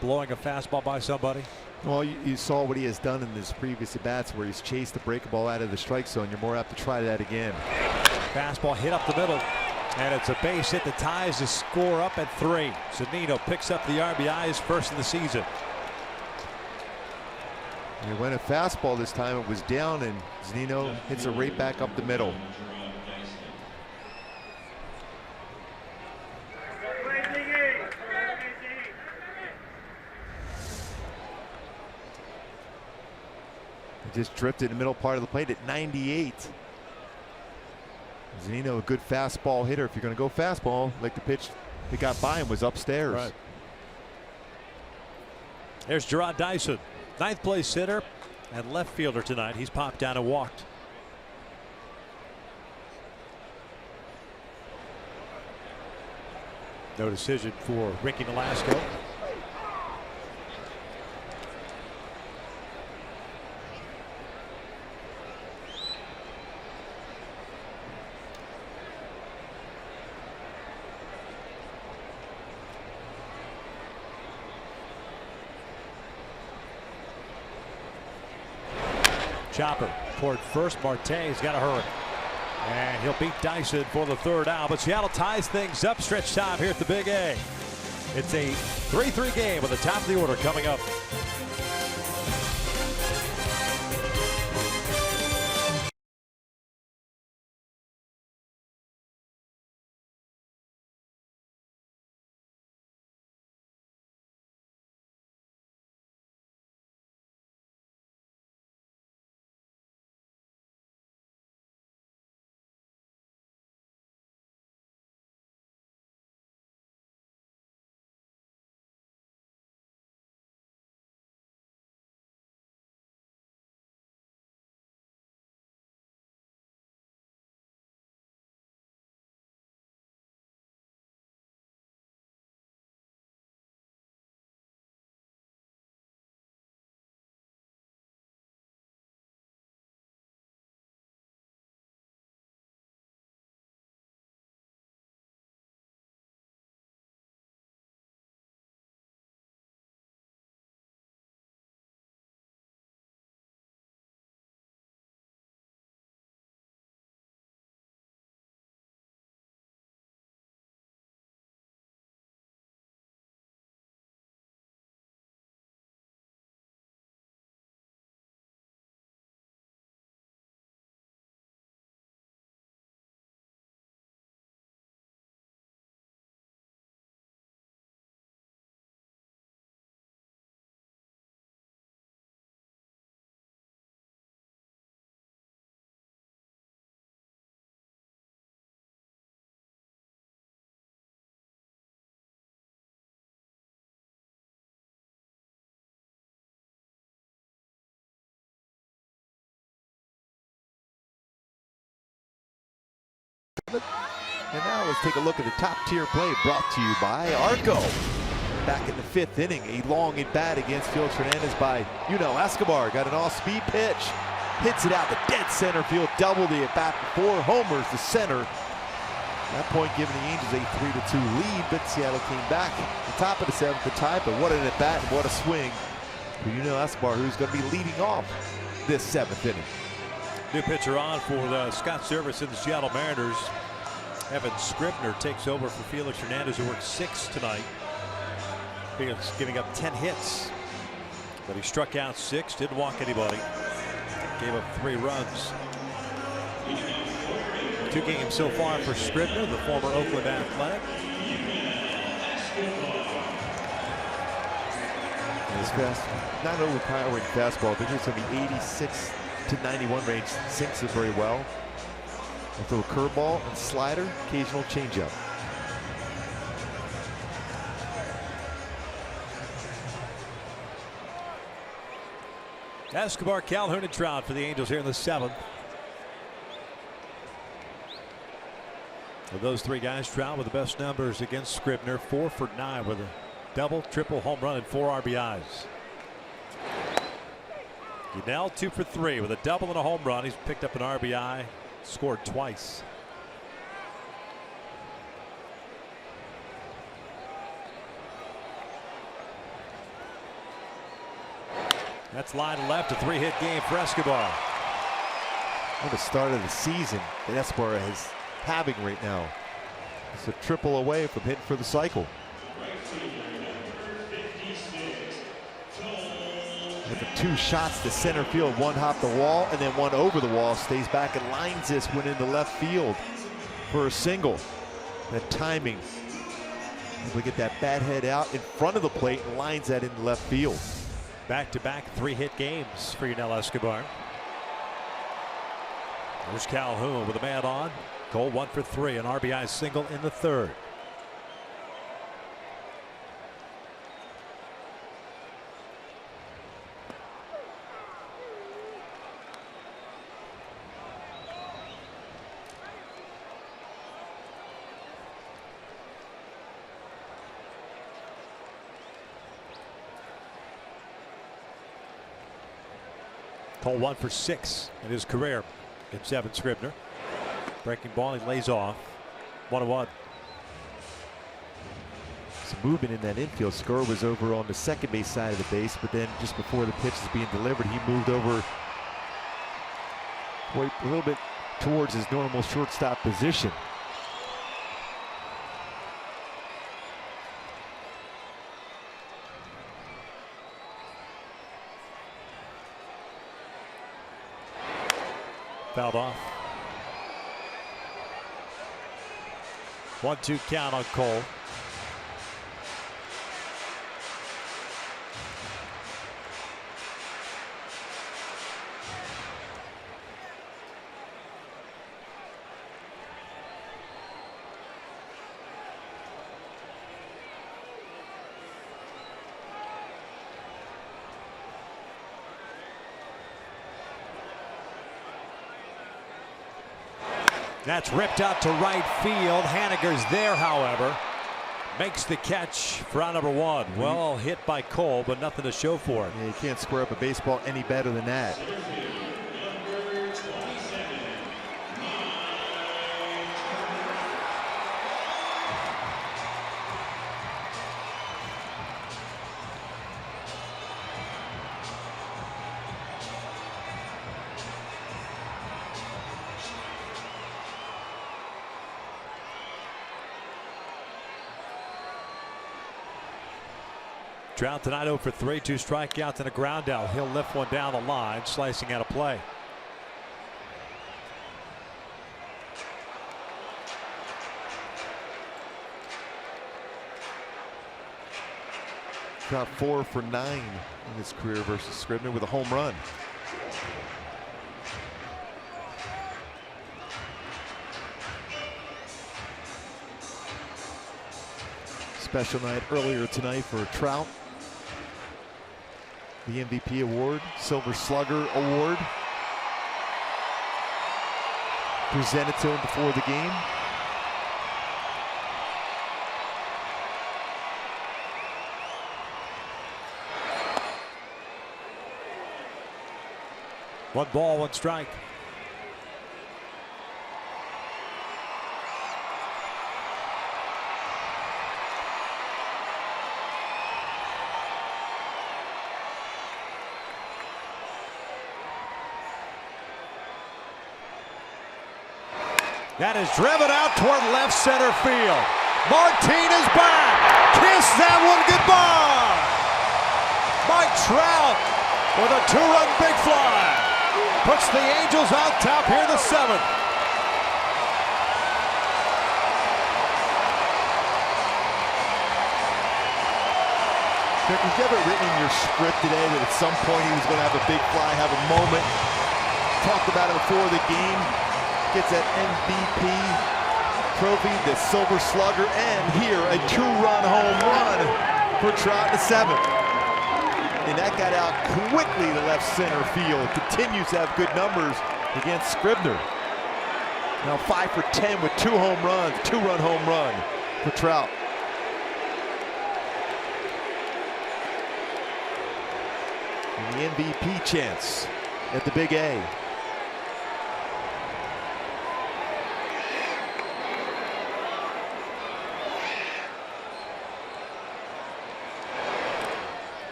blowing a fastball by somebody? Well, you saw what he has done in his previous at-bats where he's chased the breakable out of the strike zone. You're more apt to try that again. Fastball hit up the middle. And it's a base hit that ties the score up at 3. Zunino picks up the RBI, his first of the season. He went a fastball this time. It was down, and Zunino hits it right back up the middle. It just drifted in the middle part of the plate at 98. Zunino, a good fastball hitter. If you're going to go fastball, like the pitch that got by him was upstairs. Right. There's Gerard Dyson, 9th place hitter and left fielder tonight. He's popped down and walked. No decision for Ricky Nolasco. Chopper toward first. Marte's got to hurry. And he'll beat Dyson for the third out. But Seattle ties things up. Stretch time here at the Big A. It's a 3-3 game with the top of the order coming up. And now let's take a look at the top tier play brought to you by Arco. Back in the 5th inning, a long at bat against Felix Hernandez by Escobar. Got an all-speed pitch, hits it out to dead center field, double the at bat, 4 homers to center. At that point, giving the Angels a 3-2 lead, but Seattle came back. The top of the 7th to tie, but what an at bat and what a swing for Escobar, who's going to be leading off this 7th inning. New pitcher on for the Scott Service and the Seattle Mariners. Evan Scribner takes over for Felix Hernandez, who worked 6 tonight. Felix giving up 10 hits, but he struck out 6, didn't walk anybody, gave up 3 runs. 2 games so far for Scribner, the former Oakland Athletic. This fast, not overpowering fastball. I think it's going to be 86 to 91 range. Sinks it very well. I'll throw a curveball and slider, occasional changeup. Escobar, Calhoun, and Trout for the Angels here in the 7th. Of those 3 guys, Trout with the best numbers against Scribner, 4 for 9 with a double, triple, home run, and 4 RBIs. Udell 2 for 3 with a double and a home run. He's picked up an RBI, scored twice. That's line left, a 3-hit game for Escobar. What a start of the season that Escobar is having right now. It's a triple away from hitting for the cycle. With the 2 shots to center field, 1 hopped the wall and then 1 over the wall, stays back and lines this one into left field for a single. That timing. We get that bat head out in front of the plate and lines that into left field. Back-to-back 3-hit games for Yunel Escobar. There's Calhoun with a man on. Cole 1 for 3, an RBI single in the 3rd. Cole 1 for 6 in his career against Evan Scribner. Breaking ball, he lays off. 1-1. Some movement in that infield. Score was over on the second base side of the base, but then just before the pitch is being delivered, he moved over a little bit towards his normal shortstop position. Fouled off. 1-2 count on Cole. That's ripped out to right field. Haniger's there, however. Makes the catch for out number 1. Well hit by Cole, but nothing to show for it. Yeah, you can't square up a baseball any better than that. Trout tonight 0 for 3, 2 strikeouts and a ground out. He'll lift one down the line, slicing out of play. Trout 4 for 9 in his career versus Scribner with a home run. Special night earlier tonight for Trout. The MVP award, Silver Slugger award, presented to him before the game. One ball, one strike. That is driven out toward left center field. Martin is back. Kiss that one goodbye. Mike Trout with a 2-run big fly. Puts the Angels out top here in the 7th. Vic, was you ever written in your script today that at some point he was going to have a big fly, have a moment? Talked about it before the game. Gets that MVP trophy, the Silver Slugger, and here a 2-run home run for Trout in the 7th. And that got out quickly to left center field. Continues to have good numbers against Scribner. Now 5 for 10 with 2 home runs, 2-run home run for Trout. And the MVP chance at the Big A.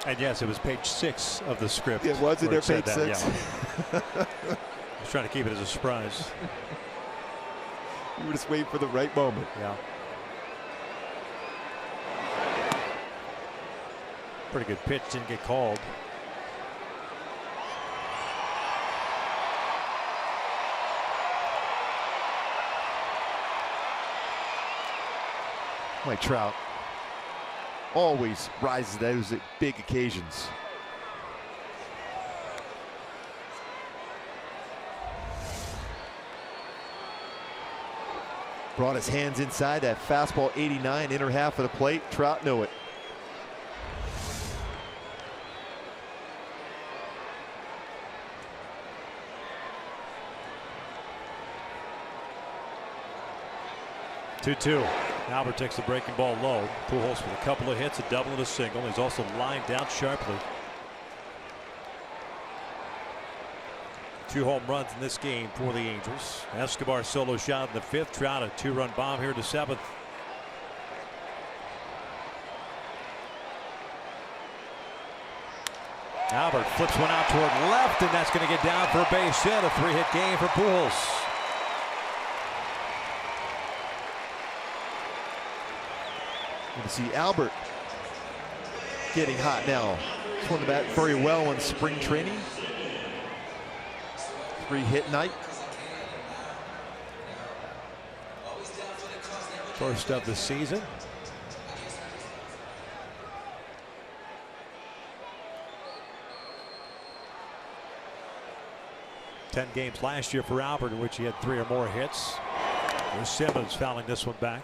And yes, it was page 6 of the script. It was in there, page 6. Yeah. I was trying to keep it as a surprise. You were just waiting for the right moment. Yeah. Pretty good pitch, didn't get called. Mike Trout always rises to those big occasions. Brought his hands inside that fastball 89, inner half of the plate. Trout knew it. Two-two. Albert takes the breaking ball low. Pujols with a couple of hits, a double and a single. He's also lined down sharply. 2 home runs in this game for the Angels. Escobar solo shot in the 5th. Trout a 2-run bomb here to 7th. Albert flips one out toward left, and that's going to get down for a base hit. A 3-hit game for Pujols. You can see Albert getting hot now. Swung the bat very well in spring training. 3-hit night. First of the season. Ten games last year for Albert, in which he had 3 or more hits. There's Simmons fouling this one back.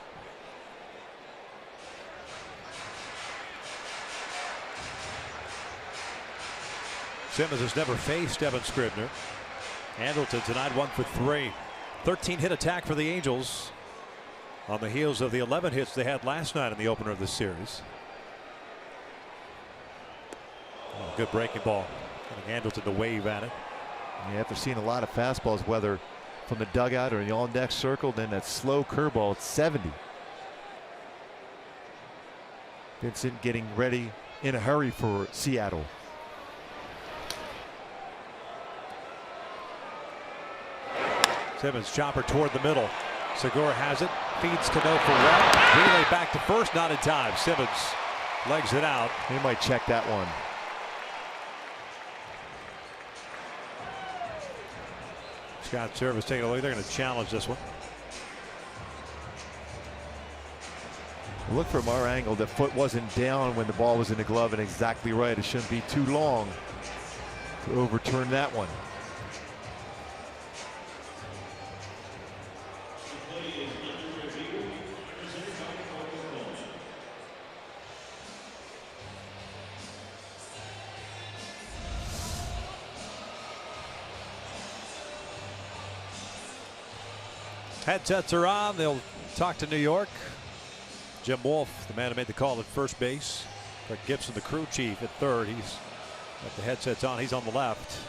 Simmons has never faced Evan Scribner. Andrelton tonight 1 for 3. 13-hit attack for the Angels on the heels of the 11 hits they had last night in the opener of the series. Oh, good breaking ball. Getting Andrelton to wave at it. Yeah, after seeing a lot of fastballs, whether from the dugout or in the on-deck circle, then that slow curveball at 70. Vincent getting ready in a hurry for Seattle. Simmons chopper toward the middle. Segura has it, feeds Cano for one. Relay back to first, not in time. Simmons legs it out. He might check that one. Scott Servais taking a look. They're going to challenge this one. Look from our angle, the foot wasn't down when the ball was in the glove, and exactly right. It shouldn't be too long to overturn that one. Headsets are on. They'll talk to New York. Jim Wolf, the man who made the call at first base. Greg Gibson, the crew chief, at third. He's got the headsets on. He's on the left.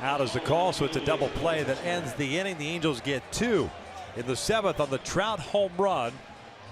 Out is the call, so it's a double play that ends the inning. The Angels get 2 in the 7th on the Trout home run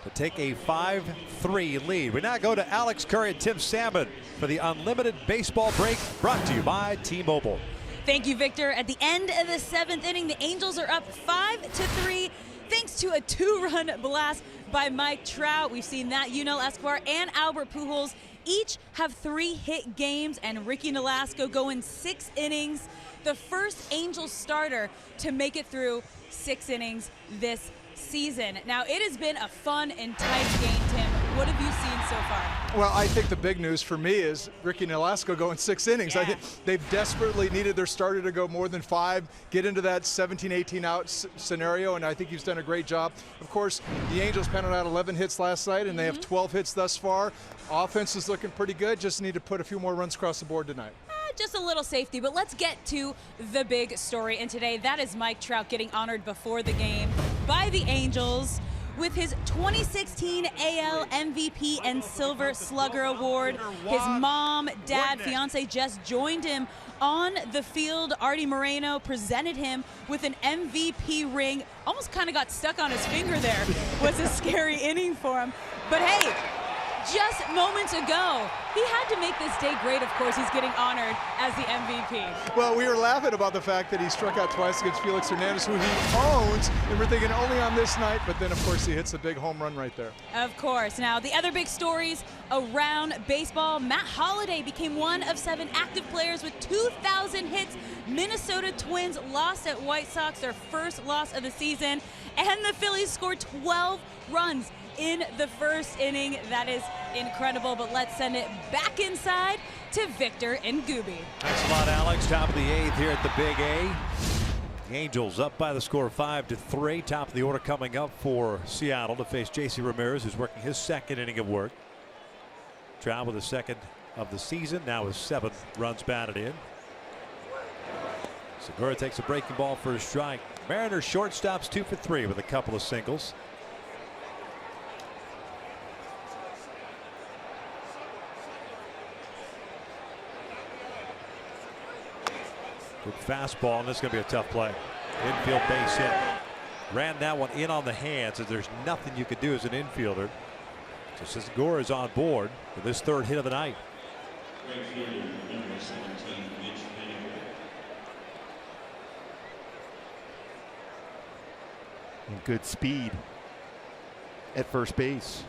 to take a 5-3 lead. We now go to Alex Curry and Tim Salmon for the Unlimited Baseball Break, brought to you by T-Mobile. Thank you, Victor. At the end of the 7th inning, the Angels are up 5-3 thanks to a 2-run blast by Mike Trout. We've seen that. Escobar and Albert Pujols each have 3-hit games, and Ricky Nolasco going 6 innings. The first Angels starter to make it through 6 innings this season. Now, it has been a fun and tight game, Tim. What have you seen so far? Well, I think the big news for me is Ricky Nolasco going 6 innings. Yeah. I think they've desperately needed their starter to go more than 5, get into that 17, 18 out scenario, and I think he's done a great job. Of course, the Angels pounded out 11 hits last night, and they have 12 hits thus far. Offense is looking pretty good. Just need to put a few more runs across the board tonight. Just a little safety, but let's get to the big story. And today, that is Mike Trout getting honored before the game by the Angels with his 2016 AL MVP and Silver Slugger Award. His mom, dad, fiance just joined him on the field. Artie Moreno presented him with an MVP ring. Almost kind of got stuck on his finger there. Was a scary inning for him. But hey, just moments ago, he had to make this day great. Of course, he's getting honored as the MVP. Well, we were laughing about the fact that he struck out twice against Felix Hernandez, who he owns, and we're thinking only on this night, but then, of course, he hits a big home run right there. Of course. Now, the other big stories around baseball, Matt Holliday became one of 7 active players with 2,000 hits. Minnesota Twins lost at White Sox, their first loss of the season, and the Phillies scored 12 runs in the first inning. That is incredible, but let's send it back inside to Victor and Gooby. Thanks a lot, Alex. Top of the 8th here at the Big A. The Angels up by the score 5-3. Top of the order coming up for Seattle to face J.C. Ramirez, who's working his second inning of work. Trout with the second of the season, now with 7 runs batted in. Segura takes a breaking ball for a strike. Mariners shortstops 2 for 3 with a couple of singles. Good fastball, and this is going to be a tough play. Infield base hit. Ran that one in on the hands, as there's nothing you could do as an infielder. So Segura is on board for this 3rd hit of the night. Right fielder, number 17, Mitch Haniger. And good speed at first base.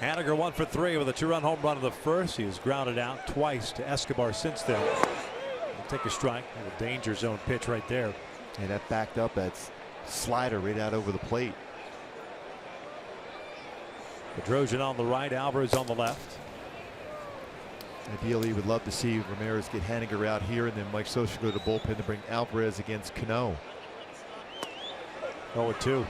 Haniger 1 for 3 with a 2-run home run in the first. He has grounded out twice to Escobar since then. He'll take a strike. A danger zone pitch right there. And that backed up that slider right out over the plate. Pedrosion on the right, Alvarez on the left. Ideally, would love to see Ramirez get Haniger out here, and then Mike Scioscia go to the bullpen to bring Alvarez against Cano. 0-2.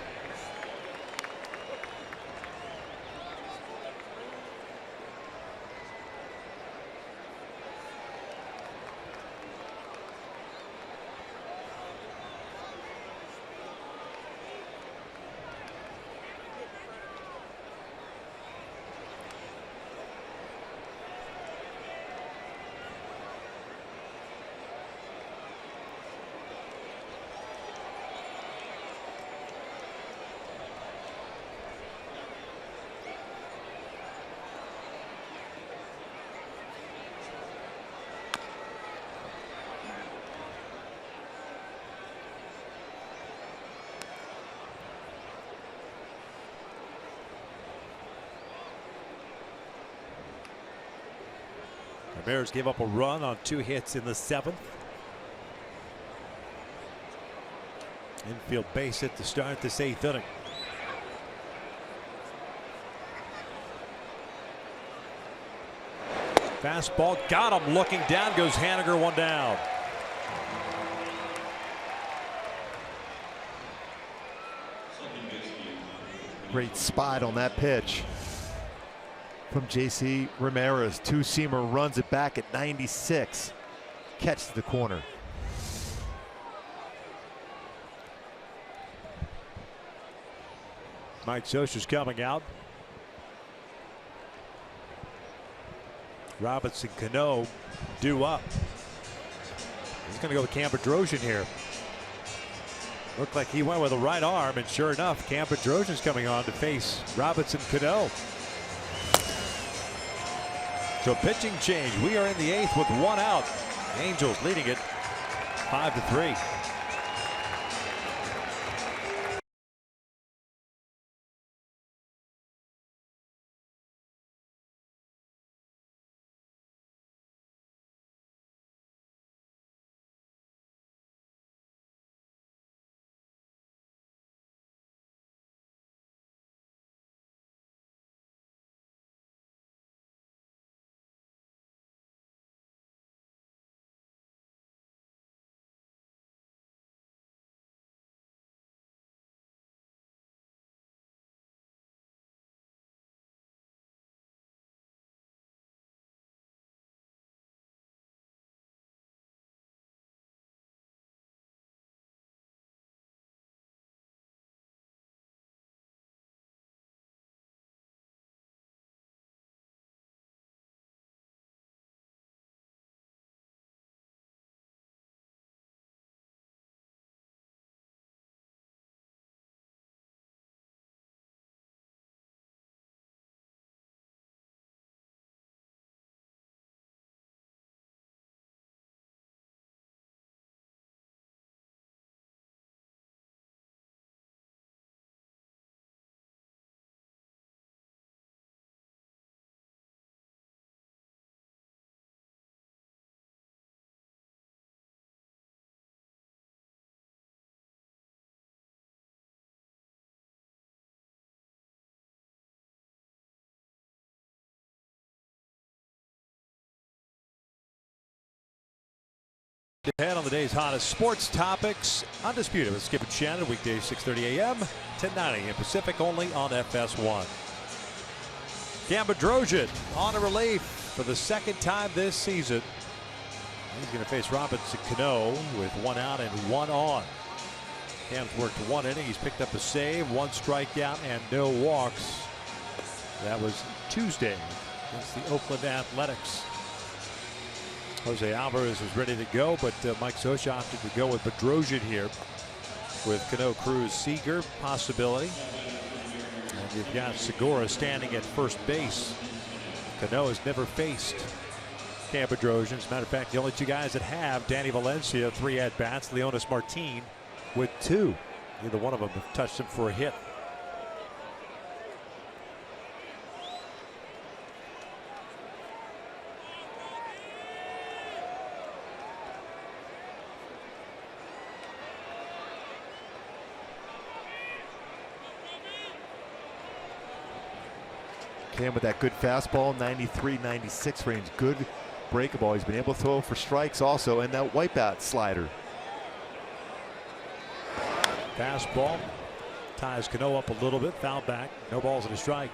Ramirez gave up a run on 2 hits in the 7th. Infield base hit to start this 8th inning. Fastball got him. Looking down goes Haniger, 1 down. Great spot on that pitch from J.C. Ramirez. 2-seamer, runs it back at 96. Catch to the corner. Mike Scioscia's coming out. Robinson, Cano due up. He's going to go with Cam Bedrosian here. Looked like he went with the right arm, and sure enough, Cam Bedrosian's coming on to face Robinson, Cano. So pitching change. We are in the 8th with 1 out. Angels leading it 5-3. Ahead on the day's hottest sports topics. Undisputed with Skip and Shannon, weekdays 6:30 a.m. 10:90 a.m. Pacific, only on FS1. Cam Bedrosian on a relief for the second time this season. He's going to face Robinson Cano with 1 out and 1 on. Cam's worked 1 inning. He's picked up a save, 1 strikeout, and no walks. That was Tuesday against the Oakland Athletics. Jose Alvarez was ready to go, but Mike Scioscia opted to go with Bedrosian here with Cano, Cruz, Seager possibility. And you've got Segura standing at first base. Cano has never faced Cam Bedrosian. As a matter of fact, the only 2 guys that have, Danny Valencia, 3 at-bats, Leonis Martin with 2. Neither one of them have touched him for a hit. Cam with that good fastball, 93, 96 range. Good breakable. He's been able to throw for strikes also, and that wipeout slider. Fastball ties Cano up a little bit. Foul back. No balls and a strike.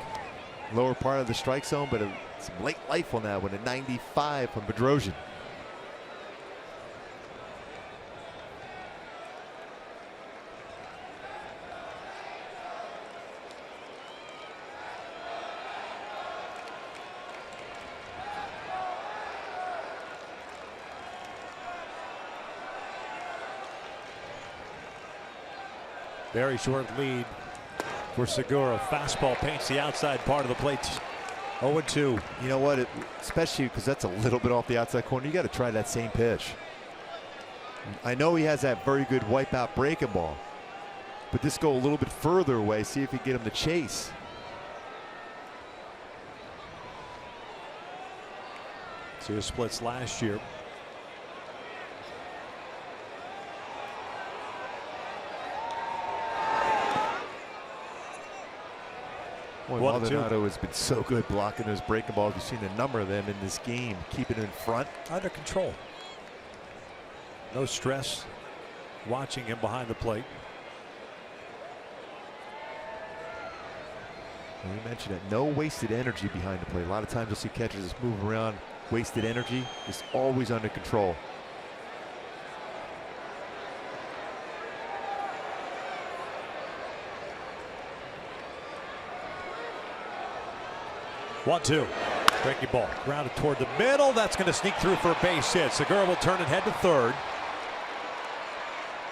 Lower part of the strike zone, but some late life on that one. A 95 from Bedrosian. Very short lead for Segura. Fastball paints the outside part of the plate. 0-2. You know what? Especially because that's a little bit off the outside corner. You got to try that same pitch. I know he has that very good wipeout breaking ball, but this go a little bit further away. See if you get him to chase. See his splits last year. Boy, Maldonado has been so good blocking those breaking balls. You've seen a number of them in this game, keeping it in front. Under control. No stress watching him behind the plate. Well, you mentioned it. No wasted energy behind the plate. A lot of times you'll see catchers just move around. Wasted energy is always under control. One-two. Breaking ball. Grounded toward the middle. That's going to sneak through for a base hit. Segura will turn it head to third.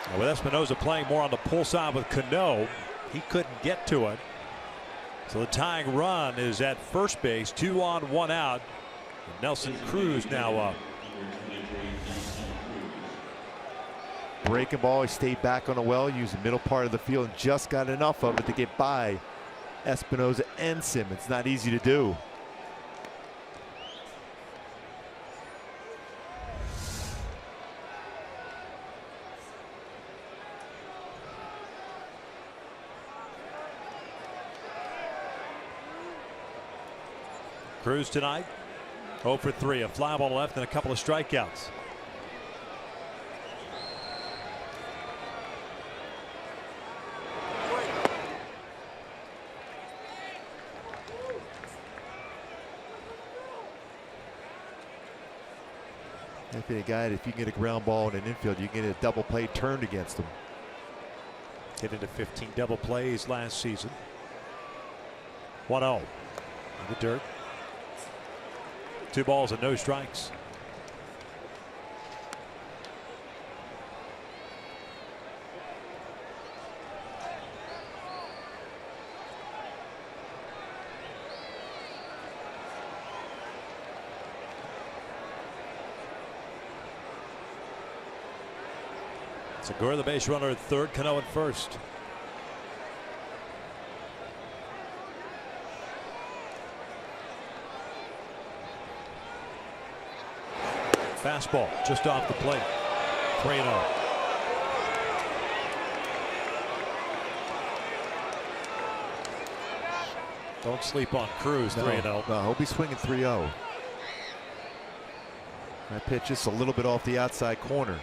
And with Espinosa playing more on the pull side with Cano, he couldn't get to it. So the tying run is at first base. 2 on, 1 out. And Nelson Cruz now up. Breaking ball. He stayed back on the well, used the middle part of the field, and just got enough of it to get by Espinosa and Simmons. Not easy to do. Cruz tonight 0 for 3. A fly ball left and a couple of strikeouts. If you can get a ground ball in an infield, you can get a double play turned against him. Hit into 15 double plays last season. 1-0 in the dirt. 2 balls and no strikes. Segura the base runner at third, Cano at first. Fastball just off the plate. 3-0. Don't sleep on Cruz. 3-0. No, he'll be swinging 3-0. That pitch just a little bit off the outside corner.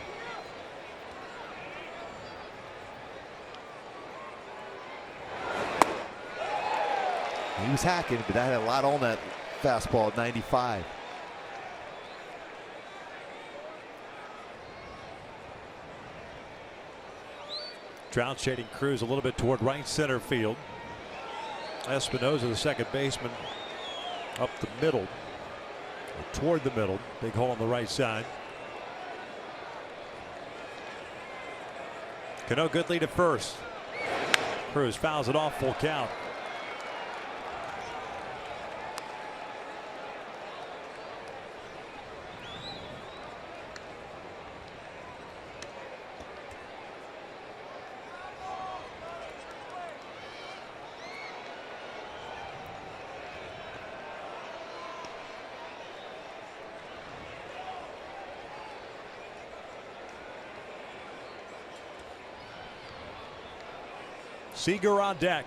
He was hacking, but that had a lot on that fastball at 95. Trout shading Cruz a little bit toward right center field. Espinosa, the second baseman, up the middle, or toward the middle. Big hole on the right side. Cano, good lead at first. Cruz fouls it off, full count. Seager on deck.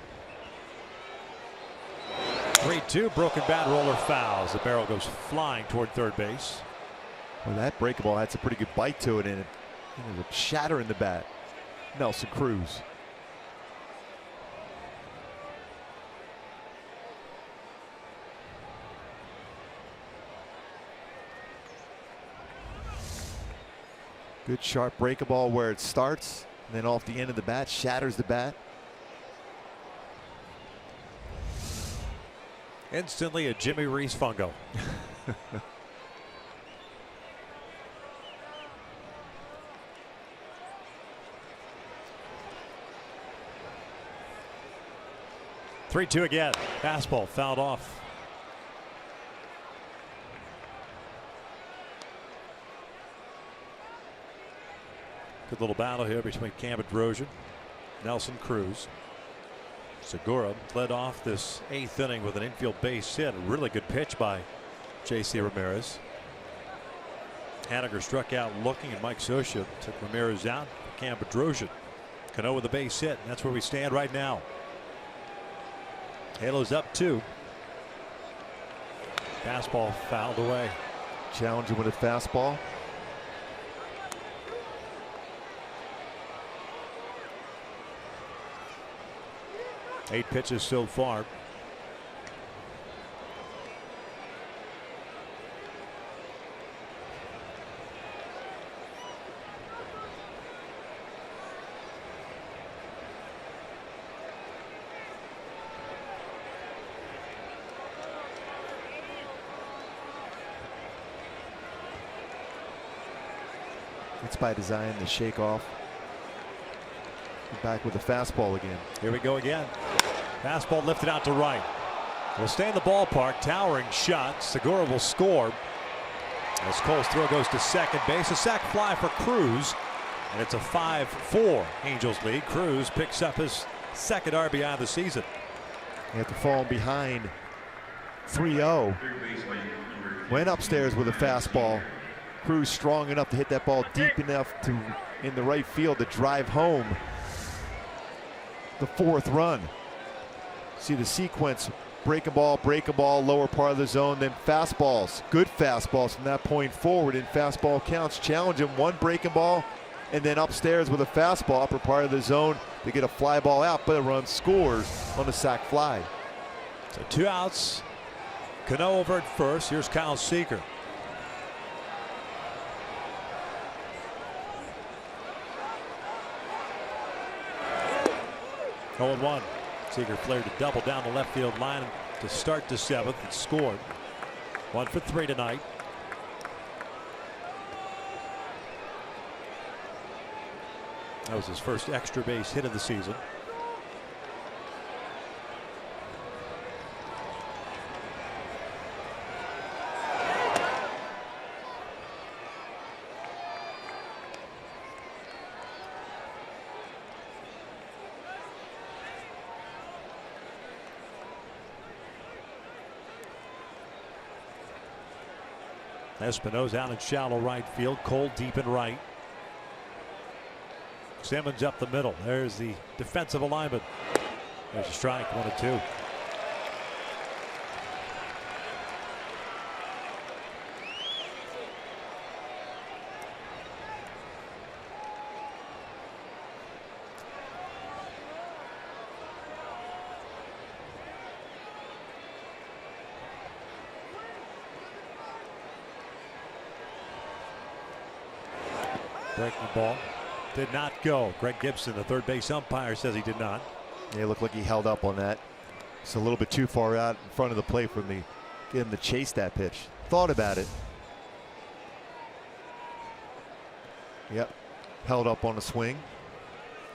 3-2, broken bat, roller fouls. The barrel goes flying toward third base. Well, that breaking ball had some pretty good bite to it, and it was a shatter in the bat. Nelson Cruz. Good sharp breaking ball where it starts, and then off the end of the bat, shatters the bat. Instantly a Jimmy Reese fungo. Three-two again. Fastball fouled off. Good little battle here between Cam Bedrosian, Nelson Cruz. Segura led off this 8th inning with an infield base hit. A really good pitch by J.C. Ramirez. Haniger struck out looking, and Mike Scioscia took Ramirez out. Cam Bedrosian. Cano with a base hit, and that's where we stand right now. Halo's up 2. Fastball fouled away. Challenging with a fastball. Eight pitches so far. It's by design, the shake off. Back with the fastball again. Here we go again. Fastball lifted out to right. Will stay in the ballpark. Towering shot. Segura will score. As Cole's throw goes to second base. A sac fly for Cruz. And it's a 5-4 Angels lead. Cruz picks up his second RBI of the season. After falling behind 3-0. Went upstairs with a fastball. Cruz strong enough to hit that ball deep enough to in the right field to drive home the 4th run. See the sequence: breaking ball, lower part of the zone, then fastballs. Good fastballs from that point forward in fastball counts. Challenge him, one breaking ball, and then upstairs with a fastball, upper part of the zone to get a fly ball out, but a run scores on the sac fly. So 2 outs. Cano over at first. Here's Kyle Seager. Oh, 0-1. Seager flared to double down the left field line to start the 7th and scored. 1 for 3 tonight. That was his first extra base hit of the season. Espinosa out in shallow right field. Cole deep in right. Simmons up the middle. There's the defensive alignment. There's a strike, 1-2. Breaking ball did not go. Greg Gibson, the third base umpire, says he did not. Yeah, it looked like he held up on that. It's a little bit too far out in front of the plate for me. Get him to chase that pitch. Thought about it. Yep. Held up on the swing.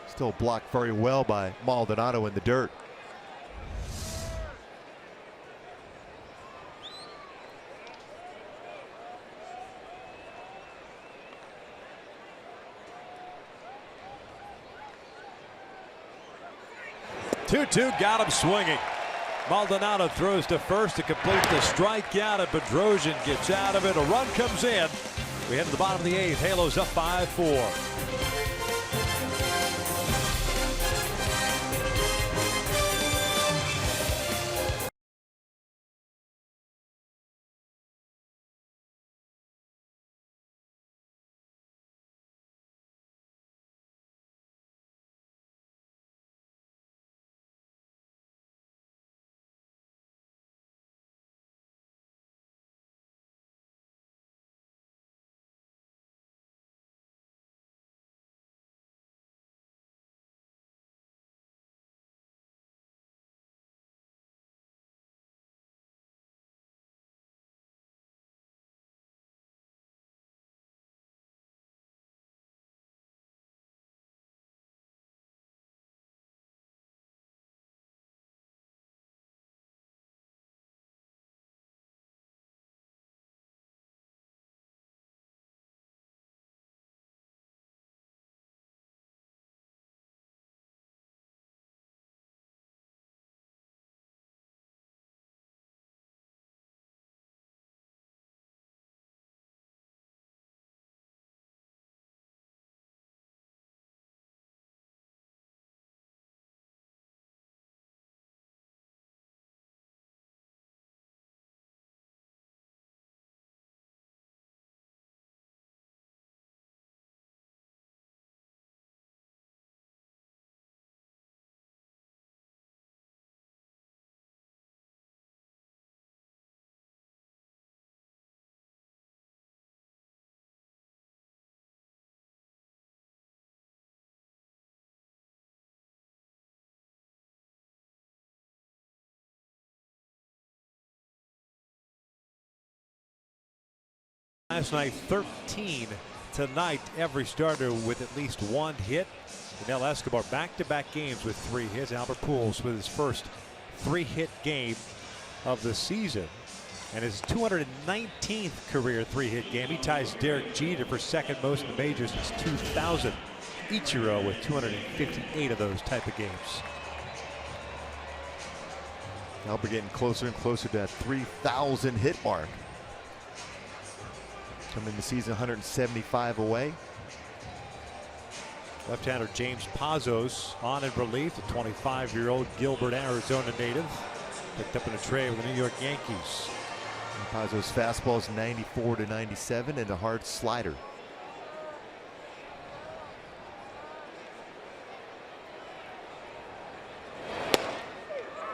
Still blocked very well by Maldonado in the dirt. Two got him swinging. Maldonado throws to first to complete the strikeout, and Bedrosian gets out of it. A run comes in. We head to the bottom of the eighth. Halos up 5-4. Last night, 13. Tonight, every starter with at least one hit. Now Escobar back-to-back games with 3 hits. Albert Pujols with his first 3-hit game of the season, and his 219th career 3-hit game. He ties Derek Jeter for second most in the majors since 2000. Ichiro with 258 of those type of games. Albert getting closer and closer to that 3,000 hit mark. Coming the season 175 away. Left-hander James Pazos on in relief. The 25-year-old Gilbert, Arizona native, picked up in a trade with the New York Yankees. And Pazos' fastball is 94 to 97 and a hard slider.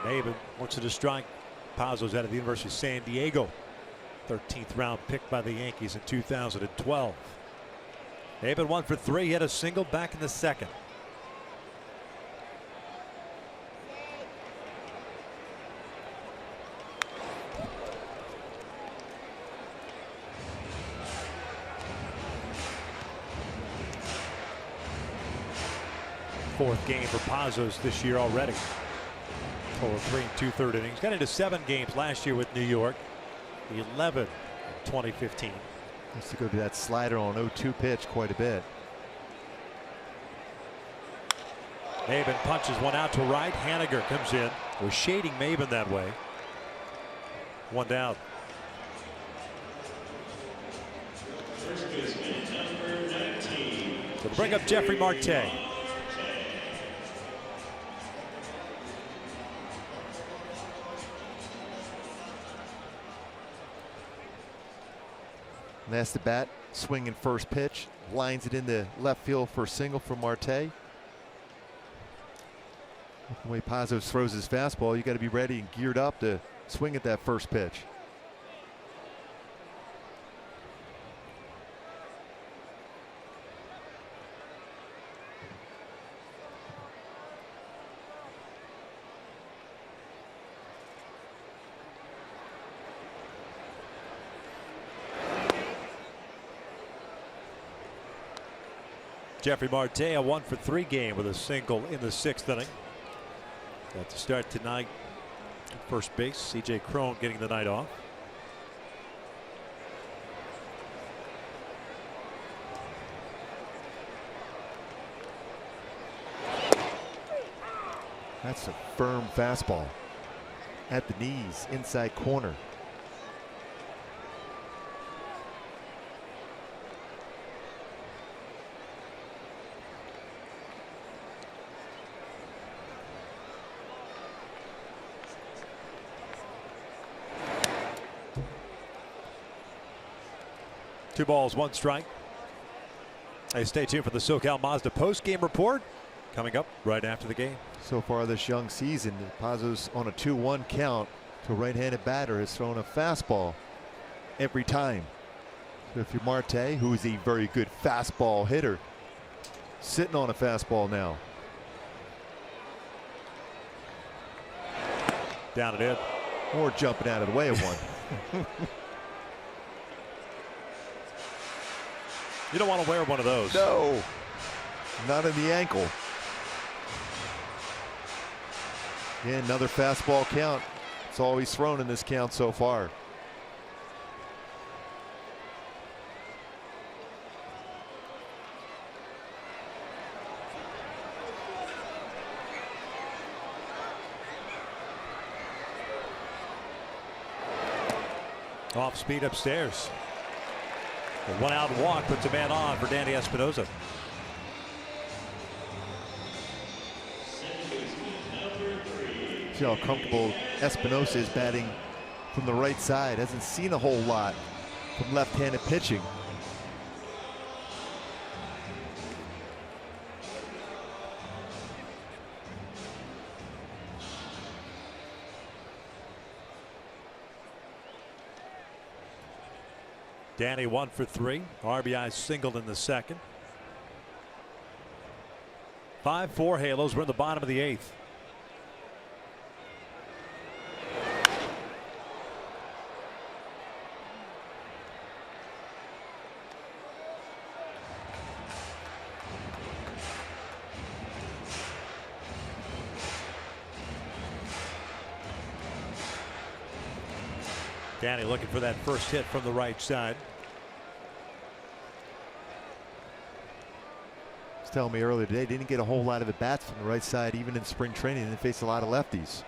Maben looks to strike Pazos out of the University of San Diego. 13th round pick by the Yankees in 2012. Maben 1 for 3. He had a single back in the second. Fourth game for Pazos this year already. Total 3 2/3 innings. Got into 7 games last year with New York. 11 in 2015. Used to go to that slider on 0-2 pitch quite a bit. Maben punches one out to right. Haniger comes in. Was shading Maben that way. 1 down. First baseman, number 19. So to bring up Jeffrey Marte. And that's the bat, swinging first pitch, lines it into left field for a single for Marte. The way Pazos throws his fastball, you got to be ready and geared up to swing at that first pitch. Jeffrey Marte, a 1-for-3 game with a single in the 6th inning. Got to start tonight at first base. C.J. Cron getting the night off. That's a firm fastball at the knees, inside corner. Two balls, one strike. Hey, stay tuned for the SoCal Mazda post-game report coming up right after the game. So far this young season, Pazos on a 2-1 count to a right-handed batter has thrown a fastball every time. So if you're Marte, who is a very good fastball hitter, sitting on a fastball now. Down and in. Or jumping out of the way of one. You don't want to wear one of those. No, not in the ankle. Yeah, another fastball count. It's all he's thrown in this count so far. Off speed upstairs. A 1-out walk puts a man on for Danny Espinosa. See how comfortable Espinosa is batting from the right side. Hasn't seen a whole lot from left-handed pitching. Danny 1 for 3. RBI singled in the 2nd. 5-4 Halos. We're in the bottom of the 8th. Danny looking for that first hit from the right side. Was telling me earlier today, didn't get a whole lot of at bats from the right side, even in spring training. They faced a lot of lefties.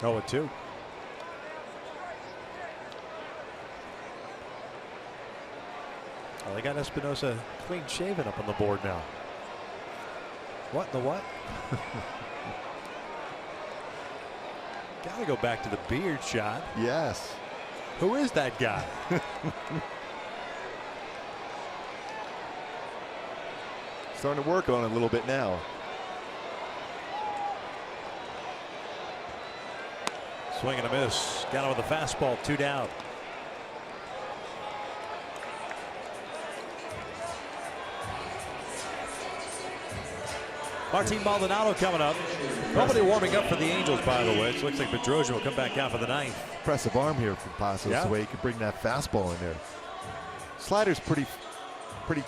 Oh, and 2. Well, they got Espinosa clean shaven up on the board now. What in the what? Gotta go back to the beard shot. Yes. Who is that guy? Starting to work on it a little bit now. Swing and a miss. Got him with a fastball, 2 down. Martin Maldonado coming up. Nobody warming up for the Angels, by the way. It looks like Pedroia will come back out for the 9th. Impressive arm here from Pazos, Yeah. the way he can bring that fastball in there. Slider's pretty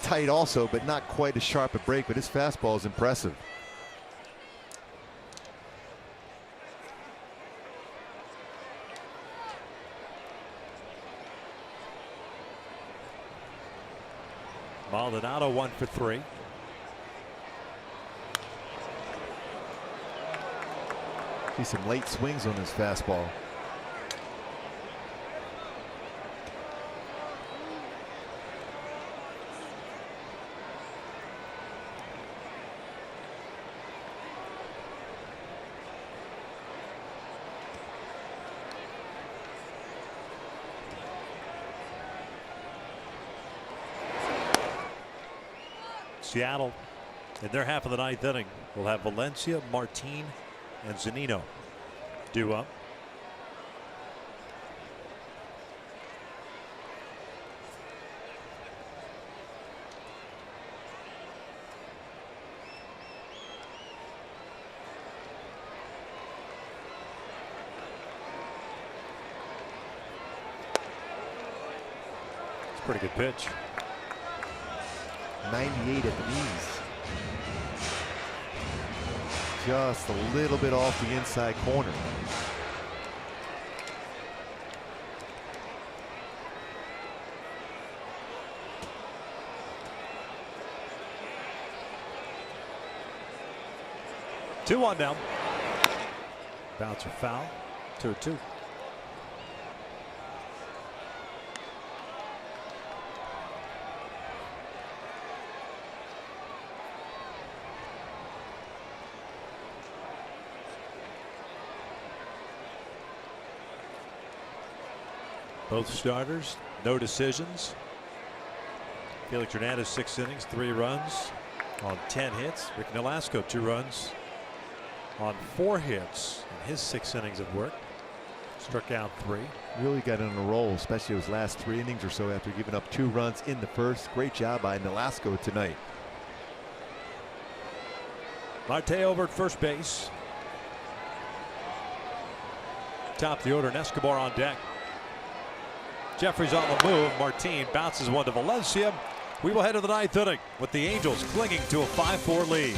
tight also, but not quite as sharp a break, but his fastball is impressive. Maldonado 1 for 3. See some late swings on his fastball. Seattle in their half of the 9th inning will have Valencia, Martin, and Zunino due up. Pretty good pitch. 98 at the knees. Just a little bit off the inside corner. Two on down. Bouncer foul. 2-2. Both starters, no decisions. Felix Hernandez, 6 innings, 3 runs on 10 hits. Rick Nolasco, 2 runs on 4 hits in his 6 innings of work. Struck out 3. Really got on a roll, especially those last 3 innings or so after giving up 2 runs in the first. Great job by Nolasco tonight. Marte over at first base. Top of the order, and Escobar on deck. Jeffrey's on the move. Martin bounces one to Valencia. We will head to the 9th inning with the Angels clinging to a 5-4 lead.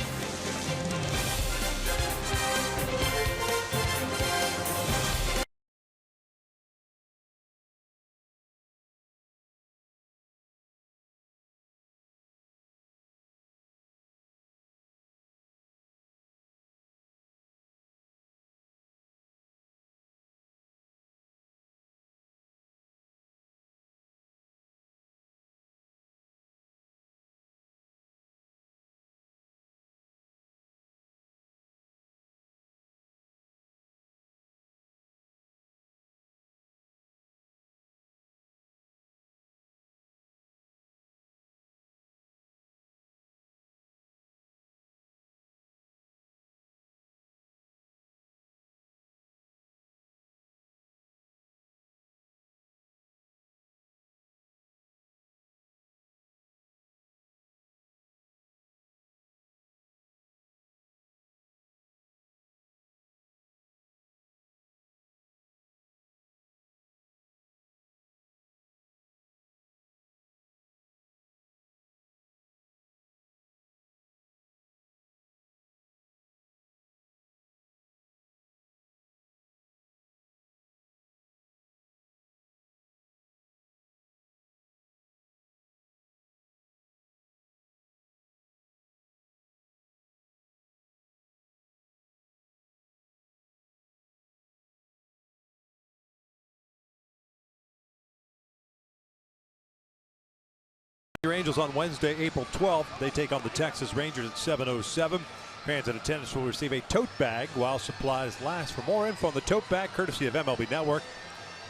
Your Angels on Wednesday, April 12th. They take on the Texas Rangers at 7:07. Fans in attendance will receive a tote bag while supplies last. For more info on the tote bag, courtesy of MLB Network,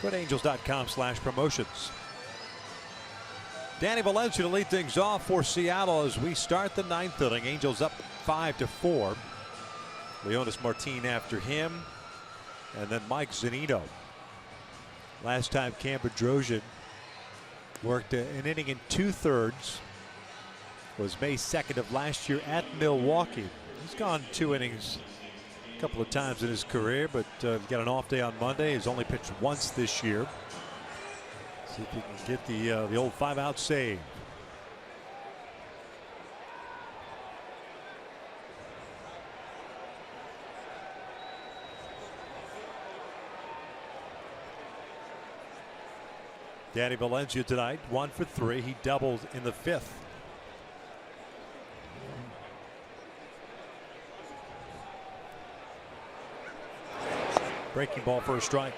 go to angels.com/promotions. Danny Valencia to lead things off for Seattle as we start the 9th inning. Angels up 5-4. Leonis Martin after him, and then Mike Zunino. Last time Cam Bedrosian worked an inning in 2/3 was May 2nd of last year at Milwaukee. He's gone 2 innings a couple of times in his career, but got an off day on Monday. He's only pitched once this year. See if he can get the old 5-out save. Danny Valencia tonight, 1 for 3. He doubled in the 5th. Breaking ball for a strike.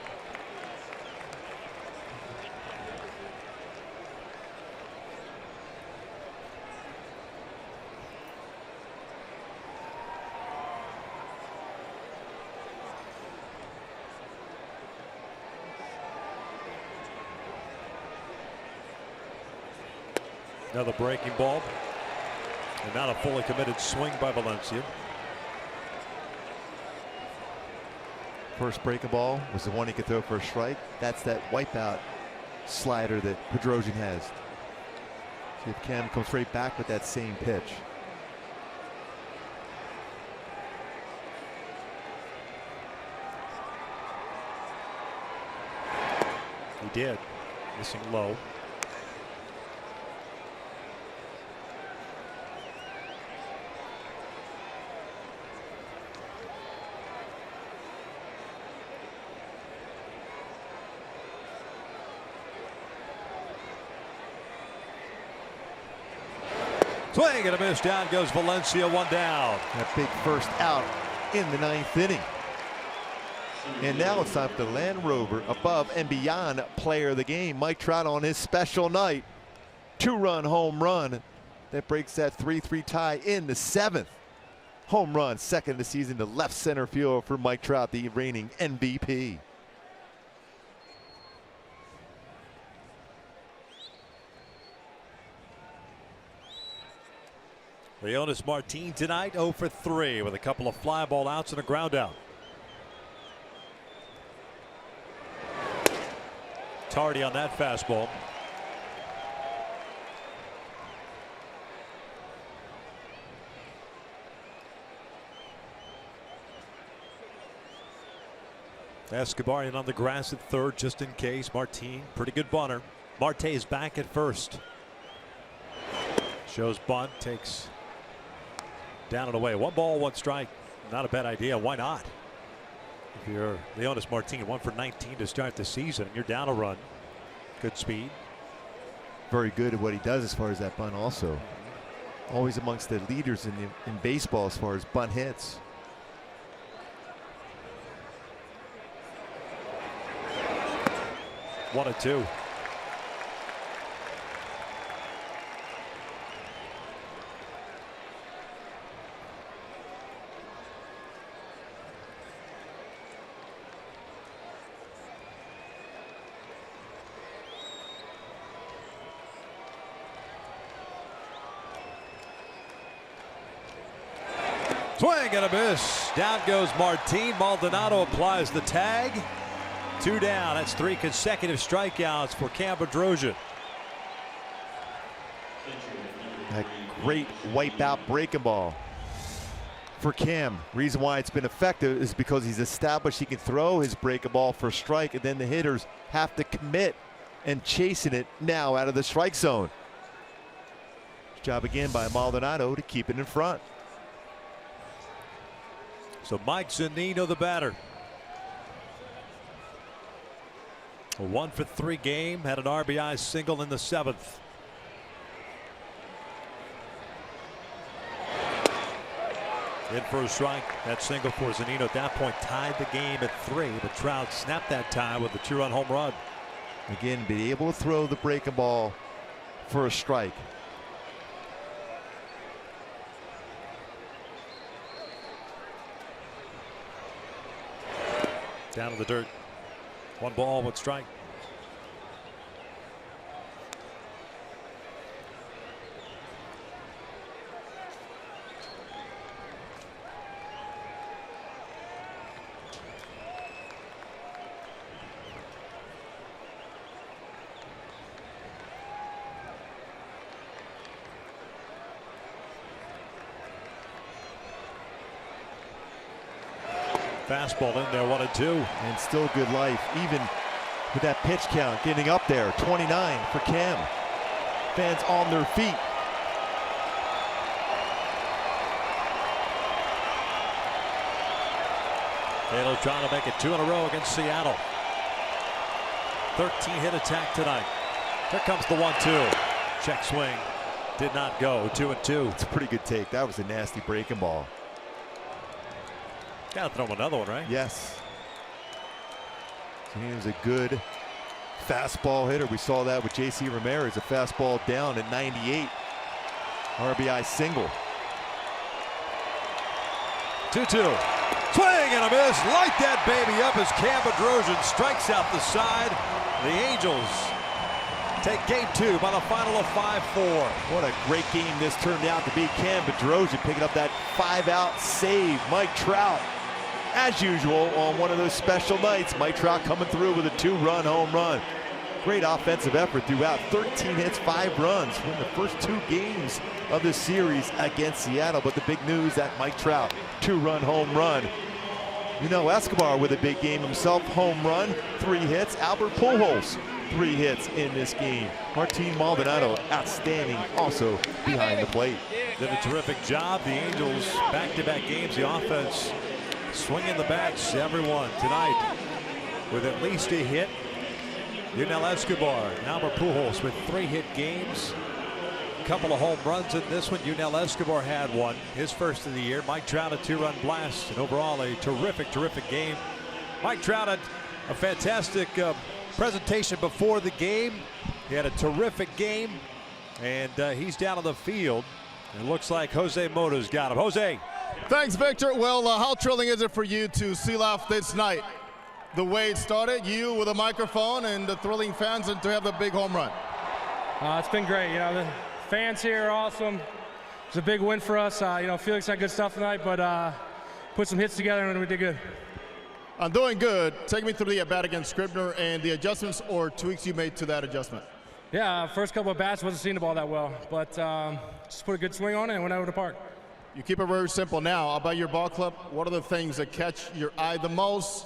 Another breaking ball, and not a fully committed swing by Valencia. First breaking ball was the one he could throw for a strike. That's that wipeout slider that Bedrosian has. See if Cam comes straight back with that same pitch. He did, missing low. Swing and a miss. Down goes Valencia, one down. That big first out in the 9th inning. And now it's time for the Land Rover above and beyond player of the game. Mike Trout on his special night. 2-run home run that breaks that 3-3 tie in the 7th. Home run, second of the season to left center field for Mike Trout, the reigning MVP. Leonis Martin tonight 0 for 3 with a couple of fly ball outs and a ground out. Tardy on that fastball. Escobar in on the grass at third just in case. Martin, pretty good bunter. Marte is back at first. Shows bunt, takes down and away. 1 ball, 1 strike. Not a bad idea. Why not? If you're Leonis Martin, 1 for 19 to start the season, you're down a run. Good speed. Very good at what he does as far as that bunt also. Always amongst the leaders in baseball as far as bunt hits. One and two. Swing and a miss. Down goes Martin. Maldonado applies the tag. 2 down. That's 3 consecutive strikeouts for Cam Bedrosian. A great wipeout breaking ball for Cam. Reason why it's been effective is because he's established he can throw his breaking ball for a strike, and then the hitters have to commit and chasing it now out of the strike zone. Job again by Maldonado to keep it in front. So Mike Zunino, the batter. A 1 for 3 game, had an RBI single in the 7th. In for a strike. That single for Zunino at that point tied the game at 3, but Trout snapped that tie with a 2-run home run. Again, be able to throw the breaking ball for a strike. Down in the dirt. 1 ball, 1 strike. Fastball in there, 1 and 2. And still good life, even with that pitch count getting up there. 29 for Cam. Fans on their feet. Taylor trying to make it 2 in a row against Seattle. 13-hit attack tonight. Here comes the 1-2. Check swing. Did not go. 2 and 2. It's a pretty good take. That was a nasty breaking ball. Gotta throw him another one, right? Yes. So he was a good fastball hitter. We saw that with J.C. Ramirez, a fastball down at 98. RBI single. 2-2. Swing and a miss. Light that baby up as Cam Bedrosian strikes out the side. The Angels take game 2 by the final of 5-4. What a great game this turned out to be. Cam Bedrosian picking up that 5-out save. Mike Trout, as usual, on one of those special nights. Mike Trout coming through with a 2-run home run. Great offensive effort throughout. 13 hits, 5 runs. Win the first 2 games of this series against Seattle. But the big news, that Mike Trout 2-run home run. You know, Escobar with a big game himself. Home run, 3 hits. Albert Pujols, 3 hits in this game. Martin Maldonado, outstanding also behind the plate. Did a terrific job. The Angels back-to-back games. The offense swinging the bats. Everyone tonight with at least a hit. Yunel Escobar, Albert Pujols with 3 hit games. couple of home runs in this one. Yunel Escobar had one, his first of the year. Mike Trout a 2-run blast, and overall a terrific game. Mike Trout had a fantastic presentation before the game. He had a terrific game, and he's down on the field. It looks like Jose Moto's got him. Jose. Thanks, Victor. Well, how thrilling is it for you to seal off this night the way it started, you with a microphone and the thrilling fans, and to have the big home run? It's been great. You know, the fans here are awesome. It's a big win for us. You know, Felix had good stuff tonight, but put some hits together and we did good. I'm doing good. Take me through the at-bat against Scribner and the adjustments or tweaks you made to that adjustment. Yeah, first couple of bats wasn't seeing the ball that well, but just put a good swing on it and went out of the park. You keep it very simple now. About your ball club, what are the things that catch your eye the most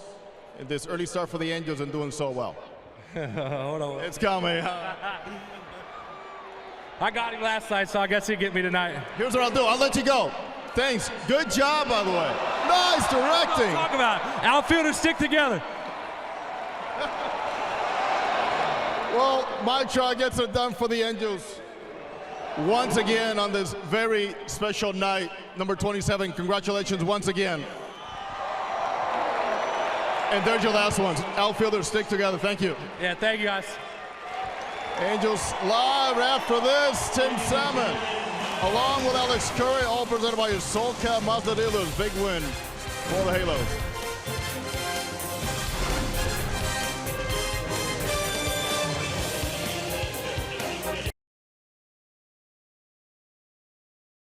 in this early start for the Angels and doing so well? Hold on. It's coming. I got him last night, so I guess he'll get me tonight. Here's what I'll do. I'll let you go. Thanks. Good job, by the way. Nice directing. Talk about it. Outfielders stick together. Well, Mike Trout gets it done for the Angels once again on this very special night. Number 27, congratulations once again. And there's your last ones. Outfielders stick together. Thank you. Yeah, thank you, guys. Angels live after this. Tim Salmon, along with Alex Curry, all presented by your SoCal Mazda dealers. Big win for the Halos.